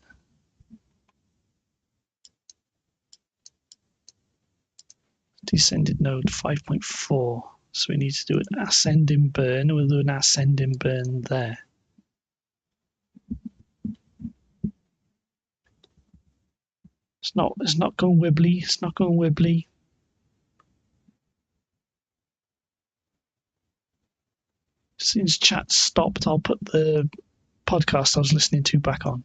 Descended node 5.4. So we need to do an ascending burn. We'll do an ascending burn there. It's not going wibbly. It's not going wibbly. Since chat stopped, I'll put the podcast I was listening to back on.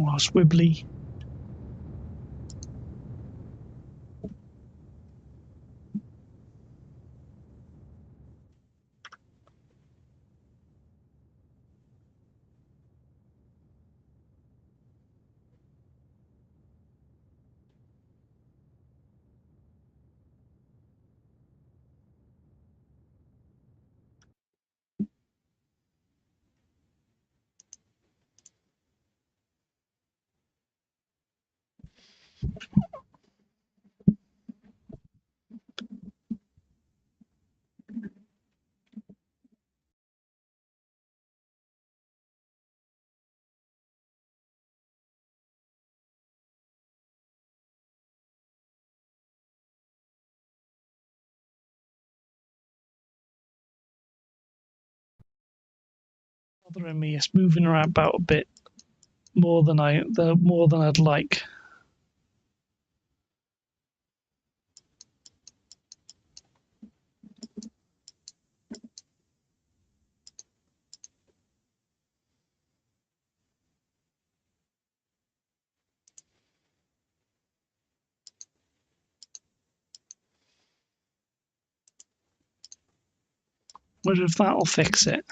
Oh, it's wibbly. Bothering me. It's moving around about a bit more than I'd like. Wonder if that'll fix it.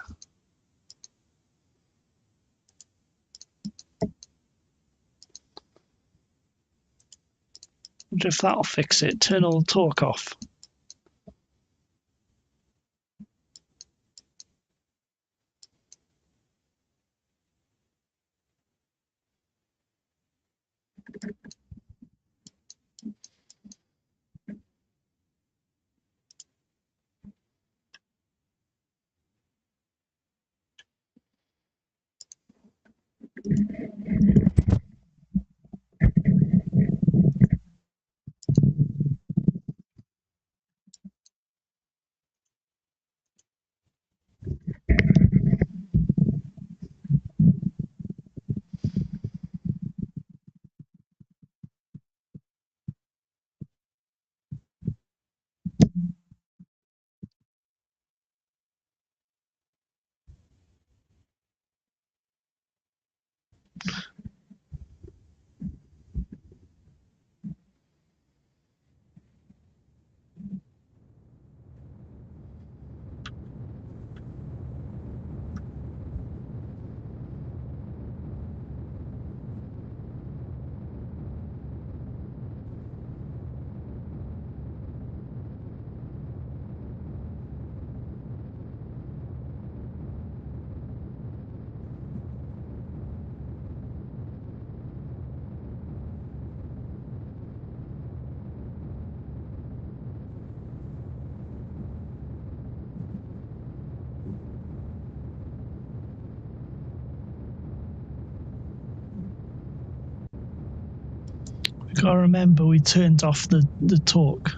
Wonder if that'll fix it. Turn all the torque off. Gotta remember we turned off the talk.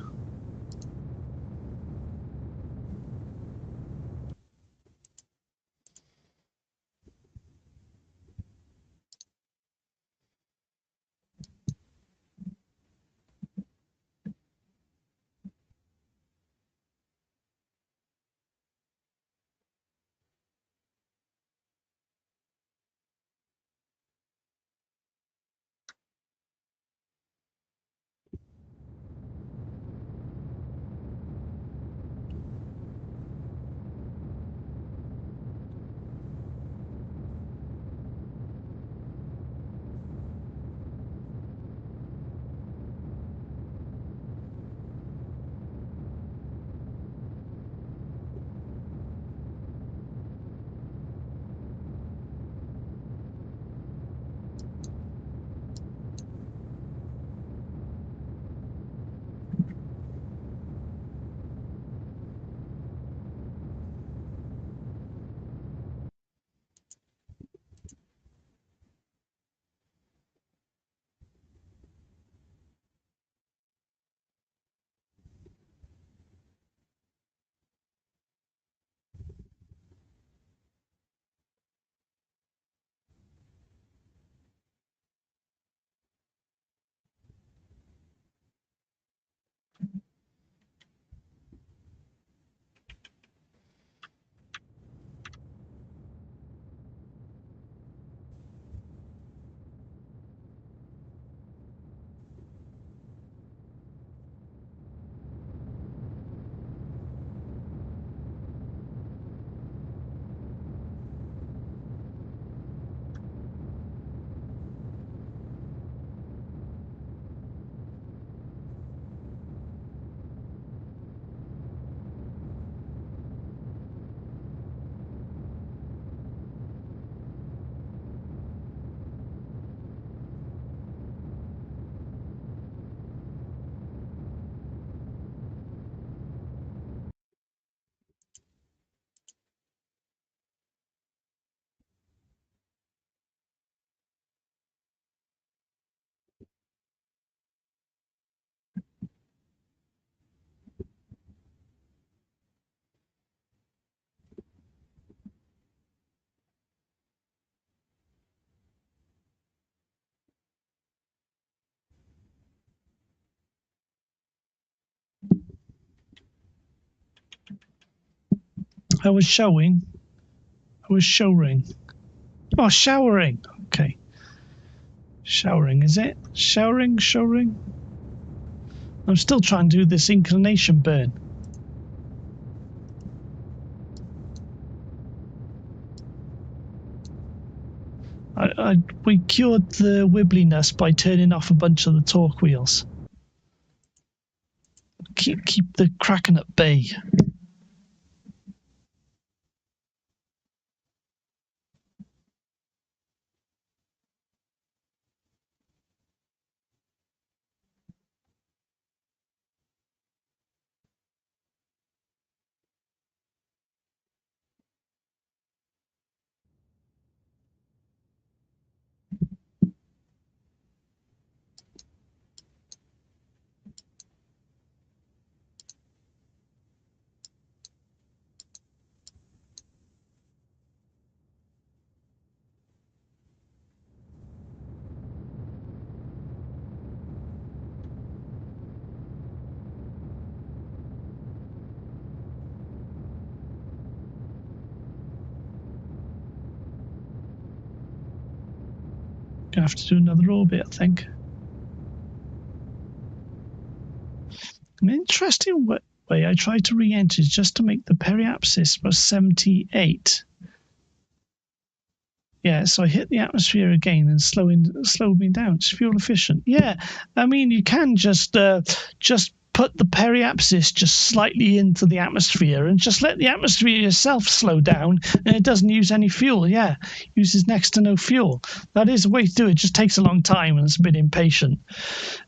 I was showing. I was showering. Oh, showering. Okay. Showering, is it? Showering? I'm still trying to do this inclination burn. We cured the wibbliness by turning off a bunch of the torque wheels. Keep the Kraken at bay. Gonna have to do another orbit, I think. An interesting way I tried to re-enter is just to make the periapsis was 78. Yeah, so I hit the atmosphere again and slowed me down. It's fuel efficient. Yeah, I mean you can just put the periapsis just slightly into the atmosphere and just let the atmosphere itself slow down, and it doesn't use any fuel. Yeah, uses next to no fuel. That is a way to do it. It just takes a long time and it's a bit impatient.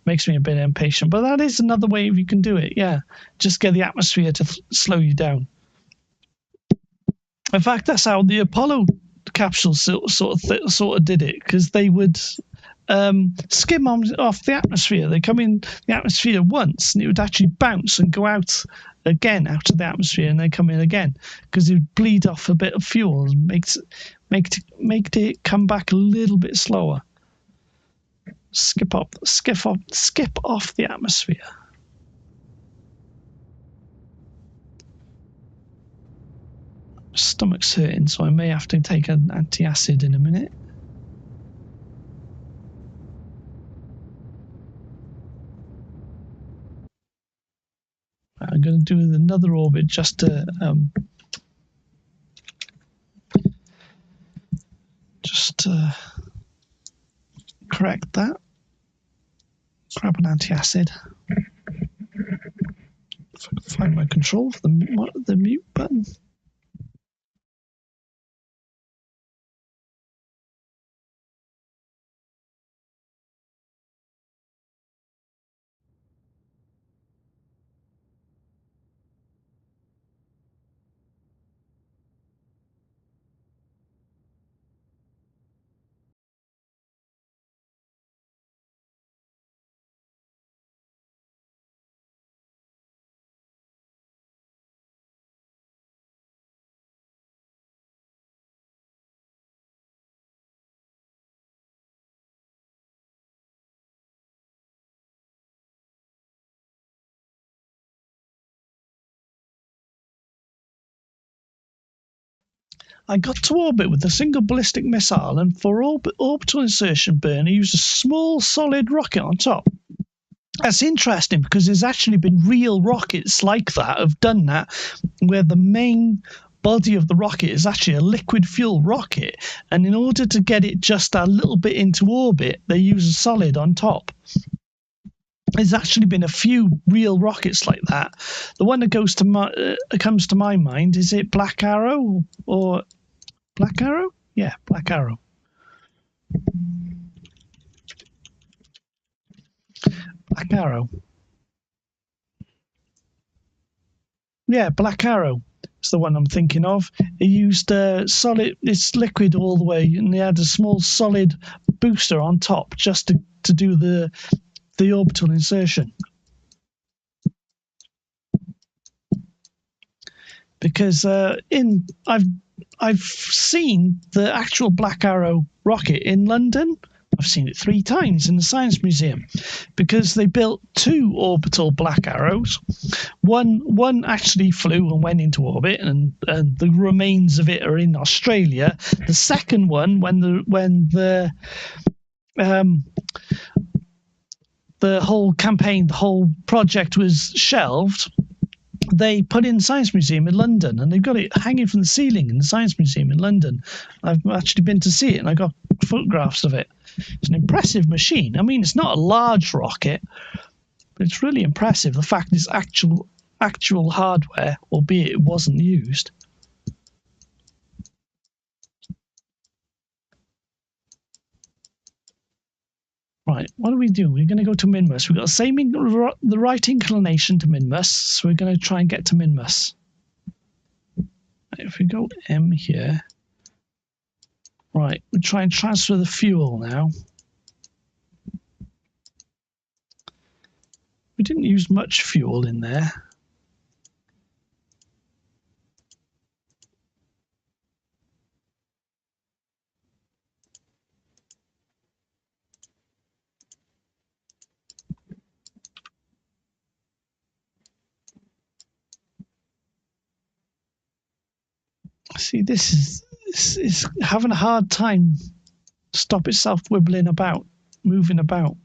Makes me a bit impatient, but that is another way you can do it. Yeah, just get the atmosphere to slow you down. In fact, that's how the Apollo capsule sort of did it, because they would skim off the atmosphere. They come in the atmosphere once, and it would actually bounce and go out again out of the atmosphere, and they come in again because it would bleed off a bit of fuel and make it come back a little bit slower. Skip off the atmosphere. Stomach's hurting, so I may have to take an antacid in a minute. I'm going to do another orbit just to correct that. Grab an antacid. If I can find my control for the mute button. I got to orbit with a single ballistic missile, and for orbital insertion burn, I used a small solid rocket on top. That's interesting because there's actually been real rockets like that have done that, where the main body of the rocket is actually a liquid fuel rocket, and in order to get it just a little bit into orbit, they use a solid on top. There's actually been a few real rockets like that. The one that comes to my mind, is it Black Arrow or Black Arrow? Yeah, Black Arrow. Black Arrow. Yeah, Black Arrow. It's the one I'm thinking of. It used solid. It's liquid all the way, and they had a small solid booster on top just to do the orbital insertion. Because I've seen the actual Black Arrow rocket in London. I've seen it 3 times in the Science Museum, because they built 2 orbital Black Arrows. One actually flew and went into orbit, and the remains of it are in Australia. The second one, when the whole campaign, the whole project was shelved, they put in the Science Museum in London, and they've got it hanging from the ceiling in the Science Museum in London. I've actually been to see it, and I got photographs of it. It's an impressive machine. I mean, it's not a large rocket, but it's really impressive. The fact it's actual hardware, albeit it wasn't used. Right, what do we do? We're going to go to Minmus. We've got the right inclination to Minmus, so we're going to try and get to Minmus. Right, if we go M here, right, we'll try and transfer the fuel now. We didn't use much fuel in there. See, this is having a hard time to stop itself wibbling about, moving about.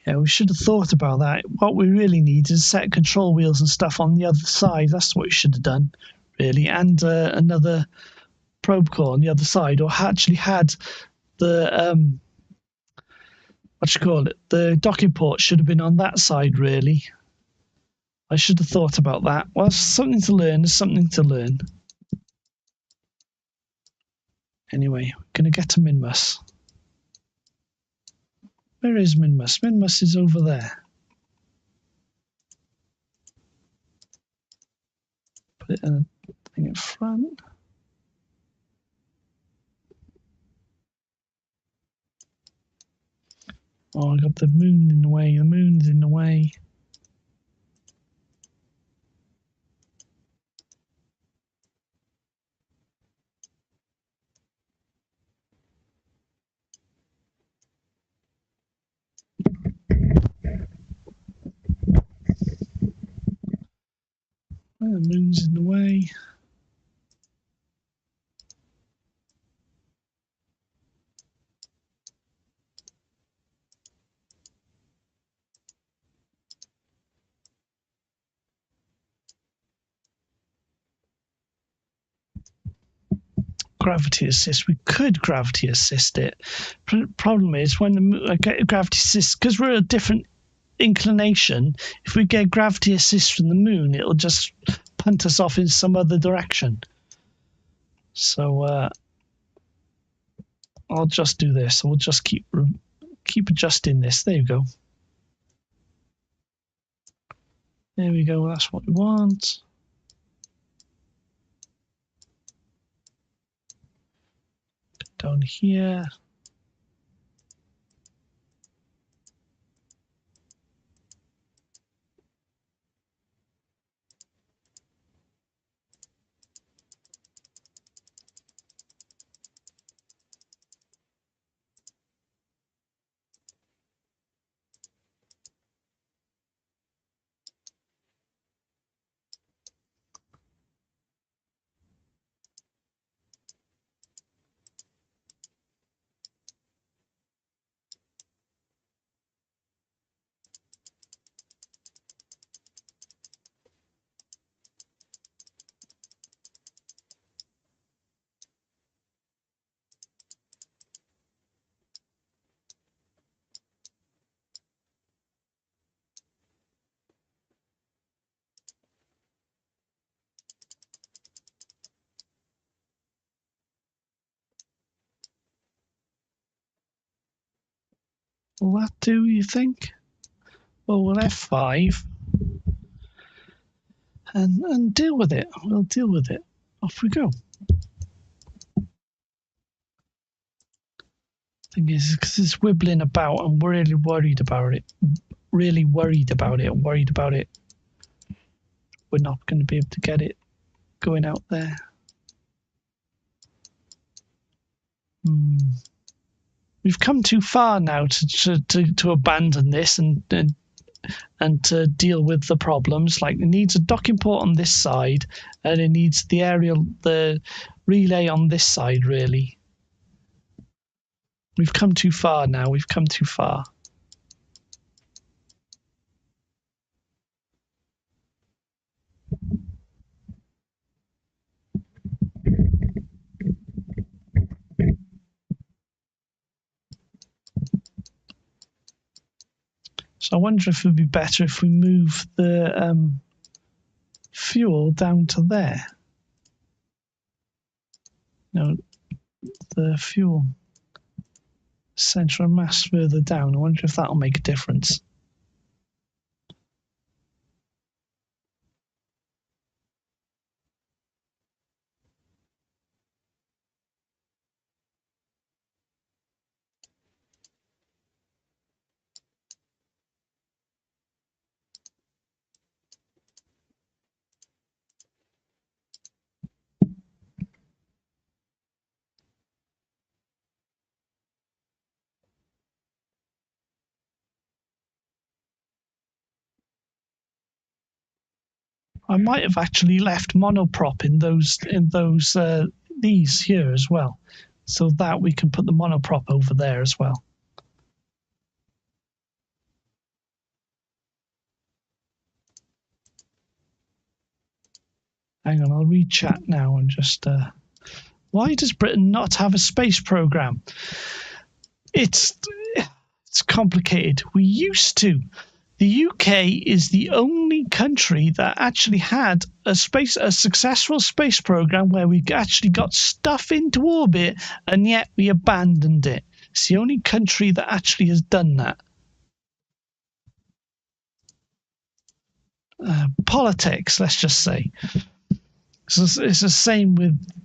Yeah, we should have thought about that. What we really need is set control wheels and stuff on the other side. That's what we should have done, really. And another probe core on the other side, or actually had the the docking port should have been on that side, really. I should have thought about that. Well, something to learn is something to learn. Anyway, we're going to get to Minmus. Where is Minmus? Minmus is over there. Put it in a thing in front. Oh, I got the moon in the way. The moon's in the way. Oh, the moon's in the way. Gravity assist. We could gravity assist it. Problem is when the gravity assist, because we're a different inclination. If we get gravity assist from the moon, it'll just punt us off in some other direction. So I'll just do this. We'll just keep adjusting this. There you go. There we go. That's what we want. Down here. Will that do, you think? Well, we'll F5 and deal with it. We'll deal with it. Off we go. Thing is, because it's wibbling about, I'm really worried about it. Really worried about it. I'm worried about it. We're not going to be able to get it going out there. We've come too far now to abandon this and to deal with the problems. Like, it needs a docking port on this side, and it needs the relay on this side, really. We've come too far now. We've come too far. So I wonder if it would be better if we move the fuel down to there. No, the fuel central mass further down. I wonder if that'll make a difference. I might have actually left monoprop in these here as well, so that we can put the monoprop over there as well. Hang on, I'll read chat now and just. Why does Britain not have a space program? It's complicated. We used to. The UK is the only country that actually had a successful space program where we actually got stuff into orbit, and yet we abandoned it. It's the only country that actually has done that. Politics, let's just say. So it's the same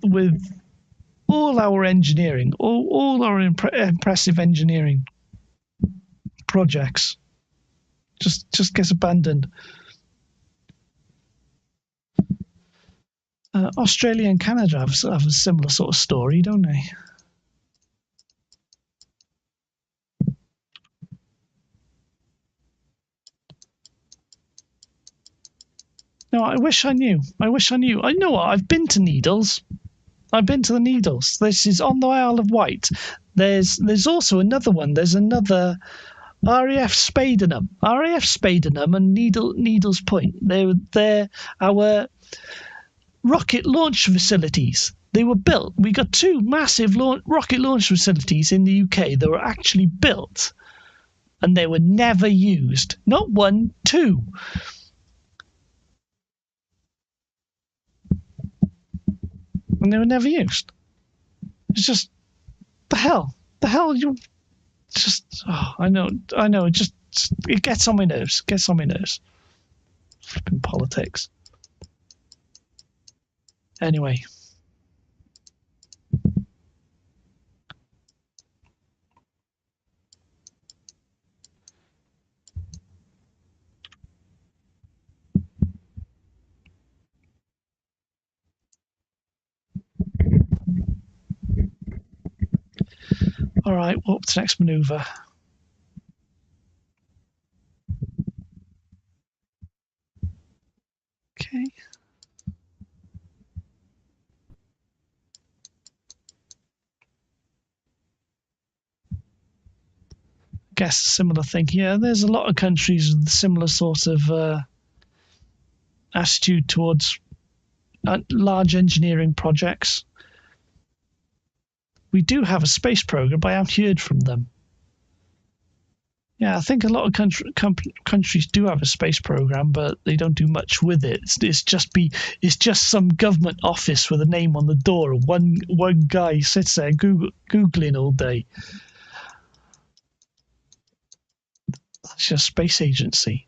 with all our engineering, all our impressive engineering. projects. Just gets abandoned. Australia and Canada have a similar sort of story, don't they? No, I wish I knew. I know what? I've been to Needles. I've been to the Needles. This is on the Isle of Wight. There's also another one. There's another RAF Spadenham and Needles Point. They're our rocket launch facilities. They were built. We got two massive rocket launch facilities in the UK that were actually built, and they were never used. Not one, two. And they were never used. It's just the hell you just. Oh, I know. It gets on my nerves. Flipping politics. Anyway. All right, up to next maneuver. Okay. Guess a similar thing here. There's a lot of countries with similar sort of attitude towards large engineering projects. We do have a space program, but I haven't heard from them. Yeah, I think a lot of countries do have a space program, but they don't do much with it. It's just some government office with a name on the door. One guy sits there googling all day. That's just space agency.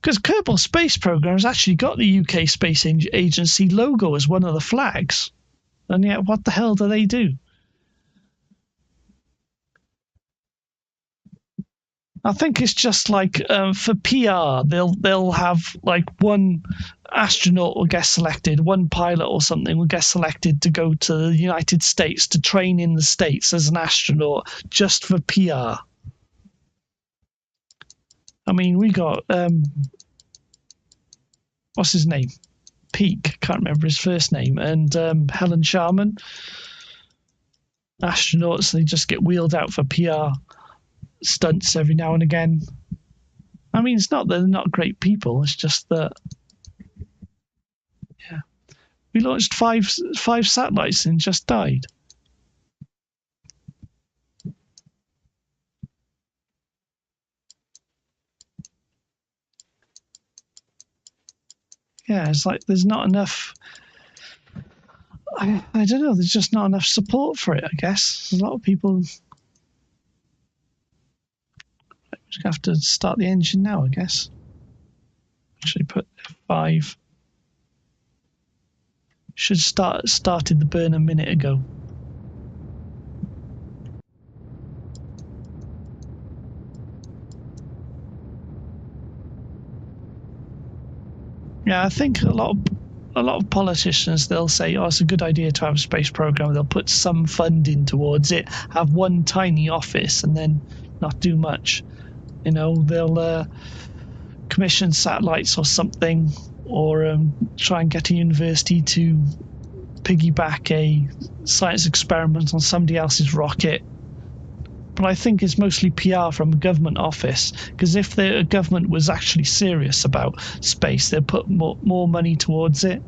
Because Kerbal Space Program has actually got the UK Space Agency logo as one of the flags. And yet, what the hell do they do? I think it's just like for PR, they'll have like one astronaut will get selected, one pilot or something will get selected to go to the United States to train in the States as an astronaut just for PR. I mean, we got what's his name? Peake, can't remember his first name, and Helen Sharman. Astronauts, they just get wheeled out for PR stunts every now and again. I mean, it's not that they're not great people, it's just that, yeah. We launched five satellites and just died. Yeah, it's like there's not enough. I don't know. There's just not enough support for it. I guess a lot of people. We just have to start the engine now. I guess. Actually, put F5. Should started the burn a minute ago. Yeah, I think a lot of politicians, they'll say, oh, it's a good idea to have a space program. They'll put some funding towards it, have one tiny office, and then not do much. They'll commission satellites or something, or try and get a university to piggyback a science experiment on somebody else's rocket. But I think it's mostly PR from a government office, because if the government was actually serious about space, they'd put more money towards it.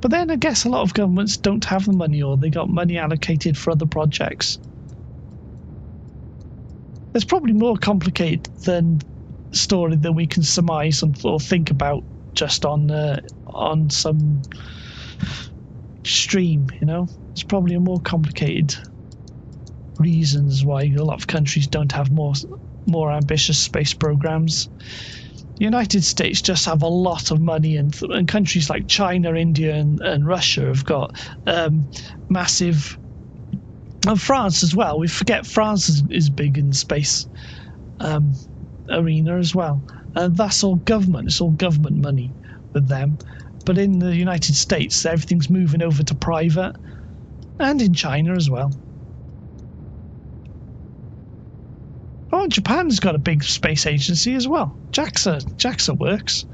But then I guess a lot of governments don't have the money, or they got money allocated for other projects. It's probably more complicated than the story that we can surmise or think about just on some stream. It's probably a more complicated reasons why a lot of countries don't have more ambitious space programs. The United States just have a lot of money, and countries like China, India, and Russia have got massive, and France as well. We forget France is big in space. arena as well. And that's all government. It's all government money with them. But in the United States, everything's moving over to private, and in China as well. Oh, Japan's got a big space agency as well. JAXA works.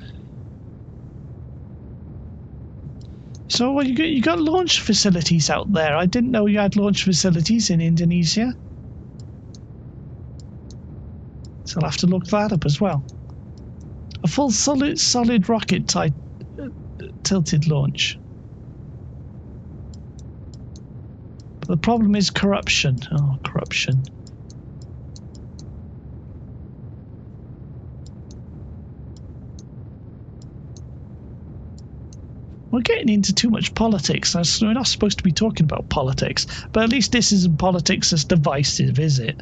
So you got launch facilities out there. I didn't know you had launch facilities in Indonesia. So I'll have to look that up as well. A full solid rocket type tilted launch. But the problem is corruption. Oh, corruption. We're getting into too much politics. We're not supposed to be talking about politics, but at least this isn't politics that's divisive, is it?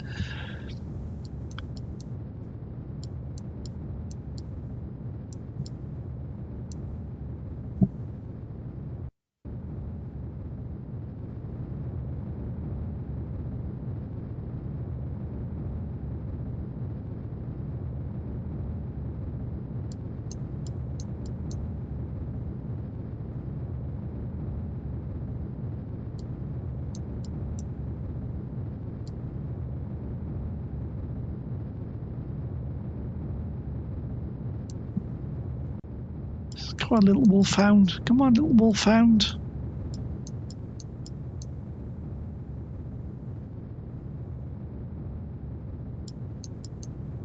Come on, little wolfhound. Come on, little wolfhound.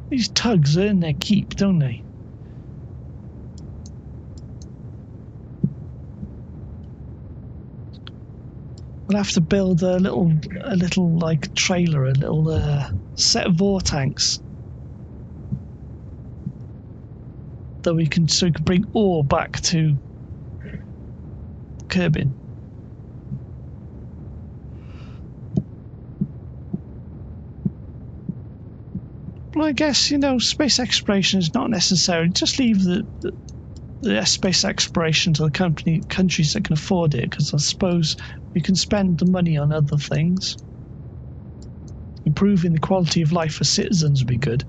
These tugs earn their keep, don't they? We'll have to build a little like trailer, a little set of tanks that we can bring ore back to Kerbin. Well, I guess, space exploration is not necessary. Just leave the space exploration to the countries that can afford it, because I suppose we can spend the money on other things. Improving the quality of life for citizens would be good.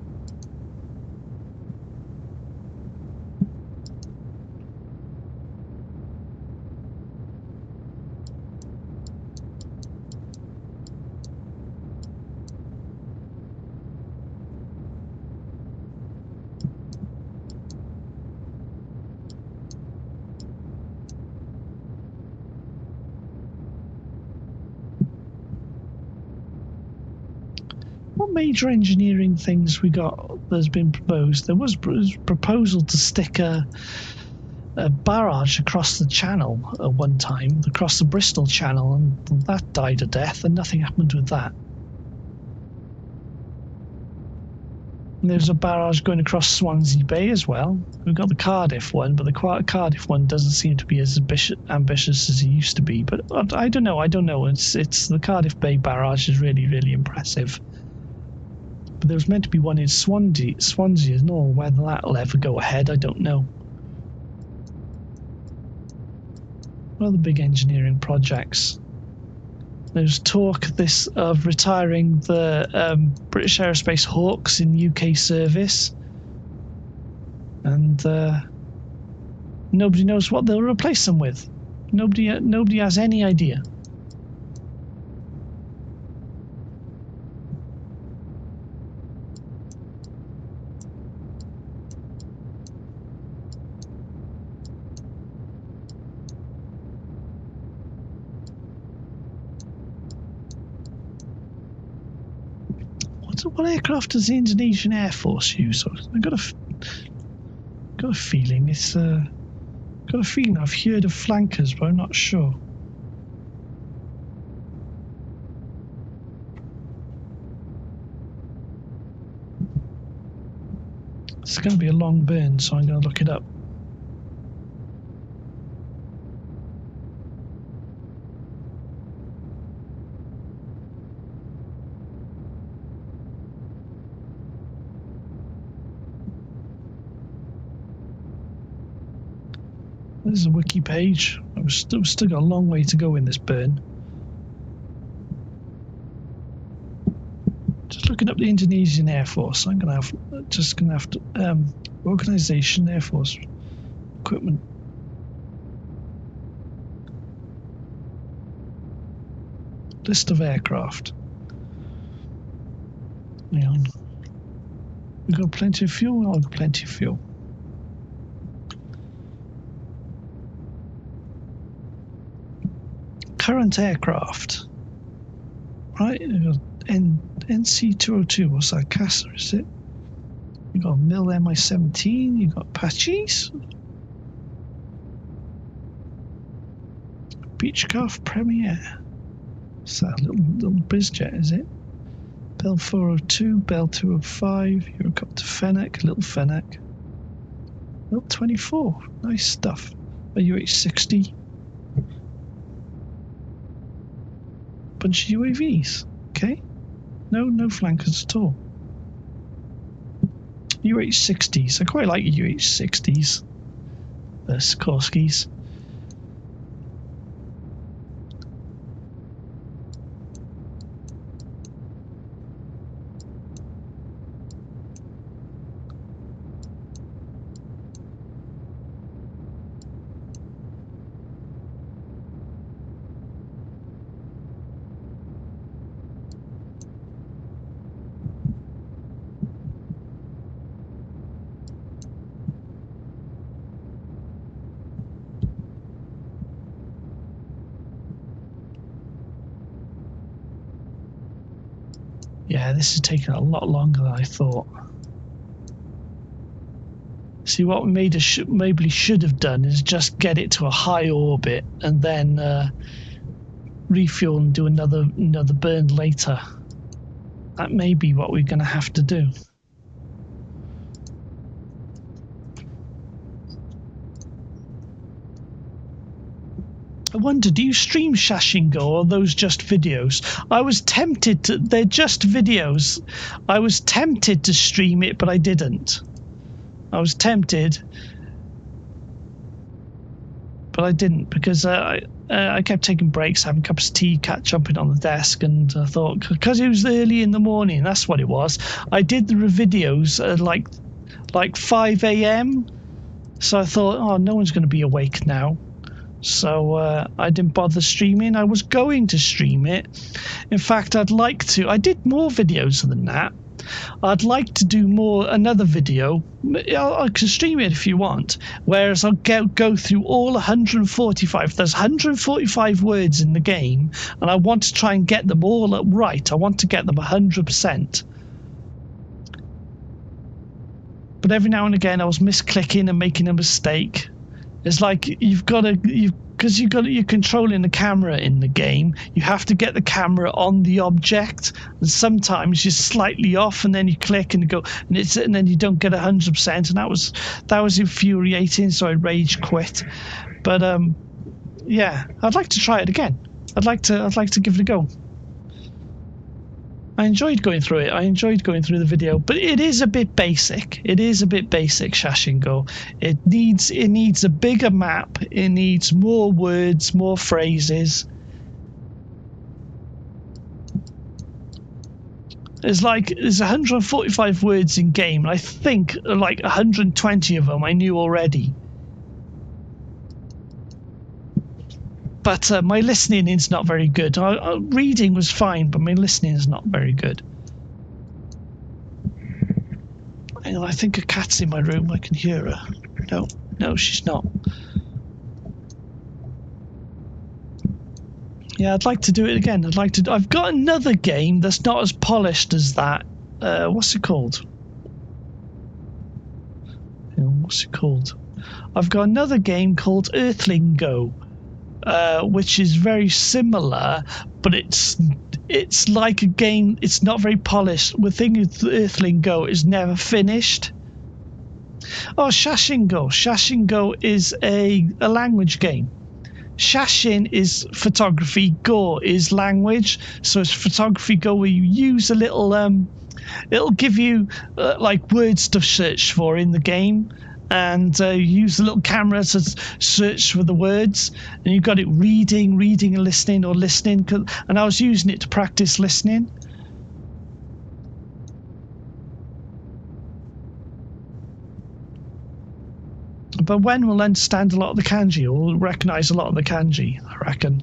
What major engineering things we got that's been proposed? There was proposal to stick a barrage across the channel at one time, across the Bristol Channel, and that died a death, and nothing happened with that. And there's a barrage going across Swansea Bay as well. We've got the Cardiff one, but the Cardiff one doesn't seem to be as ambitious as it used to be. But I don't know. It's the Cardiff Bay barrage is really, really impressive. But there was meant to be one in Swansea and all. Whether that'll ever go ahead, I don't know. What other big engineering projects? There's talk of retiring the British Aerospace Hawks in UK service, and nobody knows what they'll replace them with. Nobody has any idea. What aircraft does the Indonesian Air Force use? I've got a feeling I've heard of flankers, but I'm not sure. It's going to be a long burn, so I'm going to look it up. This is a wiki page. We've still got a long way to go in this burn. Just looking up the Indonesian Air Force. I'm gonna have to organization Air Force equipment. List of aircraft. Hang on. We've got plenty of fuel. I've got plenty of fuel. Current aircraft. Right, we've got NC-202. What's that? Castor, is it? You've got Mil Mi-17. You've got Apaches. Beechcraft Premier. What's that? Little bizjet, is it? Bell 402, Bell 205, Eurocopter Fennec, little Fennec. Bell 24, nice stuff. A UH-60. Bunch of UAVs, okay. No flankers at all. UH-60s, I quite like UH-60s. The Sikorsky's. Yeah, this is taking a lot longer than I thought. See, what we maybe should have done is just get it to a high orbit and then refuel and do another burn later. That may be what we're going to have to do. I wonder, do you stream Shashingo or are those just videos? I was tempted to, they're just videos. I was tempted to stream it, but I didn't. I was tempted, but I didn't because I kept taking breaks, having cups of tea, jumping on the desk, and I thought, because it was early in the morning, that's what it was. I did the videos at like 5 a.m. So I thought, oh, no one's going to be awake now. So I didn't bother streaming. I was going to stream it. In fact, I'd like to. I did more videos than that. I'd like to do another video. I can stream it if you want. Whereas I'll go through all 145. There's 145 words in the game, and I want to try and get them all right. I want to get them 100%. But every now and again, I was misclicking and making a mistake. It's like because you're controlling the camera in the game, you have to get the camera on the object, and sometimes you're slightly off, and then you click and go, and then you don't get 100%, and that was infuriating. So I rage quit. But yeah, I'd like to try it again. I'd like to give it a go. I enjoyed going through it. I enjoyed going through the video, but it is a bit basic. It is a bit basic, Shashingo. It needs a bigger map. It needs more words, more phrases. There's 145 words in game, and I think like 120 of them I knew already. But my listening is not very good. Reading was fine, but my listening is not very good. Hang on, I think a cat's in my room. I can hear her. No, she's not. Yeah, I'd like to do it again. I've got another game that's not as polished as that. What's it called? What's it called? I've got another game called Earthling Go. Which is very similar, but it's like a game. It's not very polished. The thing with Earthling Go is never finished. Oh, Shashingo. Shashingo is a language game. Shashin is photography. Go is language. So it's photography Go where you use a little. It'll give you like words to search for in the game. And use a little camera to search for the words, and you've got it reading and listening, and I was using it to practice listening. but Wen will understand a lot of the kanji, or will recognise a lot of the kanji, I reckon.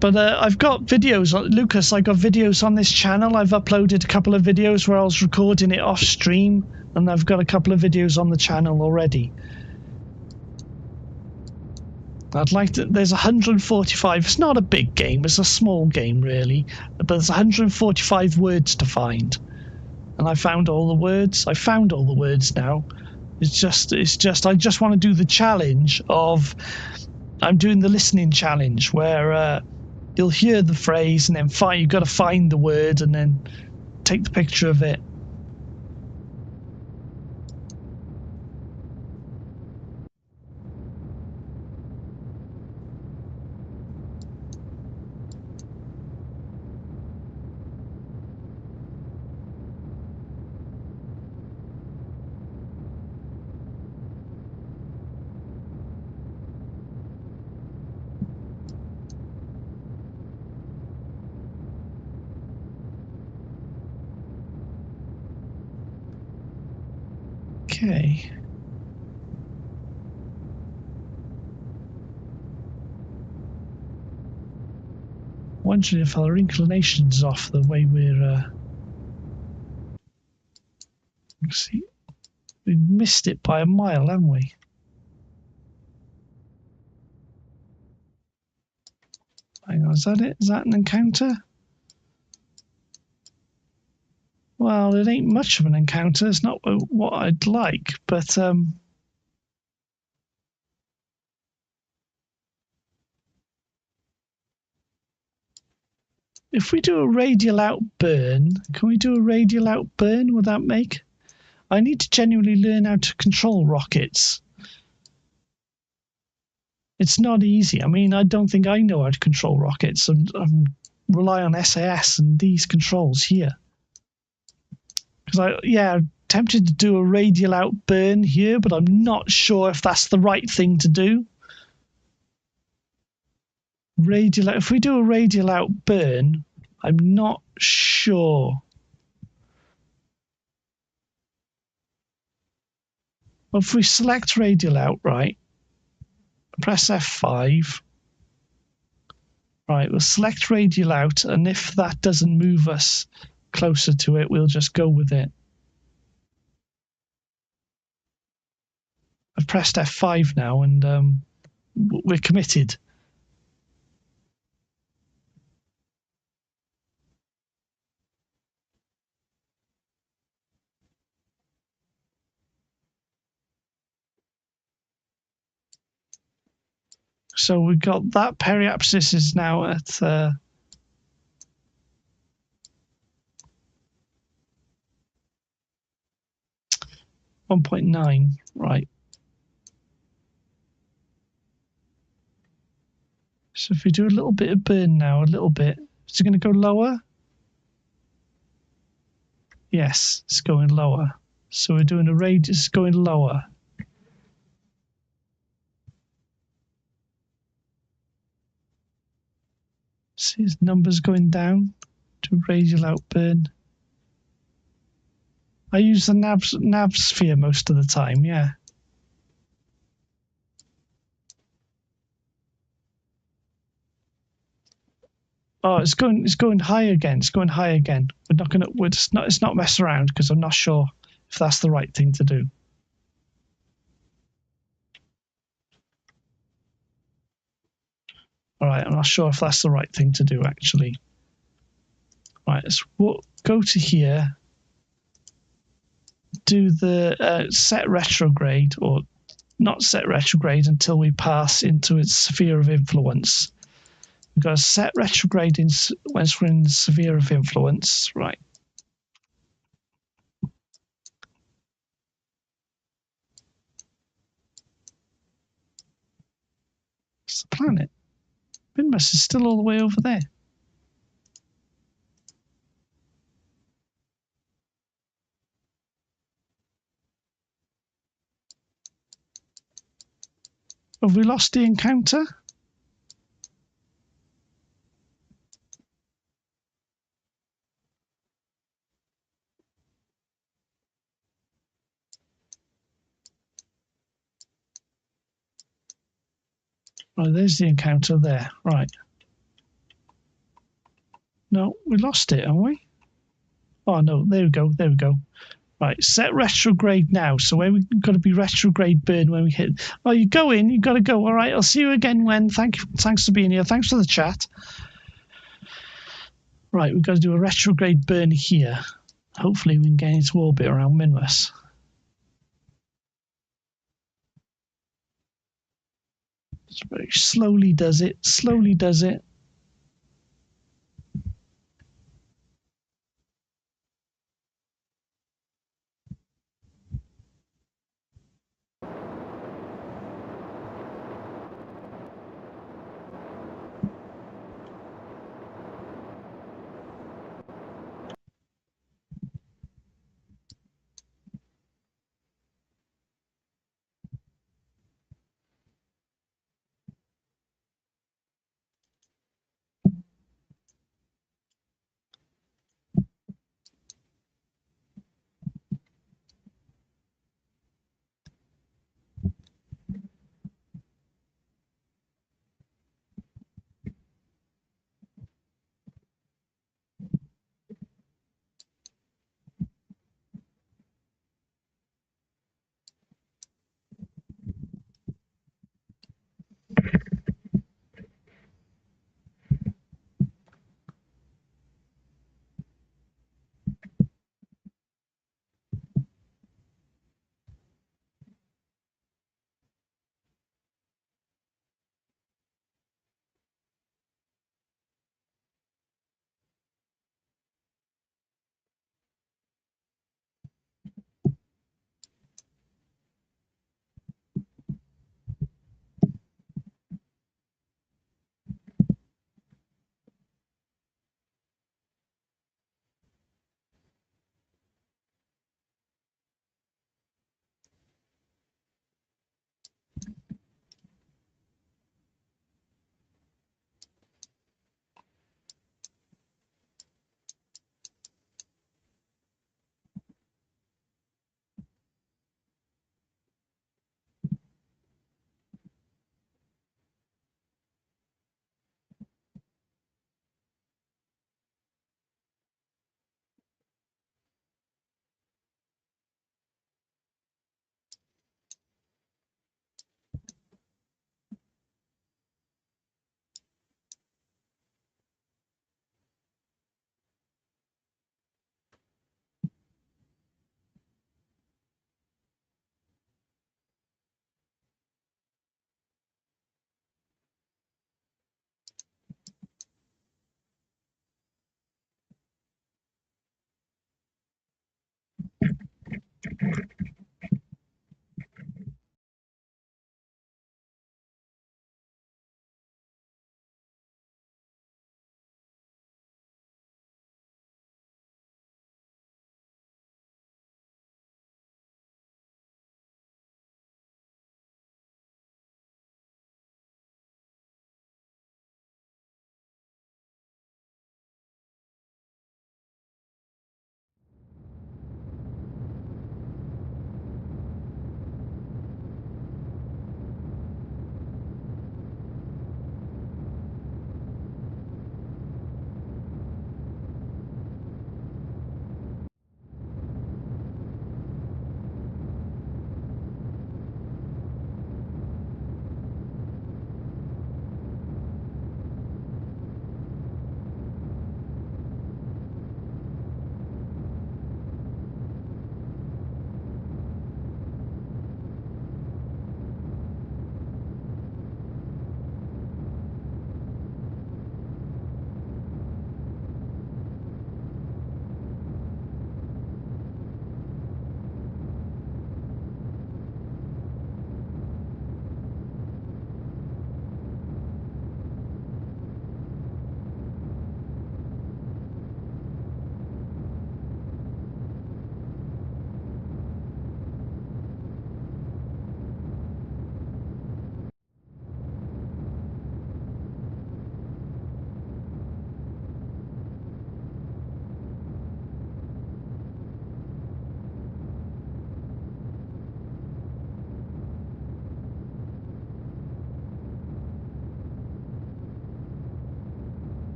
But I've got videos, Lucas, I got videos on this channel. I've uploaded a couple of videos where I was recording it off stream, and I've got a couple of videos on the channel already. I'd like to, there's 145, it's not a big game, it's a small game really, but there's 145 words to find. And I found all the words. I found all the words now. It's just I just want to do the challenge of, I'm doing the listening challenge where you'll hear the phrase and then you've got to find the word and then take the picture of it. Okay. Wondering if our inclination's off the way we're. See, we missed it by a mile, haven't we? Hang on, is that it? Is that an encounter? Well, it ain't much of an encounter. It's not what I'd like, but if we do a radial out burn, can we do a radial out burn? Would that make? I need to genuinely learn how to control rockets. It's not easy. I mean, I don't think I know how to control rockets. I rely on SAS and these controls here. Because I'm tempted to do a radial out burn here, but I'm not sure if that's the right thing to do. If we do a radial out burn, I'm not sure. Well, if we select radial out, right, press F5. Right, we'll select radial out, and if that doesn't move us closer to it, we'll just go with it. I've pressed F5 now, and we're committed. So we've got that periapsis is now at 1.9, right. So if we do a little bit of burn now, a little bit, is it going to go lower? Yes, it's going lower. So we're doing a radius going lower. See his numbers going down to radial out burn. I use the nav sphere most of the time, yeah. Oh, it's going high again. It's going high again. We're not gonna. It's not mess around because I'm not sure if that's the right thing to do. All right, I'm not sure if that's the right thing to do actually. Right, let's go to here. Do the set retrograde, or not set retrograde until we pass into its sphere of influence. We've got to set retrograde once we're in the sphere of influence, right? It's the planet. Minmus is still all the way over there. Have we lost the encounter? Right, there's the encounter there. Right. No, we lost it, haven't we? Oh no, there we go. There we go. Right, set retrograde now. So where we got to be retrograde burn when we hit. Oh, you go in. You got to go. All right, I'll see you again when. Thanks for being here. Thanks for the chat. Right, we've got to do a retrograde burn here. Hopefully we can get into orbit around Minmus. Just very slowly does it. Slowly does it.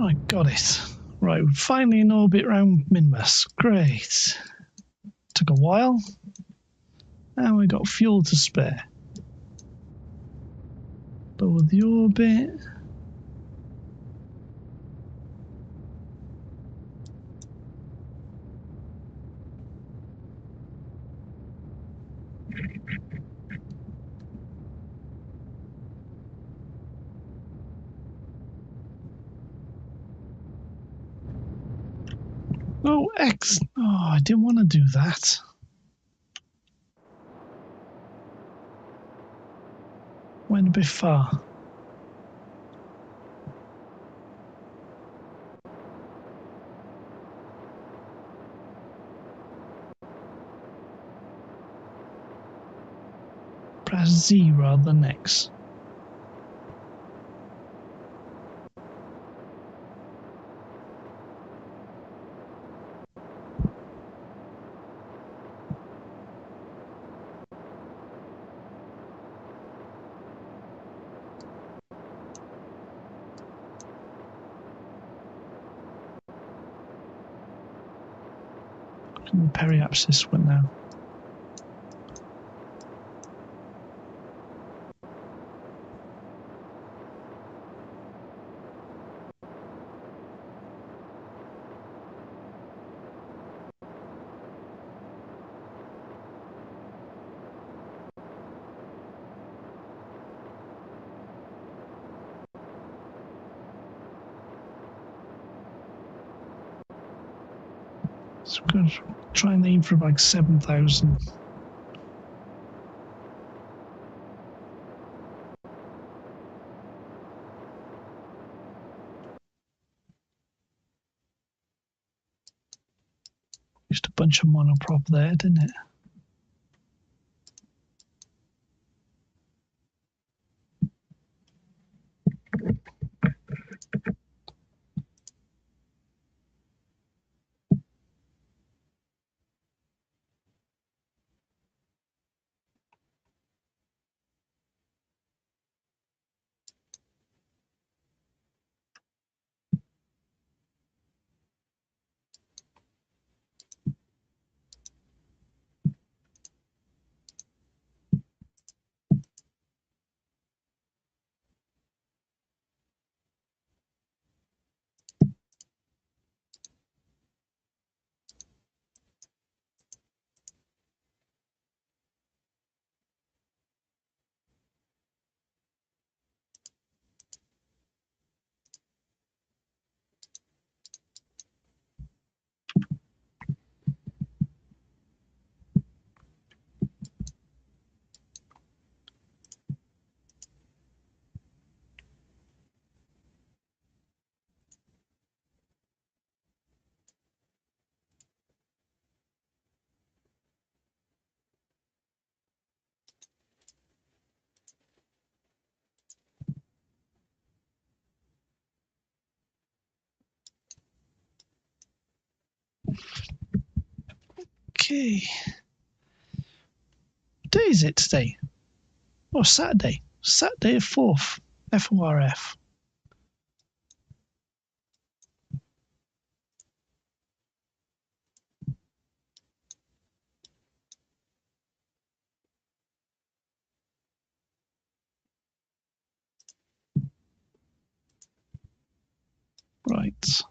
I got it. Right, we're finally in orbit around Minmus. Great. Took a while. And we got fuel to spare. Lower the orbit. Oh, X. Oh, I didn't want to do that. Went a bit far. Press Z rather than X. The periapsis went now. So we're going to try and aim for about 7,000. Just a bunch of monoprop there, didn't it? Okay. What day is it today? Oh, Saturday. Saturday of Forf. FORF. Right.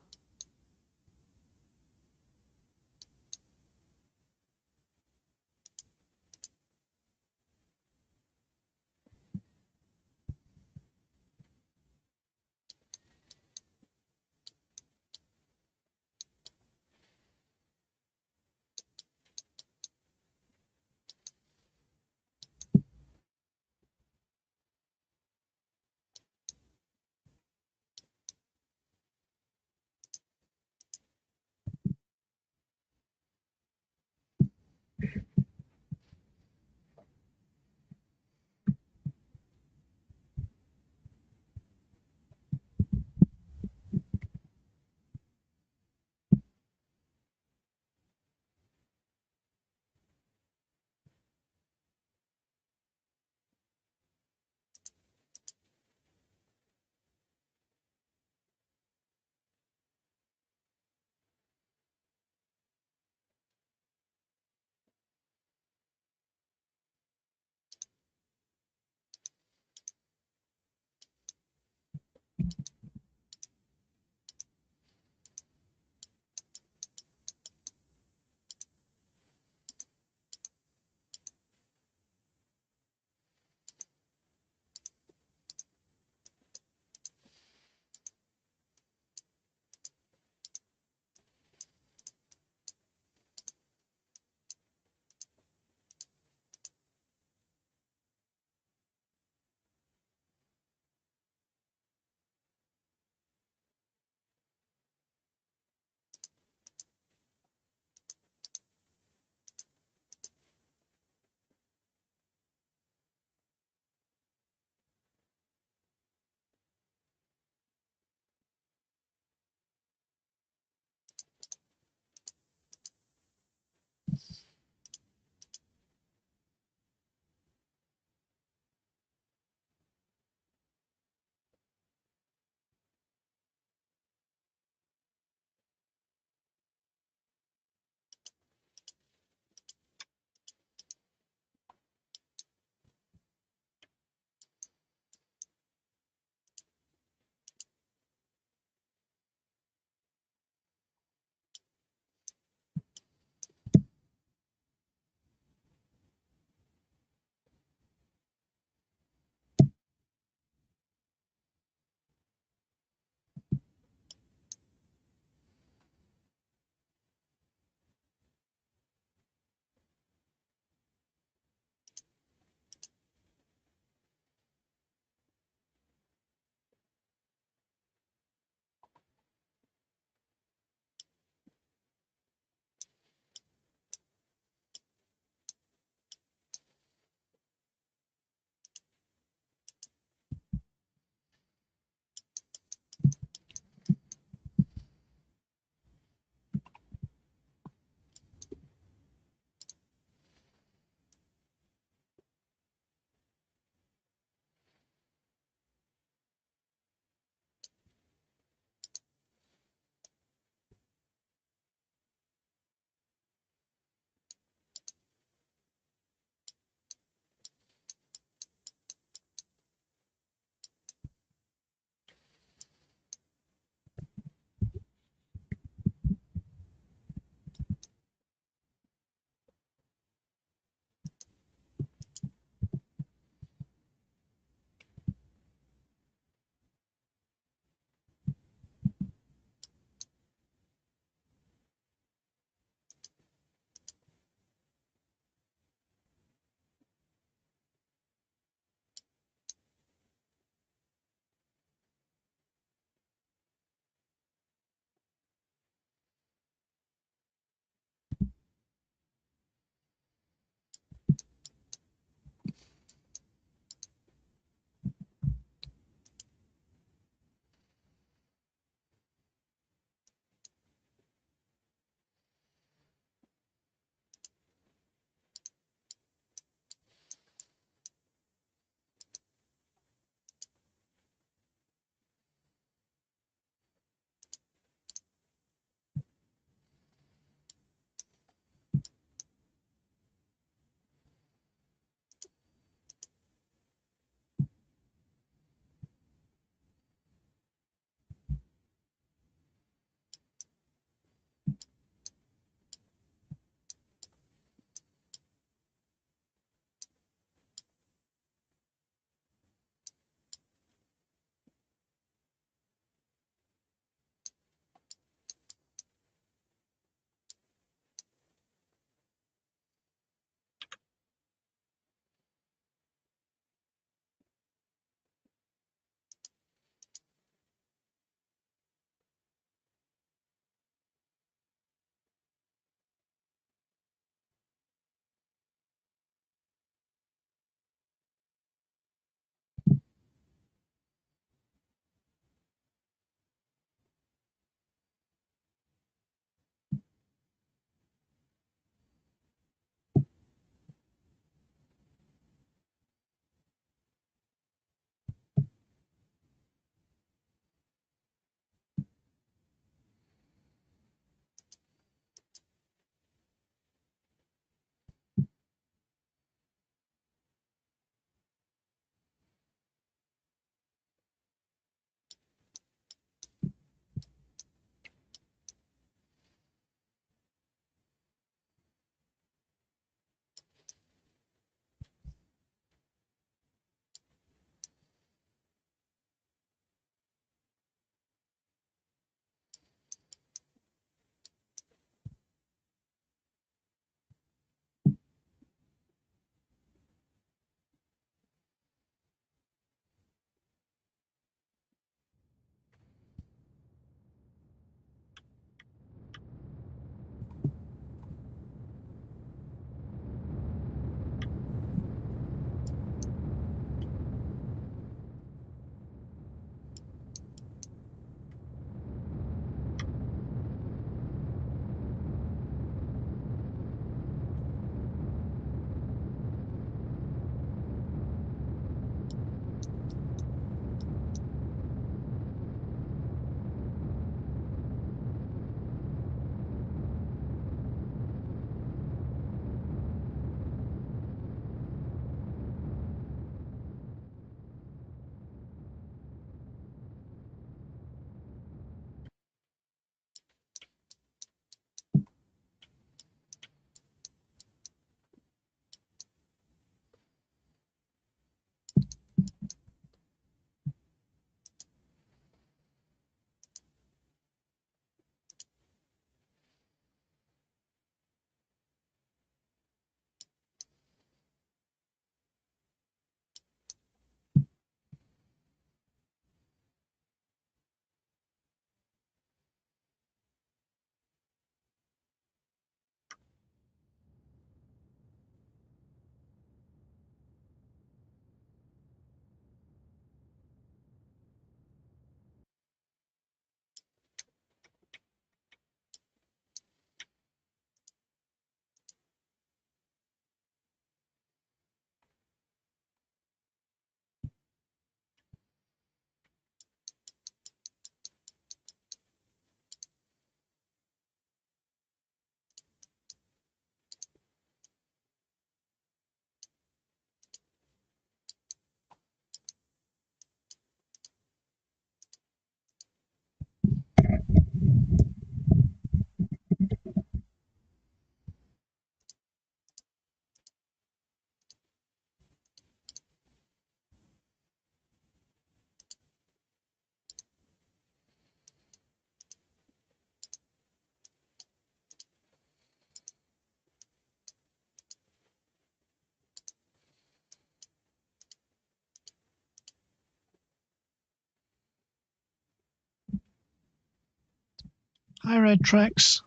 Hi, Red Tracks.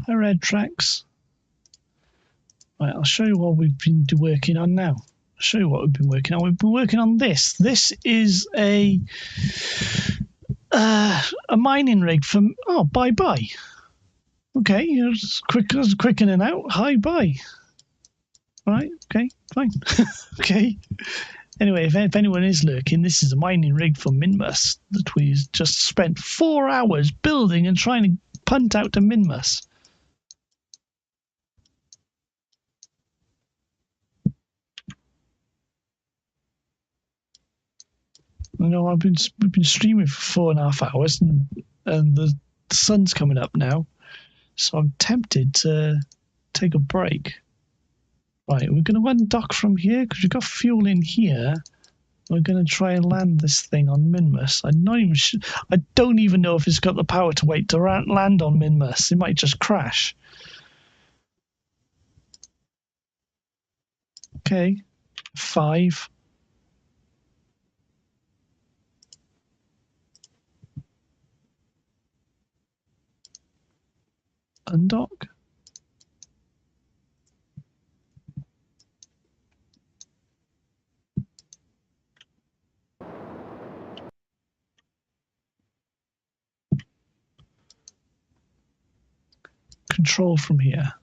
Hi, Red Tracks. Right, I'll show you what we've been working on now. I'll show you what we've been working on. We've been working on this. This is a mining rig from. Oh, bye. Okay, it's quick in and out. Hi, bye. All right, okay, fine. Okay. Anyway, if anyone is lurking, this is a mining rig from Minmus that we just spent 4 hours building and trying to punt out to Minmus. You know, we've been streaming for 4.5 hours, and the sun's coming up now, so I'm tempted to take a break. Right, we're going to undock from here because we've got fuel in here. We're going to try and land this thing on Minmus. I'm not even sure. I don't even know if it's got the power to wait to land on Minmus. It might just crash. Okay, 5. Undock. Control from here.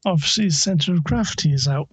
Obviously, the center of gravity is out.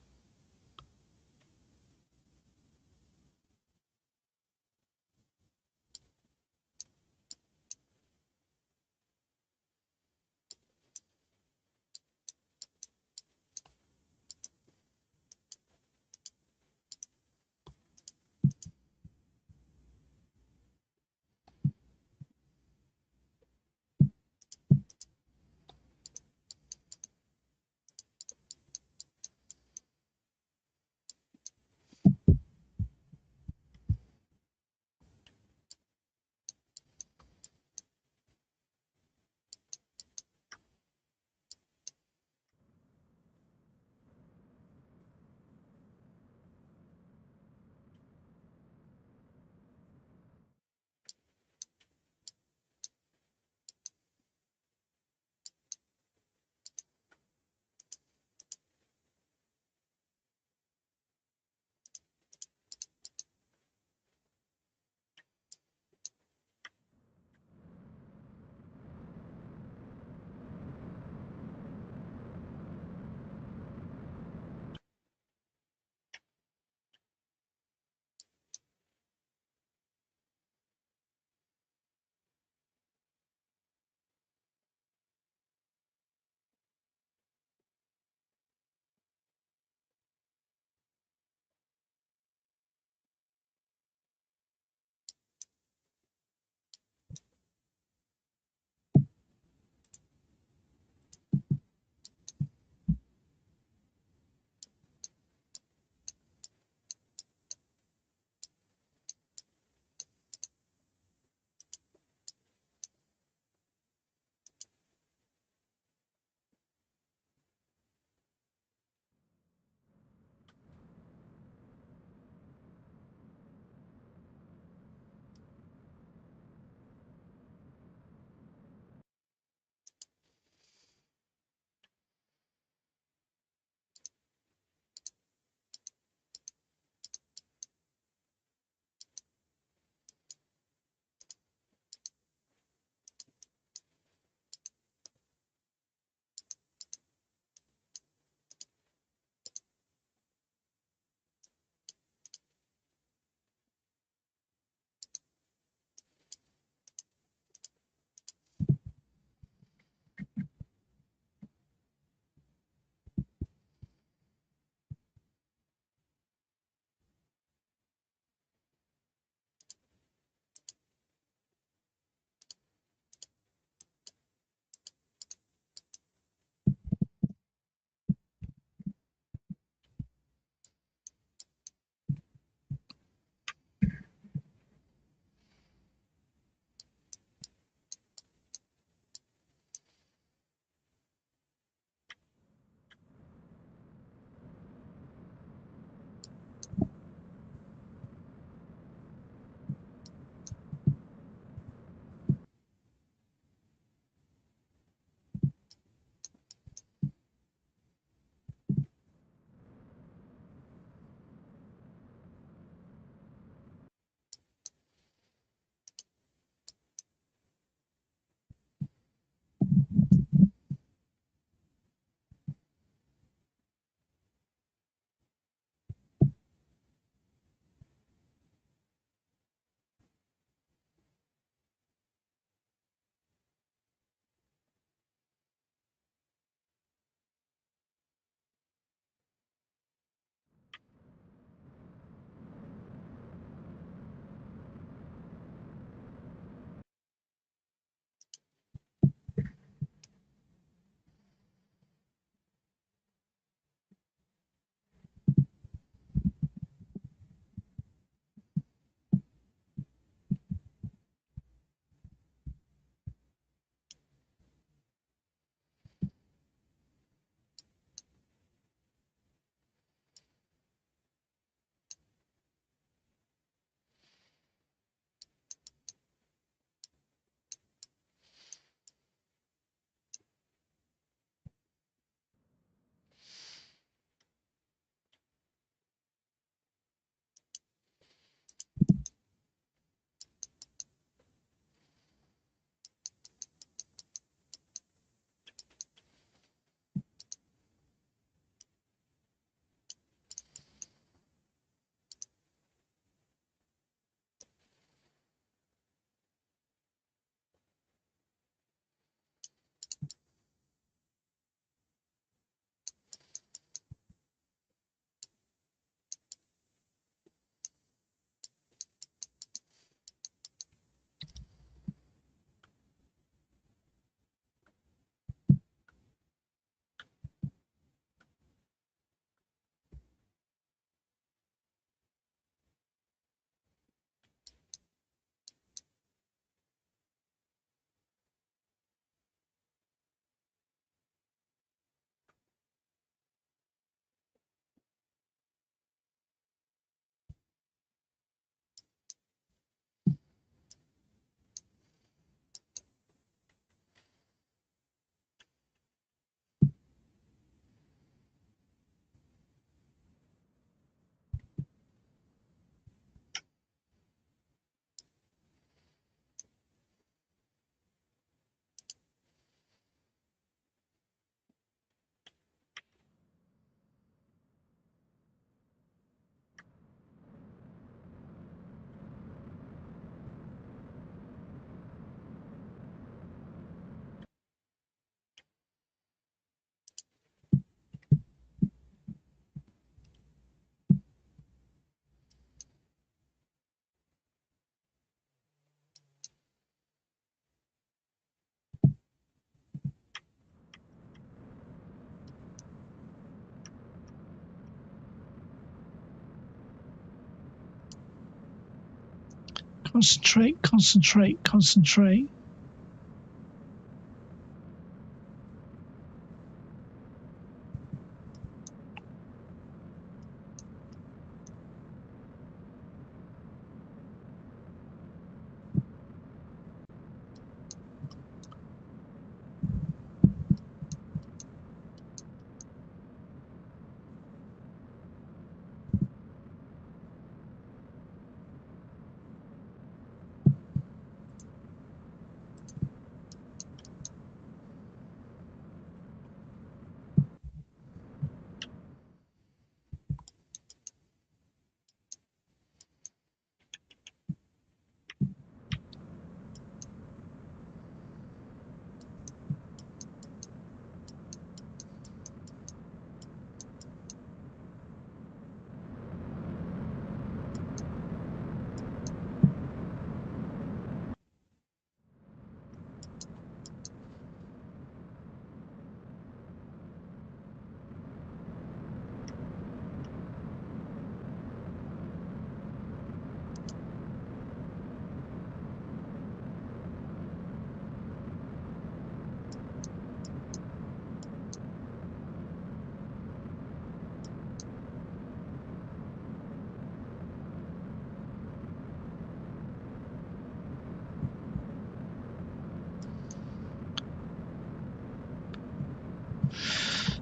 Concentrate, concentrate, concentrate.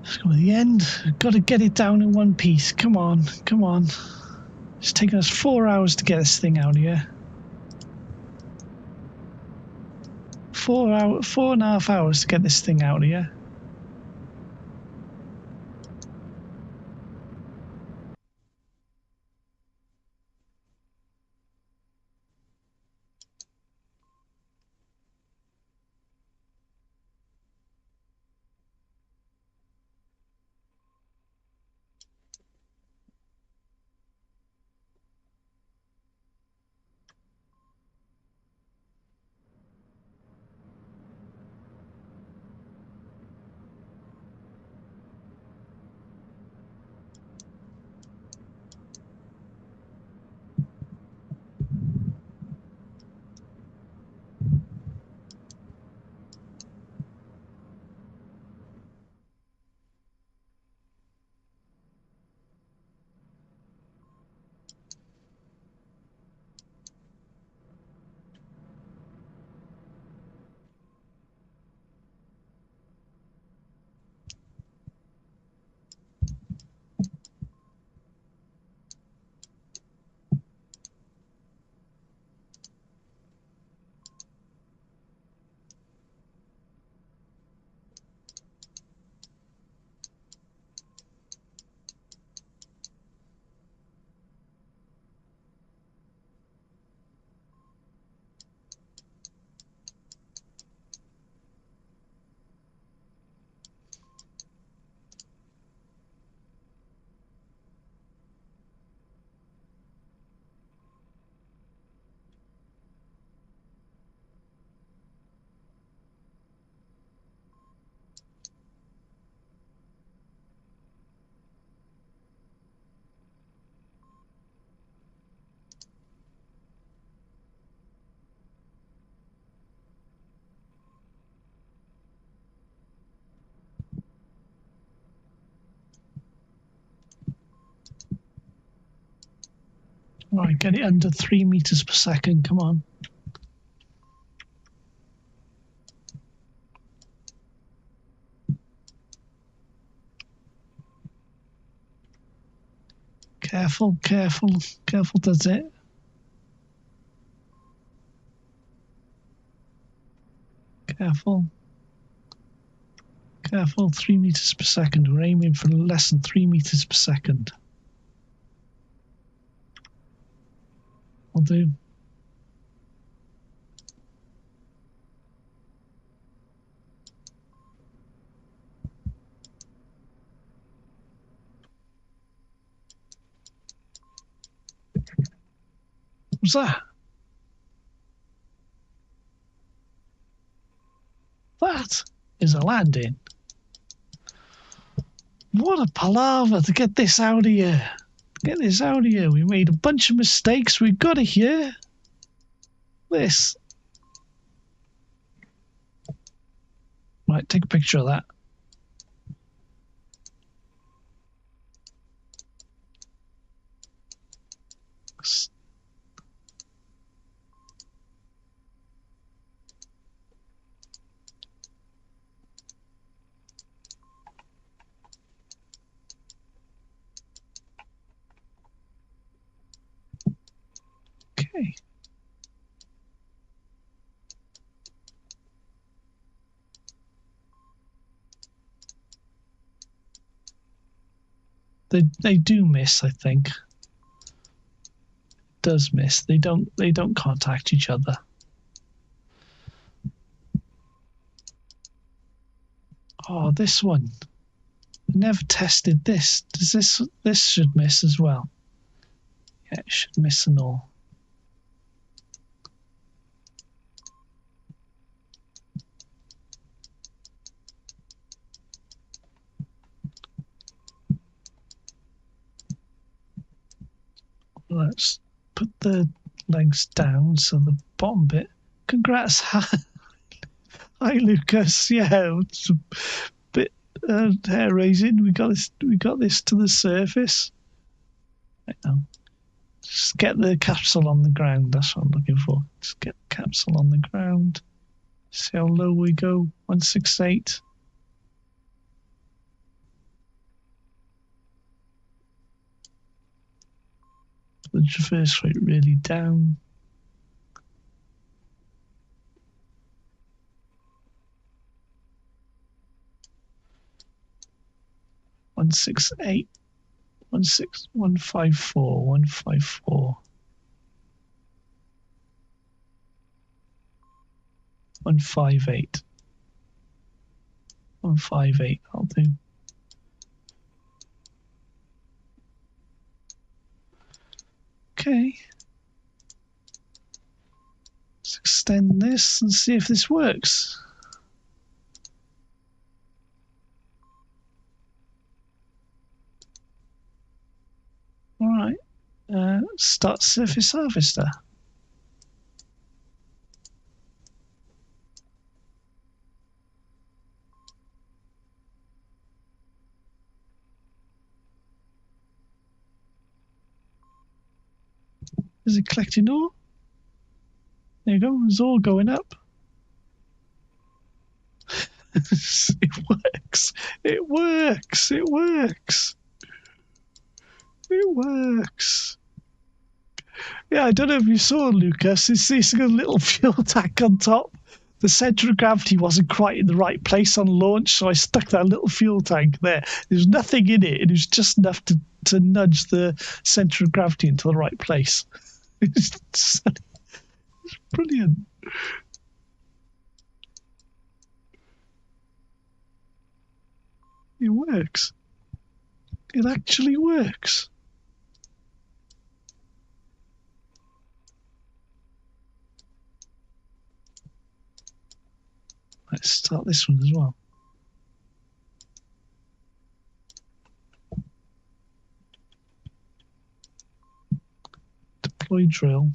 Let's go to the end. Got to get it down in one piece. Come on, come on. It's taken us 4 hours to get this thing out of here. 4.5 hours to get this thing out of here. All right, get it under 3 meters per second. Come on. Careful, careful, careful does it. Careful. Careful, 3 meters per second. We're aiming for less than 3 meters per second. I'll do. What's that? That is a landing. What a palaver to get this out of here. Get this out of here. We made a bunch of mistakes. We got it here. this. Right, take a picture of that. Okay. They do miss, I think. It does miss. They don't contact each other. Oh, this one. I never tested this. Does this should miss as well? Yeah, it should miss and all. Let's put the legs down so the bottom bit. Congrats. Hi Lucas. Yeah, it's a bit hair raising. We got this to the surface. Right now. Just get the capsule on the ground. That's what I'm looking for. Just get the capsule on the ground. See how low we go. 168. The traverse rate really down. 168. 154. 154. 158. 158. I'll do. Okay. Let's extend this and see if this works. All right. Start surface harvester. Is it collecting ore? There you go. It's all going up. It works. It works. It works. It works. Yeah, I don't know if you saw, Lucas. It's got a little fuel tank on top. The centre of gravity wasn't quite in the right place on launch, so I stuck that little fuel tank there. There's nothing in it. It was just enough to nudge the centre of gravity into the right place. It's brilliant. It works. It actually works. Let's start this one as well. Deploy drill.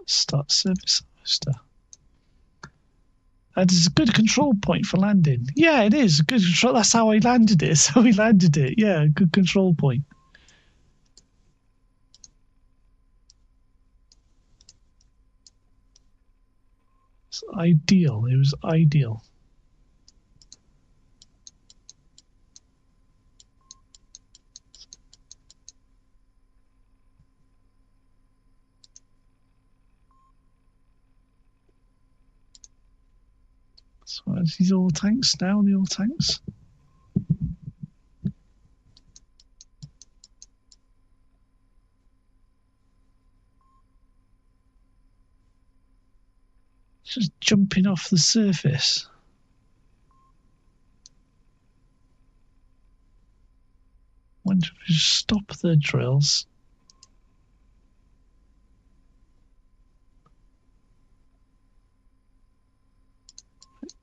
Start service harvester. That is a good control point for landing. Yeah, it is. Good control. That's how I landed it. That's how we landed it. Yeah, good control point. It's ideal. It was ideal. So these all tanks now, the old tanks. Just jumping off the surface. Wonder if we just stop the drills.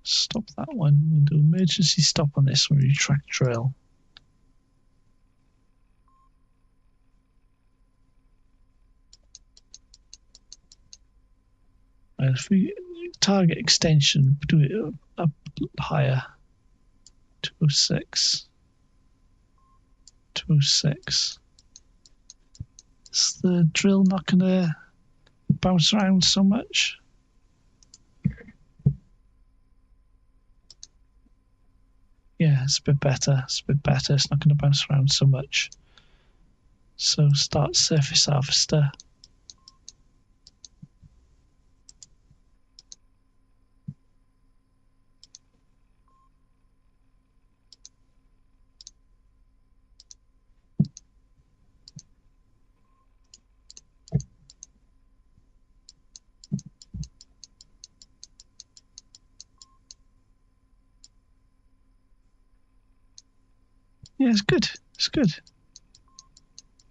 Stop that one. We'll do emergency stop on this one. Retract drill. Well, if we target extension, do it up higher. 206. 206. Is the drill not going to bounce around so much? Yeah, it's a bit better. It's a bit better. It's not going to bounce around so much. So start surface harvester. Yeah, it's good. It's good.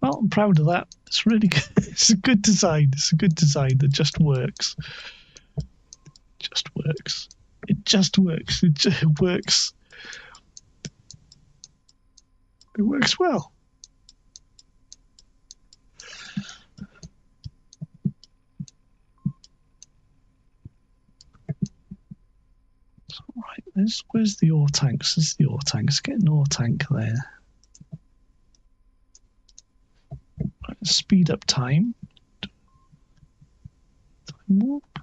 Well, I'm proud of that. It's really good. It's a good design. It's a good design that just works. Just works. It just works. It works. It works well. Right, where's the ore tanks? There's the ore tanks. Get an ore tank there. Right, speed up time. Time warp.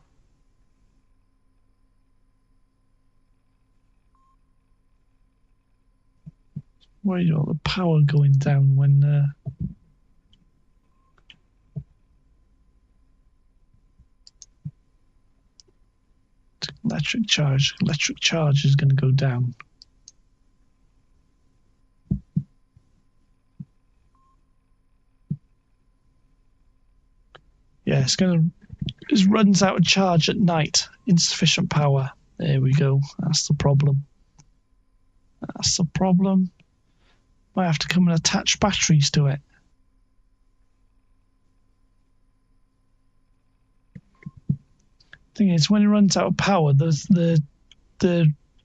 Worried about the power going down when electric charge is going to go down. Yeah, it runs out of charge at night. Insufficient power. There we go. That's the problem. That's the problem. Might have to come and attach batteries to it. Thing is, when it runs out of power, the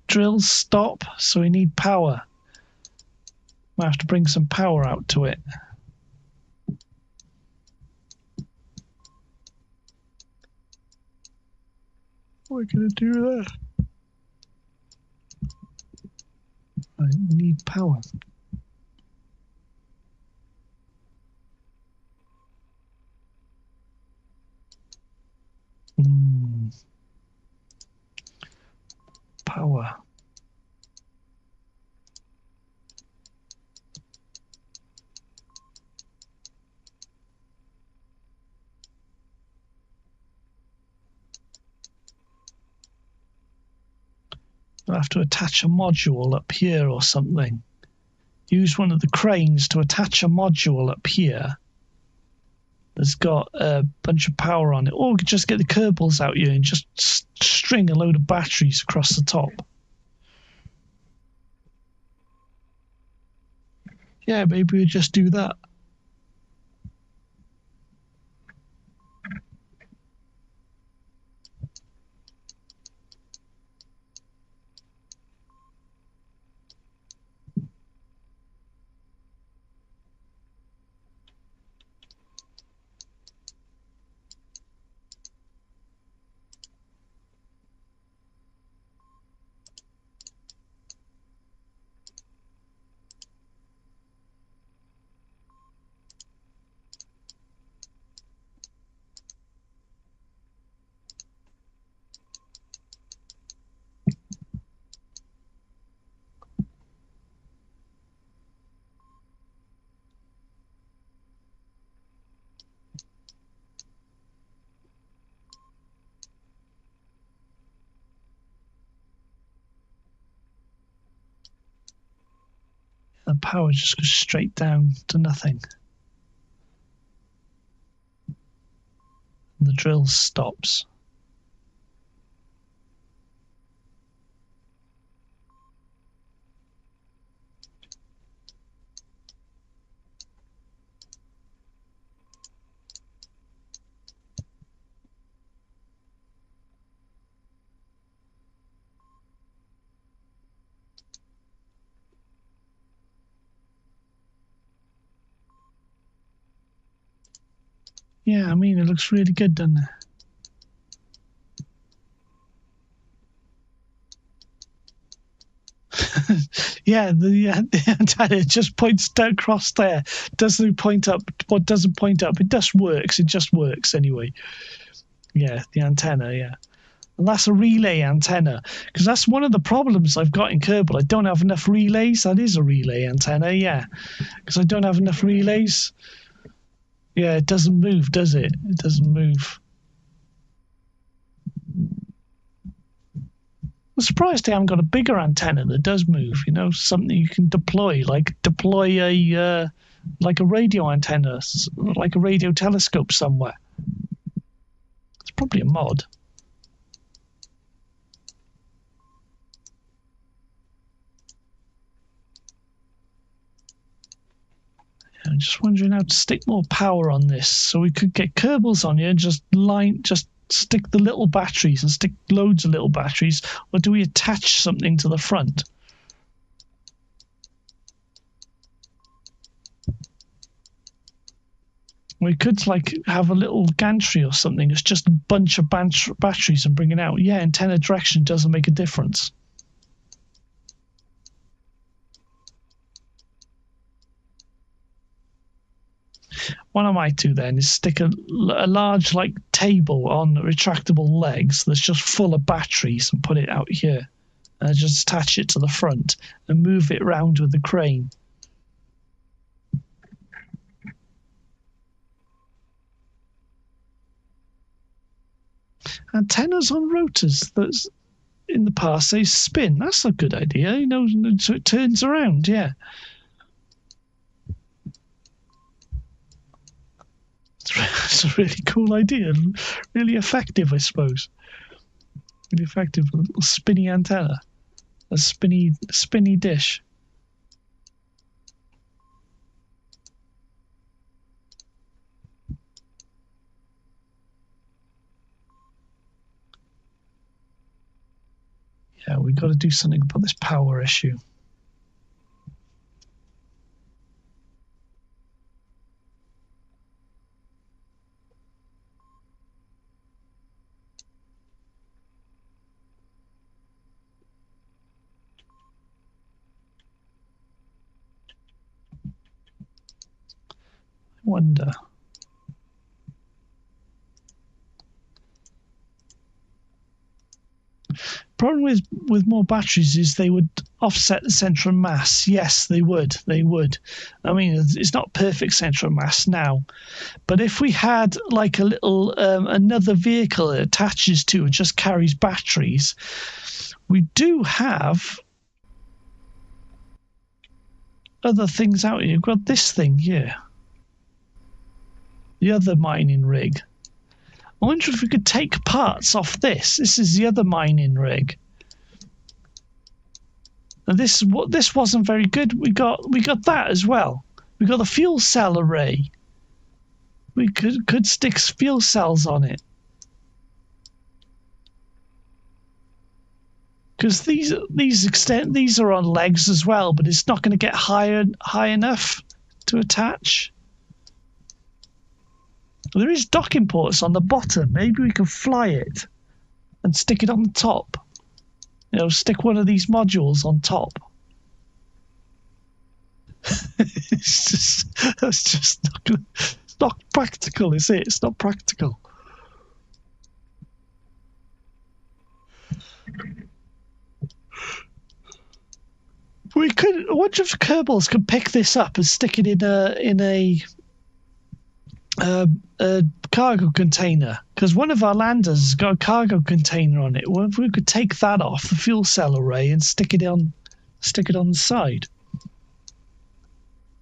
drills stop, so we need power. Might have to bring some power out to it. What are we going to do there? Right, we need power. Power. We'll have to attach a module up here or something. Use one of the cranes to attach a module up here that's got a bunch of power on it. Or we could just get the Kerbals out here and just string a load of batteries across the top. Yeah, maybe we'll just do that. The power just goes straight down to nothing. The drill stops. Yeah, I mean, it looks really good, doesn't it? Yeah, the antenna just points down across there. Doesn't point up. What doesn't point up? It just works. It just works anyway. Yeah, the antenna. Yeah, and that's a relay antenna because that's one of the problems I've got in Kerbal. I don't have enough relays. That is a relay antenna. Yeah, because I don't have enough relays. Yeah, it doesn't move, does it? It doesn't move. I'm surprised they haven't got a bigger antenna that does move. You know, something you can deploy, like deploy a like a radio antenna, like a radio telescope somewhere. It's probably a mod. I'm just wondering how to stick more power on this, so we could get Kerbals on here and just stick the little batteries and stick loads of little batteries, or do we attach something to the front? We could like have a little gantry or something. It's just a bunch of batteries and bring it out. Yeah, antenna direction doesn't make a difference. What I might do then is stick a large like table on retractable legs that's just full of batteries and put it out here. And just attach it to the front and move it around with the crane. Antennas on rotors that's in the past they spin. That's a good idea, you know, so it turns around, yeah. It's a really cool idea. Really effective, I suppose. Really effective. A little spinny antenna. A spinny dish. Yeah, we've got to do something about this power issue. I wonder. Problem with more batteries is they would offset the centre of mass. Yes, they would. They would. I mean, it's not perfect centre of mass now, but if we had like a little another vehicle it attaches to and just carries batteries, we do have other things out here. You've got this thing here, the other mining rig. I wonder if we could take parts off this. This is the other mining rig. And this wasn't very good. We got that as well. We got the fuel cell array. We could stick fuel cells on it. Because these are on legs as well, but it's not going to get high enough to attach. There is docking ports on the bottom. Maybe we can fly it and stick it on the top. You know, stick one of these modules on top. It's not practical, is it? It's not practical. We could. I wonder if Kerbals could pick this up and stick it in a cargo container, because one of our landers has got a cargo container on it. Well, if we could take that off the fuel cell array and stick it on the side.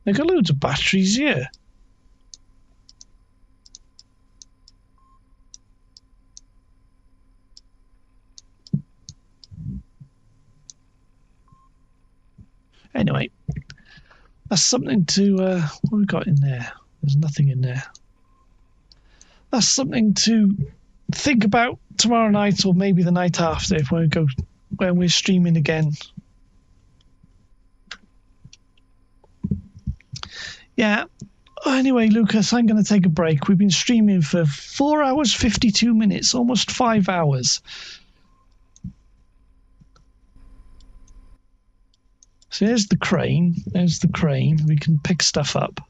They've got loads of batteries here. Anyway, that's something to what have we got in there? There's nothing in there. That's something to think about tomorrow night, or maybe the night after, if when we're streaming again. Yeah. Anyway, Lucas, I'm going to take a break. We've been streaming for 4 hours, 52 minutes, almost 5 hours. So there's the crane. There's the crane. We can pick stuff up.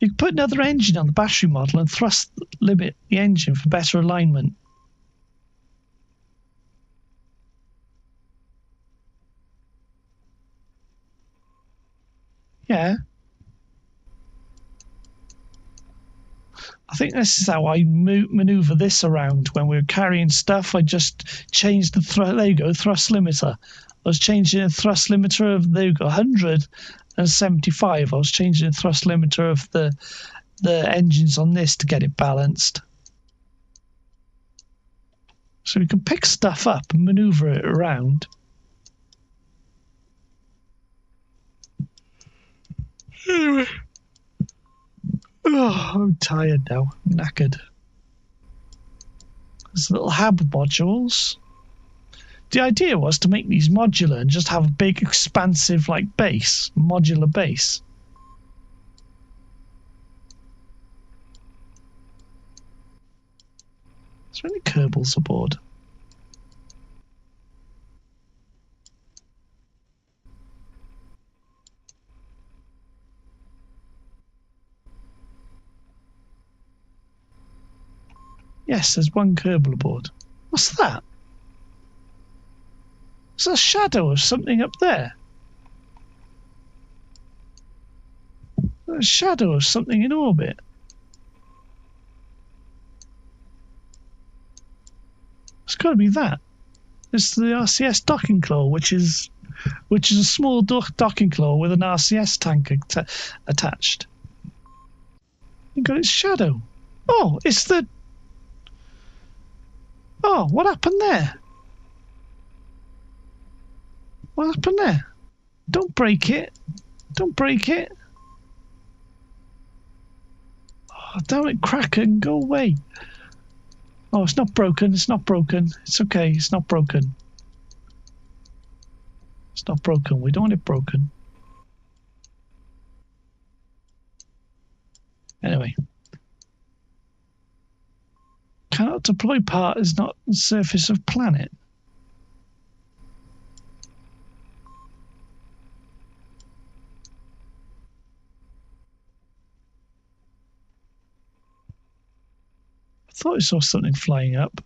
You can put another engine on the battery model and thrust limit the engine for better alignment. Yeah. I think this is how I maneuver this around. When we were carrying stuff, I just changed the there you go, thrust limiter. I was changing the thrust limiter of, there you go, 175. I was changing the thrust limiter of the engines on this to get it balanced. So we can pick stuff up and maneuver it around. Anyway. Oh, I'm tired now. I'm knackered. There's little hab modules. The idea was to make these modular and just have a big, expansive, like, base, modular base. Is there any Kerbals aboard? Yes, there's one Kerbal aboard. What's that? Is there a shadow of something up there? There's a shadow of something in orbit. It's got to be that. It's the RCS docking claw, which is a small docking claw with an RCS tank attached. You got its shadow. Oh, it's the. Oh, what happened there? What happened there? Don't break it. Don't break it. Oh, damn it, Kraken, go away. Oh, it's not broken. It's not broken. It's okay. It's not broken. It's not broken. We don't want it broken. Anyway. Cannot deploy part is not the surface of planet. I thought I saw something flying up.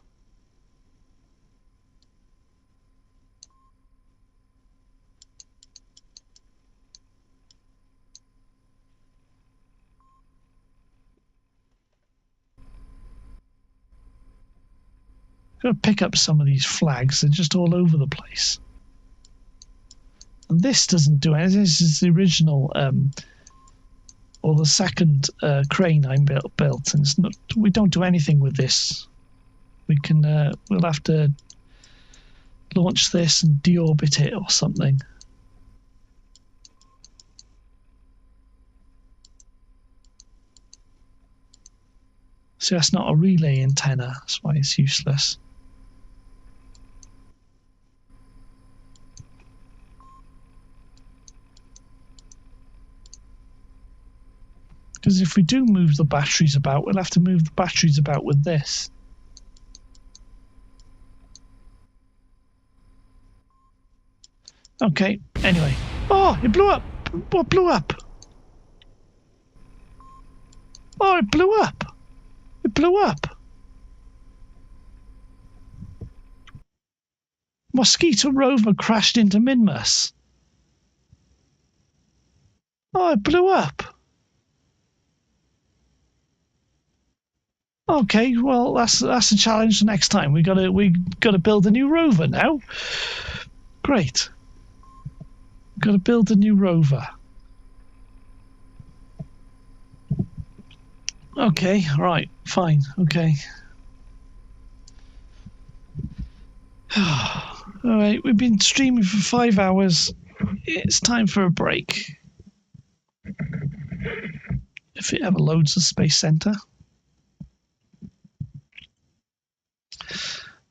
Got to pick up some of these flags. They're just all over the place. And this doesn't do anything. This is the original, or the second crane I built, and it's not. We don't do anything with this. We can. We'll have to launch this and deorbit it or something. So that's not a relay antenna. That's why it's useless. Because if we do move the batteries about, we'll have to move the batteries about with this. Okay, anyway. Oh, it blew up! What blew up? Oh, it blew up! It blew up! Mosquito rover crashed into Minmus. Oh, it blew up! Okay, well that's a challenge for next time. We gotta build a new rover now. Great. Gotta build a new rover. Okay, right, fine, okay. Alright, we've been streaming for 5 hours. It's time for a break. If it ever loads the Space Center.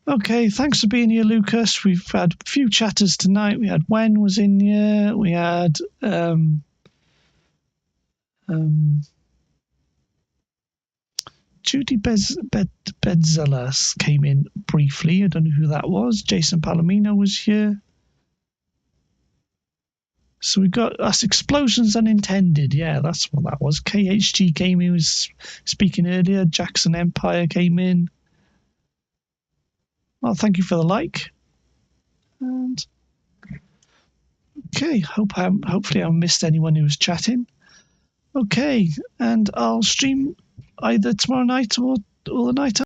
Okay, thanks for being here, Lucas. We've had a few chatters tonight. We had Wen was in here. We had Judy Bedzelas came in briefly. I don't know who that was. Jason Palomino was here. So we got us Explosions Unintended. Yeah, that's what that was. KHG Gaming was speaking earlier. Jackson Empire came in. Well, thank you for the like. And okay, hopefully I missed anyone who was chatting. Okay, and I'll stream either tomorrow night or the night